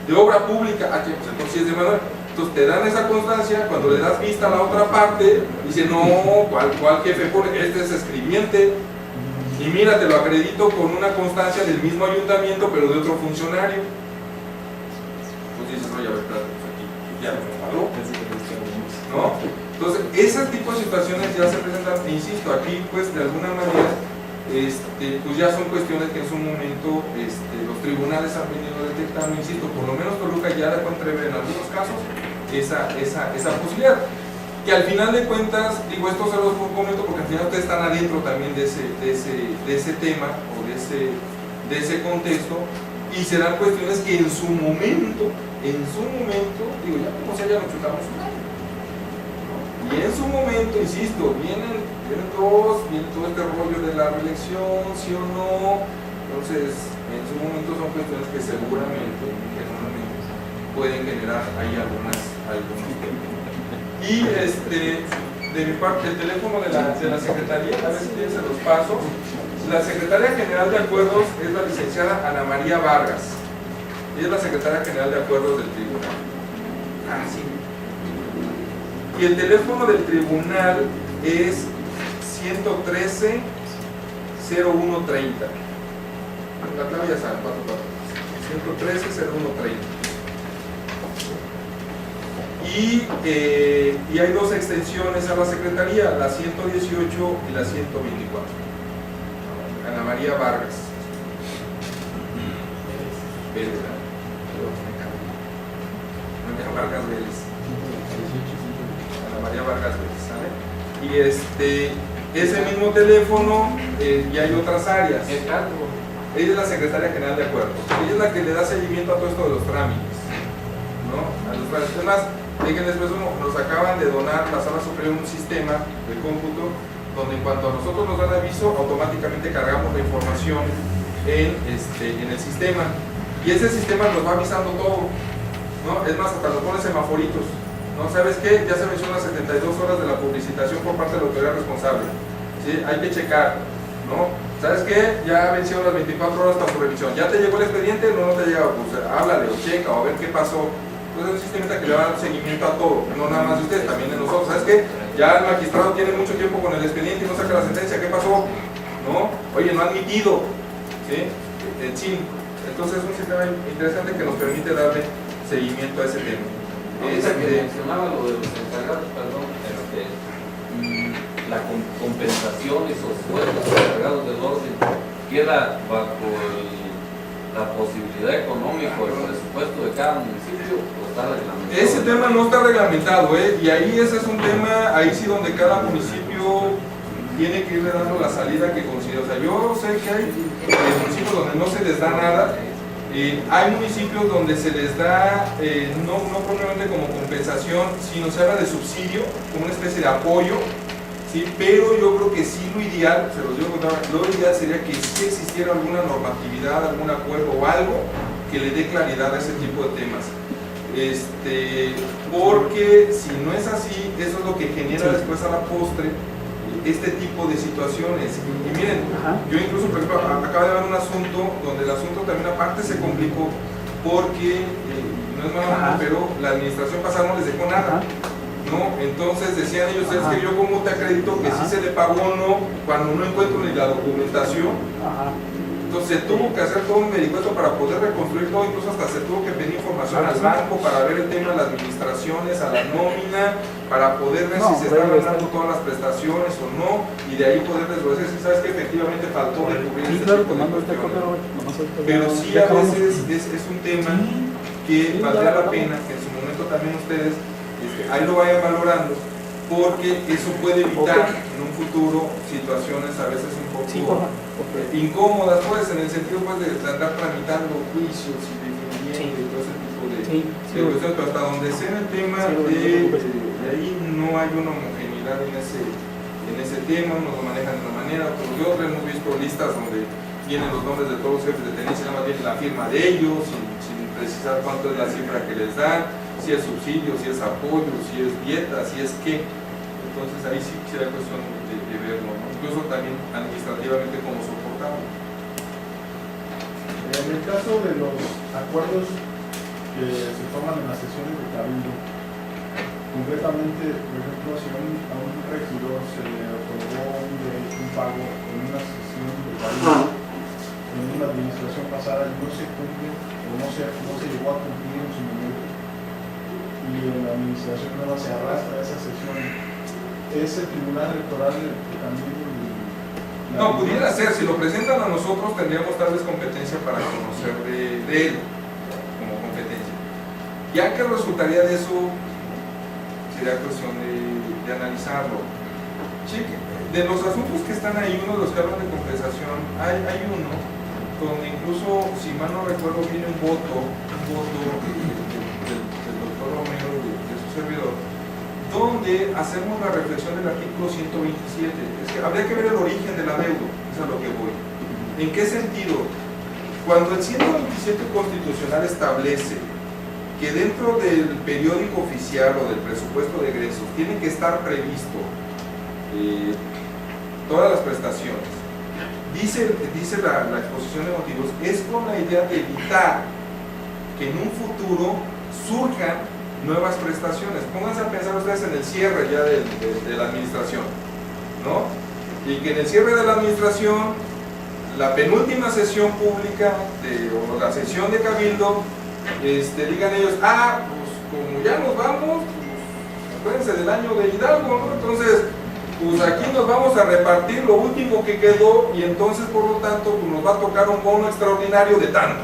de obra pública. Pues entonces sí es de Manuel. Entonces te dan esa constancia, cuando le das vista a la otra parte, dice, no, ¿cuál jefe? Este es escribiente. Y mira, te lo acredito con una constancia del mismo ayuntamiento, pero de otro funcionario. Pues dices, oye, a ver, pues aquí ya me paró, ¿no? Entonces, ese tipo de situaciones ya se presentan, e insisto, aquí pues de alguna manera, pues ya son cuestiones que en su momento los tribunales han venido detectando, insisto, por lo menos Toluca ya dejó entrever en algunos casos esa posibilidad. Que al final de cuentas, digo, esto se los comento porque al final ustedes están adentro también de ese tema o de ese contexto, y serán cuestiones que en su momento, digo, ya como sea, ya nos chutamos un año, ¿no? Y en su momento, insisto, viene todo este rollo de la reelección, sí o no. Entonces, en su momento son cuestiones que seguramente pueden generar ahí algunos temas. Y de mi parte, el teléfono de la Secretaría, a ver si se los paso. La Secretaria General de Acuerdos es la licenciada Ana María Vargas. Ella es la Secretaria General de Acuerdos del Tribunal. Sí. Y el teléfono del Tribunal es 113-0130. La clave ya saben, 113-0130. Y hay 2 extensiones a la Secretaría, la 118 y la 124. Ana María Vargas. Ana Vargas Vélez. Ana María Vargas Vélez, ¿sale? Y ese mismo teléfono, y hay otras áreas. Ella es la Secretaria General de Acuerdos. Ella es la que le da seguimiento a todo esto de los trámites, ¿no? A los trámites. Además, déjenles, pues, nos acaban de donar la Sala Superior un sistema de cómputo donde en cuanto a nosotros nos dan aviso, automáticamente cargamos la información en el sistema, y ese sistema nos va avisando todo, ¿no? Es más, hasta nos pone semaforitos, ¿no? ¿Sabes qué? Ya se mencionan 72 horas de la publicitación por parte de la autoridad responsable, ¿sí? Hay que checar, ¿no? ¿Sabes qué? Ya vencieron las 24 horas para su revisión. ¿Ya te llegó el expediente? No te ha llegado. Pues háblale o checa o a ver qué pasó. Entonces es un sistema que le va a dar seguimiento a todo, no nada más de ustedes, también de nosotros. ¿Sabes qué? Ya el magistrado tiene mucho tiempo con el expediente y no saca la sentencia. ¿Qué pasó? ¿No? Oye, no ha admitido. ¿Sí? Sí. Entonces es un sistema interesante que nos permite darle seguimiento a ese tema. Ahorita que mencionaba lo de los encargados, perdón, la compensaciones o sueldos de los encargados del orden queda bajo la posibilidad económica o el presupuesto de cada municipio o está reglamentado. Ese tema no está reglamentado, y ahí ese es un tema, ahí sí donde cada municipio tiene que irle dando la salida que considera. O sea, yo sé que hay municipios donde no se les da nada. Hay municipios donde se les da, no propiamente como compensación, sino se habla de subsidio, como una especie de apoyo, ¿sí? Pero yo creo que sí lo ideal, se los digo, lo ideal sería que sí existiera alguna normatividad, algún acuerdo o algo que le dé claridad a ese tipo de temas. Porque si no es así, eso es lo que genera después a la postre este tipo de situaciones. Y miren, yo incluso, por ejemplo, acabo de ver un asunto donde el asunto también aparte se complicó porque, no es malo, pero la administración pasada no les dejó nada, ¿no? Entonces decían ellos, es que yo como te acredito que sí se le pagó o no, cuando no encuentro ni la documentación. Entonces se tuvo que hacer todo un vericueto para poder reconstruir todo, incluso hasta se tuvo que pedir información al banco para ver el tema de las administraciones, a la nómina, para poder ver si se están ganando todas las prestaciones o no, y de ahí poder desglosar si sabes que efectivamente faltó de cubrir este tipo de cuestiones. Pero sí a veces es un tema que valdría la pena que en su momento también ustedes ahí lo vayan valorando, porque eso puede evitar en un futuro situaciones a veces un poco incómodas, pues, en el sentido pues, de andar tramitando juicios y defendiendo y todo ese tipo de cuestiones, pero hasta donde sea el tema de ahí no hay una homogeneidad en ese tema, unos lo manejan de una manera, otros de otra. Hemos visto listas donde vienen los nombres de todos los jefes de tenencia, nada más viene la firma de ellos, sin precisar cuánto es la cifra que les dan, si es subsidio, si es apoyo, si es dieta, si es qué. Entonces ahí sí será cuestión de verlo, ¿no? Incluso también administrativamente cómo soportarlo. En el caso de los acuerdos que se toman en las sesiones de cabildo, concretamente, por ejemplo, si a un regidor se le otorgó un pago en una sesión de cabildo, en una administración pasada y no se cumple o no se llegó a cumplir en su momento, y en la administración nueva se arrastra esa sesión, es el Tribunal Electoral que también... No, pudiera ser, si lo presentan a nosotros tendríamos tal vez competencia para conocer de él como competencia. Ya que resultaría de eso, sería cuestión de analizarlo. Cheque, de los asuntos que están ahí, uno de los que hablan de compensación, hay uno donde incluso, si mal no recuerdo, viene un voto del doctor Romero, de su servidor, donde hacemos la reflexión del artículo 127. Es que habría que ver el origen de la deuda, eso es a lo que voy. ¿En qué sentido? Cuando el 127 constitucional establece que dentro del periódico oficial o del presupuesto de egresos tiene que estar previsto todas las prestaciones, dice la exposición de motivos, es con la idea de evitar que en un futuro surjan nuevas prestaciones. Pónganse a pensar ustedes en el cierre ya de la administración, ¿no? Y que en el cierre de la administración, la penúltima sesión pública o la sesión de cabildo, digan ellos, pues como ya nos vamos, pues, acuérdense del año de Hidalgo, ¿no? Entonces, pues aquí nos vamos a repartir lo último que quedó y entonces por lo tanto pues, nos va a tocar un bono extraordinario de tanto.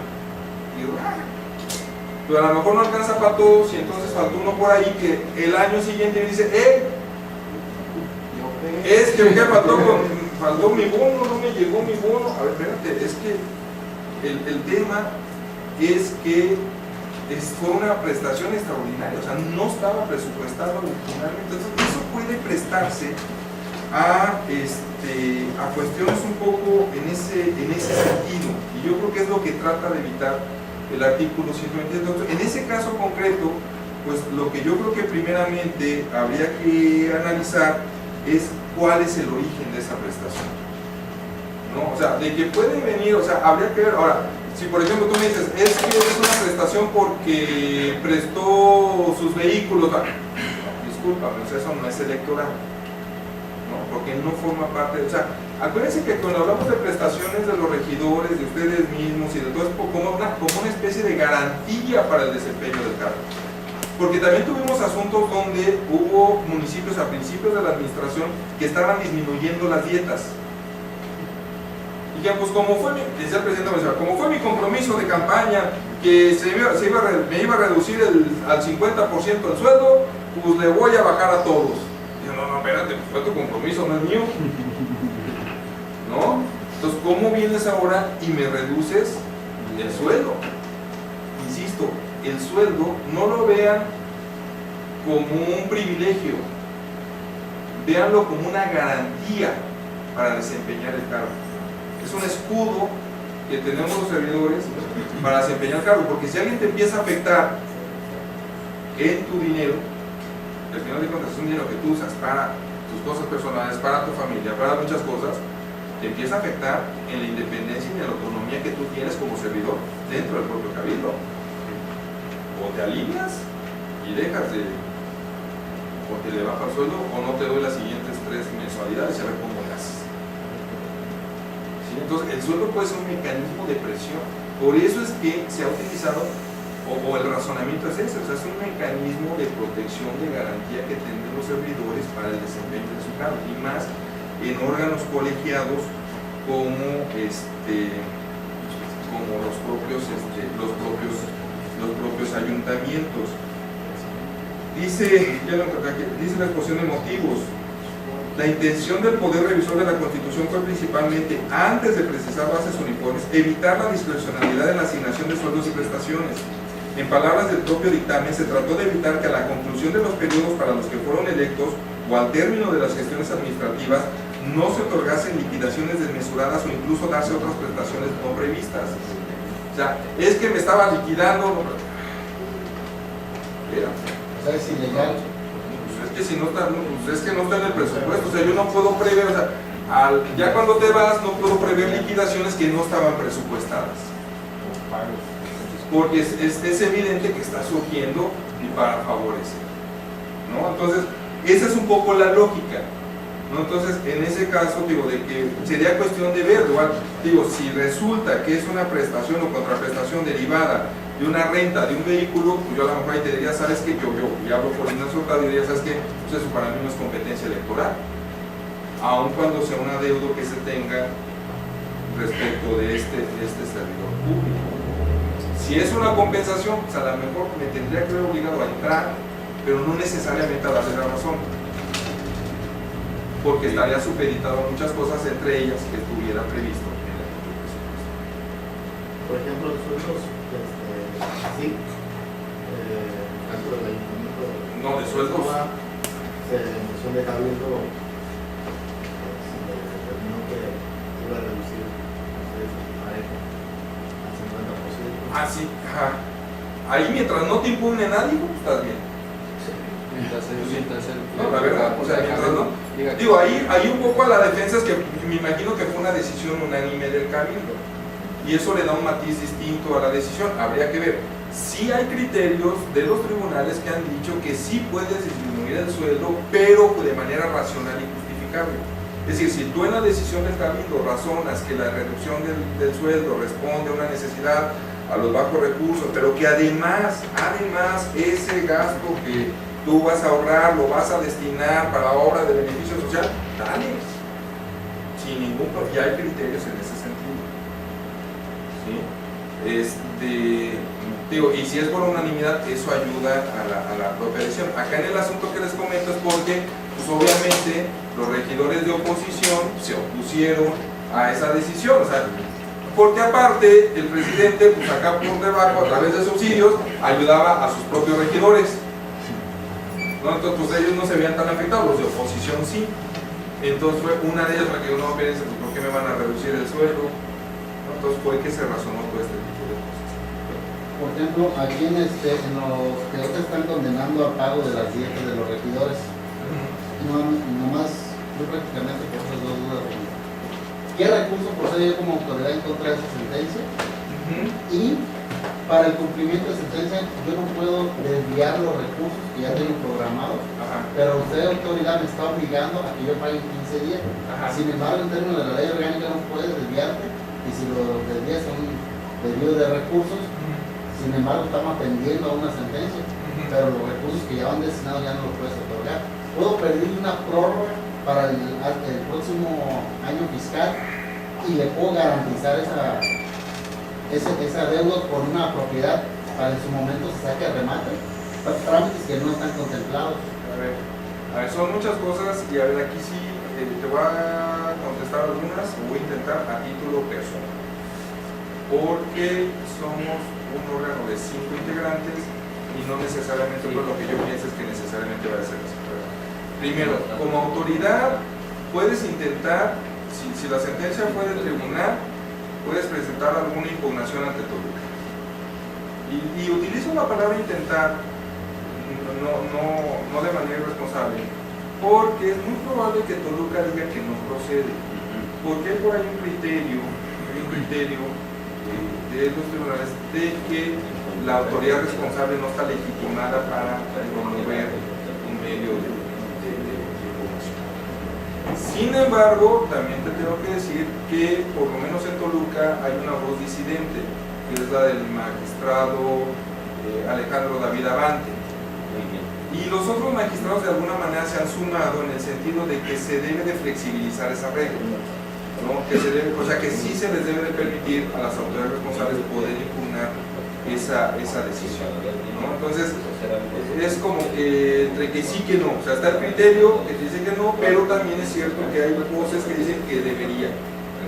Pero a lo mejor no alcanza para todos y entonces faltó uno por ahí que el año siguiente dice, es que me faltó mi bono, no me llegó mi bono. A ver, espérate, es que el tema es que fue una prestación extraordinaria, o sea, no estaba presupuestado originalmente. Entonces eso puede prestarse a cuestiones un poco en ese sentido, y yo creo que es lo que trata de evitar el artículo 122. En ese caso concreto, pues lo que yo creo que primeramente habría que analizar es cuál es el origen de esa prestación, ¿no? O sea, de que puede venir, o sea, habría que ver. Ahora, si por ejemplo tú me dices, es que es una prestación porque prestó sus vehículos, no, discúlpame, o sea, eso no es electoral, ¿no? Porque no forma parte, o sea, acuérdense que cuando hablamos de prestaciones de los regidores, de ustedes mismos y de todo, es como una especie de garantía para el desempeño del cargo. Porque también tuvimos asuntos donde hubo municipios a principios de la administración que estaban disminuyendo las dietas. Y ya, pues como fue, decía el presidente municipal, como fue mi compromiso de campaña que me iba a reducir al 50% el sueldo, pues le voy a bajar a todos. Y yo, no, espérate, pues fue tu compromiso, no es mío. ¿No? Entonces, ¿cómo vienes ahora y me reduces el sueldo? Insisto, el sueldo no lo vean como un privilegio, véanlo como una garantía para desempeñar el cargo. Es un escudo que tenemos los servidores para desempeñar el cargo, porque si alguien te empieza a afectar en tu dinero, al final de cuentas es un dinero que tú usas para tus cosas personales, para tu familia, para muchas cosas, te empieza a afectar en la independencia y en la autonomía que tú tienes como servidor dentro del propio cabildo. O te alineas y dejas de, o te le baja el sueldo, o no te doy las siguientes 3 mensualidades y a ver cómo le haces. ¿Sí? Entonces el sueldo puede ser un mecanismo de presión, por eso es que se ha utilizado, o el razonamiento es ese, o sea, es un mecanismo de protección, de garantía que tienen los servidores para el desempeño de su cargo, y más en órganos colegiados como los propios ayuntamientos. Dice la exposición de motivos: la intención del Poder Revisor de la Constitución fue principalmente, antes de precisar bases uniformes, evitar la discrecionalidad en la asignación de sueldos y prestaciones. En palabras del propio dictamen, se trató de evitar que a la conclusión de los periodos para los que fueron electos o al término de las gestiones administrativas no se otorgasen liquidaciones desmesuradas o incluso darse otras prestaciones no previstas. O sea, es que me estaba liquidando. Mira, O sea, es ilegal. pues es que si no está, pues es que no está en el presupuesto. O sea, yo no puedo prever, o sea, ya cuando te vas no puedo prever liquidaciones que no estaban presupuestadas. Porque es evidente que está surgiendo y para favorecer, ¿no? Entonces, esa es un poco la lógica, ¿no? Entonces, en ese caso, digo, de que sería cuestión de ver, igual, digo, si resulta que es una prestación o contraprestación derivada de una renta de un vehículo, pues yo a lo mejor ahí te diría, ¿sabes qué? Yo hablo por Ignacio Hurtado y diría, ¿sabes qué? Pues eso para mí no es competencia electoral, aun cuando sea un adeudo que se tenga respecto de este servidor público. Si es una compensación, pues a lo mejor me tendría que ver obligado a entrar, pero no necesariamente a darle la razón, porque estaría supeditado a muchas cosas, entre ellas que estuviera previsto en el presupuesto. Por ejemplo, los sueldos, sí, dentro del ayuntamiento. No, de sueldos. Se mencionó de cabildo, se determinó que iba a reducir parejo al 50%. Ah, sí, ajá. Ahí mientras no te impugne nadie, pues estás bien. No, la verdad, o sea, mientras no. Digo, ahí un poco a la defensa es que me imagino que fue una decisión unánime del cabildo. Y eso le da un matiz distinto a la decisión. Habría que ver. Sí hay criterios de los tribunales que han dicho que sí puedes disminuir el sueldo, pero de manera racional y justificable. Es decir, si tú en la decisión del cabildo razonas que la reducción del sueldo responde a una necesidad, a los bajos recursos, pero que además ese gasto que tú vas a ahorrar lo vas a destinar para obra de beneficio social, dale, sin ningún problema. Ya hay criterios en ese sentido, ¿sí? Digo, y si es por unanimidad, eso ayuda a la propia decisión. Acá en el asunto que les comento es porque, pues obviamente, los regidores de oposición se opusieron a esa decisión, o sea, porque aparte el presidente, pues acá por debajo, a través de subsidios, ayudaba a sus propios regidores, ¿no? Entonces pues ellos no se veían tan afectados, los de oposición sí. Entonces fue una de ellas la que uno piensa, pues, ¿por qué me van a reducir el sueldo? ¿No? Entonces fue que se razonó todo este tipo de cosas. Por ejemplo, aquí en los que ahorita están condenando al pago de las dietas de los regidores, nomás yo prácticamente por esas dos dudas. ¿Qué recurso procede yo como autoridad en contra de esa sentencia? Y para el cumplimiento de sentencia yo no puedo desviar los recursos que ya tengo programados, pero usted, autoridad, me está obligando a que yo pague en 15 días. Sin embargo, en términos de la ley orgánica no puedes desviarte, y si lo desvías son desvíos de recursos. Sin embargo, estamos atendiendo a una sentencia, pero los recursos que ya van destinados ya no los puedes otorgar. Puedo pedir una prórroga para el próximo año fiscal y le puedo garantizar esa deuda por una propiedad para en su momento se saque a remate. Trámites que no están contemplados. A ver, son muchas cosas y a ver, aquí sí te voy a contestar algunas, o voy a intentar a título personal. Porque somos un órgano de 5 integrantes y no necesariamente lo que yo pienso es que necesariamente va a ser así. Primero, como autoridad puedes intentar, si la sentencia fue del tribunal, puedes presentar alguna impugnación ante Toluca. Y utilizo la palabra intentar, no de manera irresponsable, porque es muy probable que Toluca diga que no procede, porque hay por ahí un criterio de los tribunales de que la autoridad responsable no está legitimada para promover un medio de impugnación. Sin embargo, también te tengo que decir que por lo menos en Toluca hay una voz disidente, que es la del magistrado Alejandro David Abante. Y los otros magistrados de alguna manera se han sumado en el sentido de que se debe de flexibilizar esa regla, ¿no? O sea que sí se les debe de permitir a las autoridades responsables poder impugnar esa decisión, ¿no? Entonces es como que entre que sí que no, o sea, está el criterio que dice que no, pero también es cierto que hay voces que dicen que debería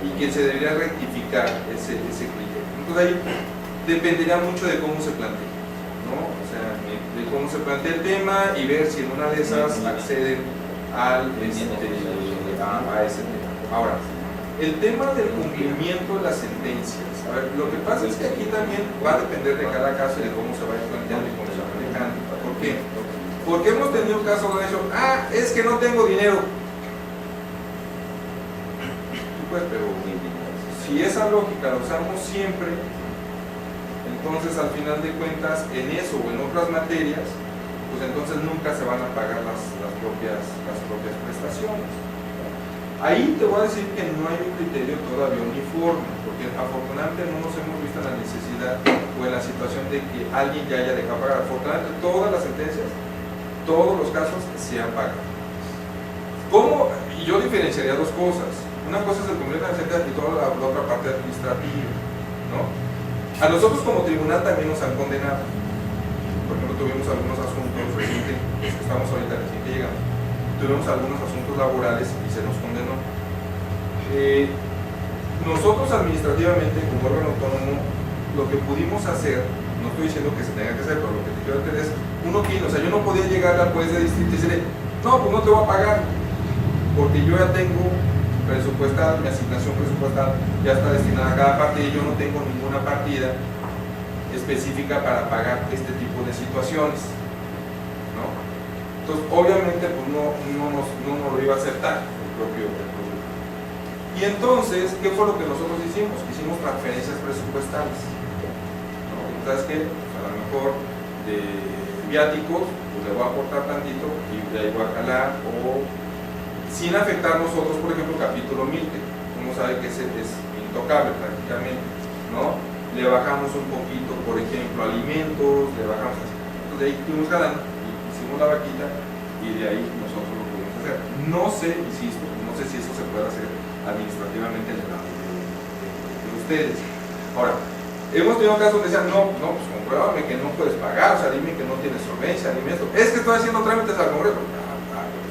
y que se debería rectificar ese criterio. Entonces ahí dependería mucho de cómo se plantea, ¿no? O sea, de cómo se plantea el tema y ver si en una de esas acceden a ese tema. Ahora, el tema del cumplimiento de las sentencias. A ver, lo que pasa es que aquí también va a depender de cada caso y de cómo se vaya planteando y cómo se va manejando. ¿Por qué? Porque hemos tenido casos de eso, es que no tengo dinero. Pues, pero si esa lógica la usamos siempre, entonces al final de cuentas en eso o en otras materias, pues entonces nunca se van a pagar las propias prestaciones. Ahí te voy a decir que no hay un criterio todavía uniforme, porque afortunadamente no nos hemos visto en la necesidad o en la situación de que alguien ya haya dejado pagar. Afortunadamente todas las sentencias, todos los casos se han pagado. ¿Cómo? Y yo diferenciaría dos cosas. Una cosa es el cumplimiento de la sentencia y toda la otra parte administrativa, ¿no? A nosotros como tribunal también nos han condenado. Por ejemplo, tuvimos algunos asuntos recientes, que estamos ahorita recién que llegamos. Tuvimos algunos asuntos laborales y se nos condenó. Nosotros administrativamente, como órgano autónomo, lo que pudimos hacer, no estoy diciendo que se tenga que hacer, pero lo que te quiero decir es, o sea, yo no podía llegar al juez de distrito y decirle, no, pues no te voy a pagar, porque yo ya tengo presupuestal, mi asignación presupuestal ya está destinada a cada partida y yo no tengo ninguna partida específica para pagar este tipo de situaciones, ¿no? Entonces, obviamente, pues no nos lo iba a aceptar el propio. Y entonces, ¿qué fue lo que nosotros hicimos? Hicimos transferencias presupuestales, ¿no? ¿Sabes qué? A lo mejor de viáticos, pues le voy a aportar tantito y de ahí voy a jalar, o sin afectar nosotros, por ejemplo, capítulo 1000, que uno sabe que es intocable prácticamente, ¿no? Le bajamos un poquito, por ejemplo, alimentos, le bajamos así. Entonces de ahí fuimos jalando, hicimos la vaquita y de ahí nosotros lo pudimos hacer. No sé, insisto, no sé si eso se puede hacer administrativamente en el ámbito de ustedes. Ahora, hemos tenido casos donde decían, no, pues compruébame que no puedes pagar, o sea, dime que no tienes solvencia, dime esto. Es que estoy haciendo trámites al Congreso.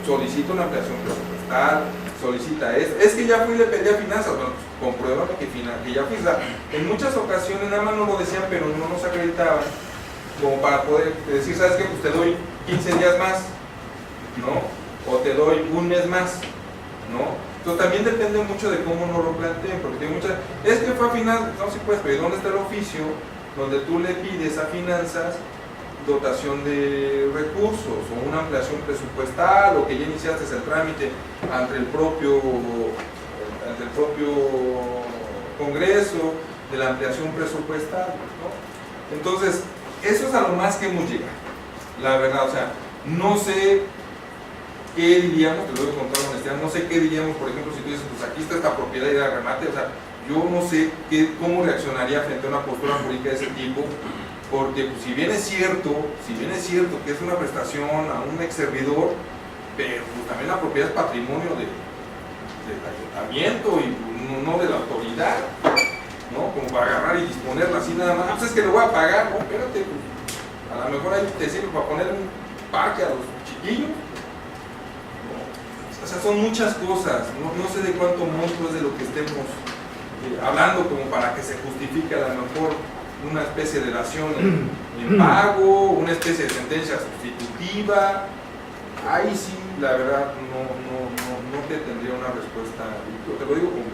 Solicito una ampliación presupuestal, solicita esto. Es que ya fui y le pedí a finanzas. Bueno, pues compruébame que ya fui. O sea, en muchas ocasiones nada más no lo decían, pero no nos acreditaban como para poder decir, ¿sabes qué? Pues te doy 15 días más, ¿no? O te doy un mes más. ¿no? Entonces también depende mucho de cómo nos lo planteen, porque tiene muchas, es que fue a finanzas, no se puede, pero ¿dónde está el oficio donde tú le pides a finanzas dotación de recursos o una ampliación presupuestal, o que ya iniciaste el trámite ante el propio Congreso de la ampliación presupuestal, ¿no? Entonces, eso es a lo más que hemos llegado, la verdad. O sea, no sé qué diríamos, te lo digo con toda honestidad, no sé qué diríamos, por ejemplo, si tú dices, pues aquí está esta propiedad y de remate, o sea, yo no sé cómo reaccionaría frente a una postura jurídica de ese tipo, porque pues, si bien es cierto que es una prestación a un ex servidor, pero pues, también la propiedad es patrimonio del ayuntamiento y no de la autoridad, ¿no? Como para agarrar y disponerla así nada más. Pues es que lo voy a pagar, no, espérate, pues, a lo mejor ahí te sirve para poner un parque a los chiquillos, ¿no? O sea, son muchas cosas, no sé de cuánto monto es de lo que estemos hablando como para que se justifique a lo mejor una especie de dación en pago, una especie de sentencia sustitutiva. Ahí sí, la verdad, no te tendría una respuesta. Te lo digo como...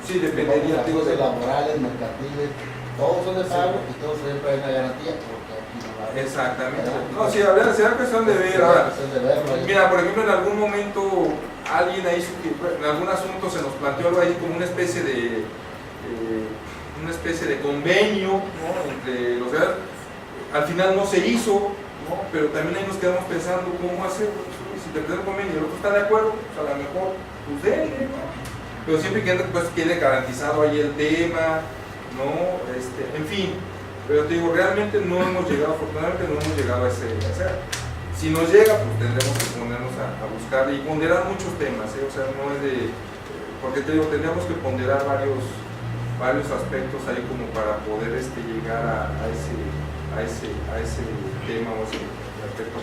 Sí, dependería. Los laborales, mercantiles, todos son de pago y todos se deben una garantía porque aquí no la hay. Exactamente. No, sí, será cuestión de ver. Ahora, mira, por ejemplo, en algún momento alguien ahí, en algún asunto se nos planteó algo ahí como una especie de convenio, ¿no? Entre los ciudadanos. Al final no se hizo, ¿no? Pero también ahí nos quedamos pensando cómo hacerlo. Si te presenta un convenio y el otro está de acuerdo, pues a lo mejor pues denle, ¿no? Pero siempre quede garantizado ahí el tema, ¿no? En fin, pero te digo, realmente no hemos llegado, afortunadamente no hemos llegado a ese. Si nos llega, pues tendremos que ponernos a buscar y ponderar muchos temas, ¿eh? O sea, no es de... Porque te digo, tendríamos que ponderar varios aspectos ahí como para poder llegar a ese tema o ese aspecto.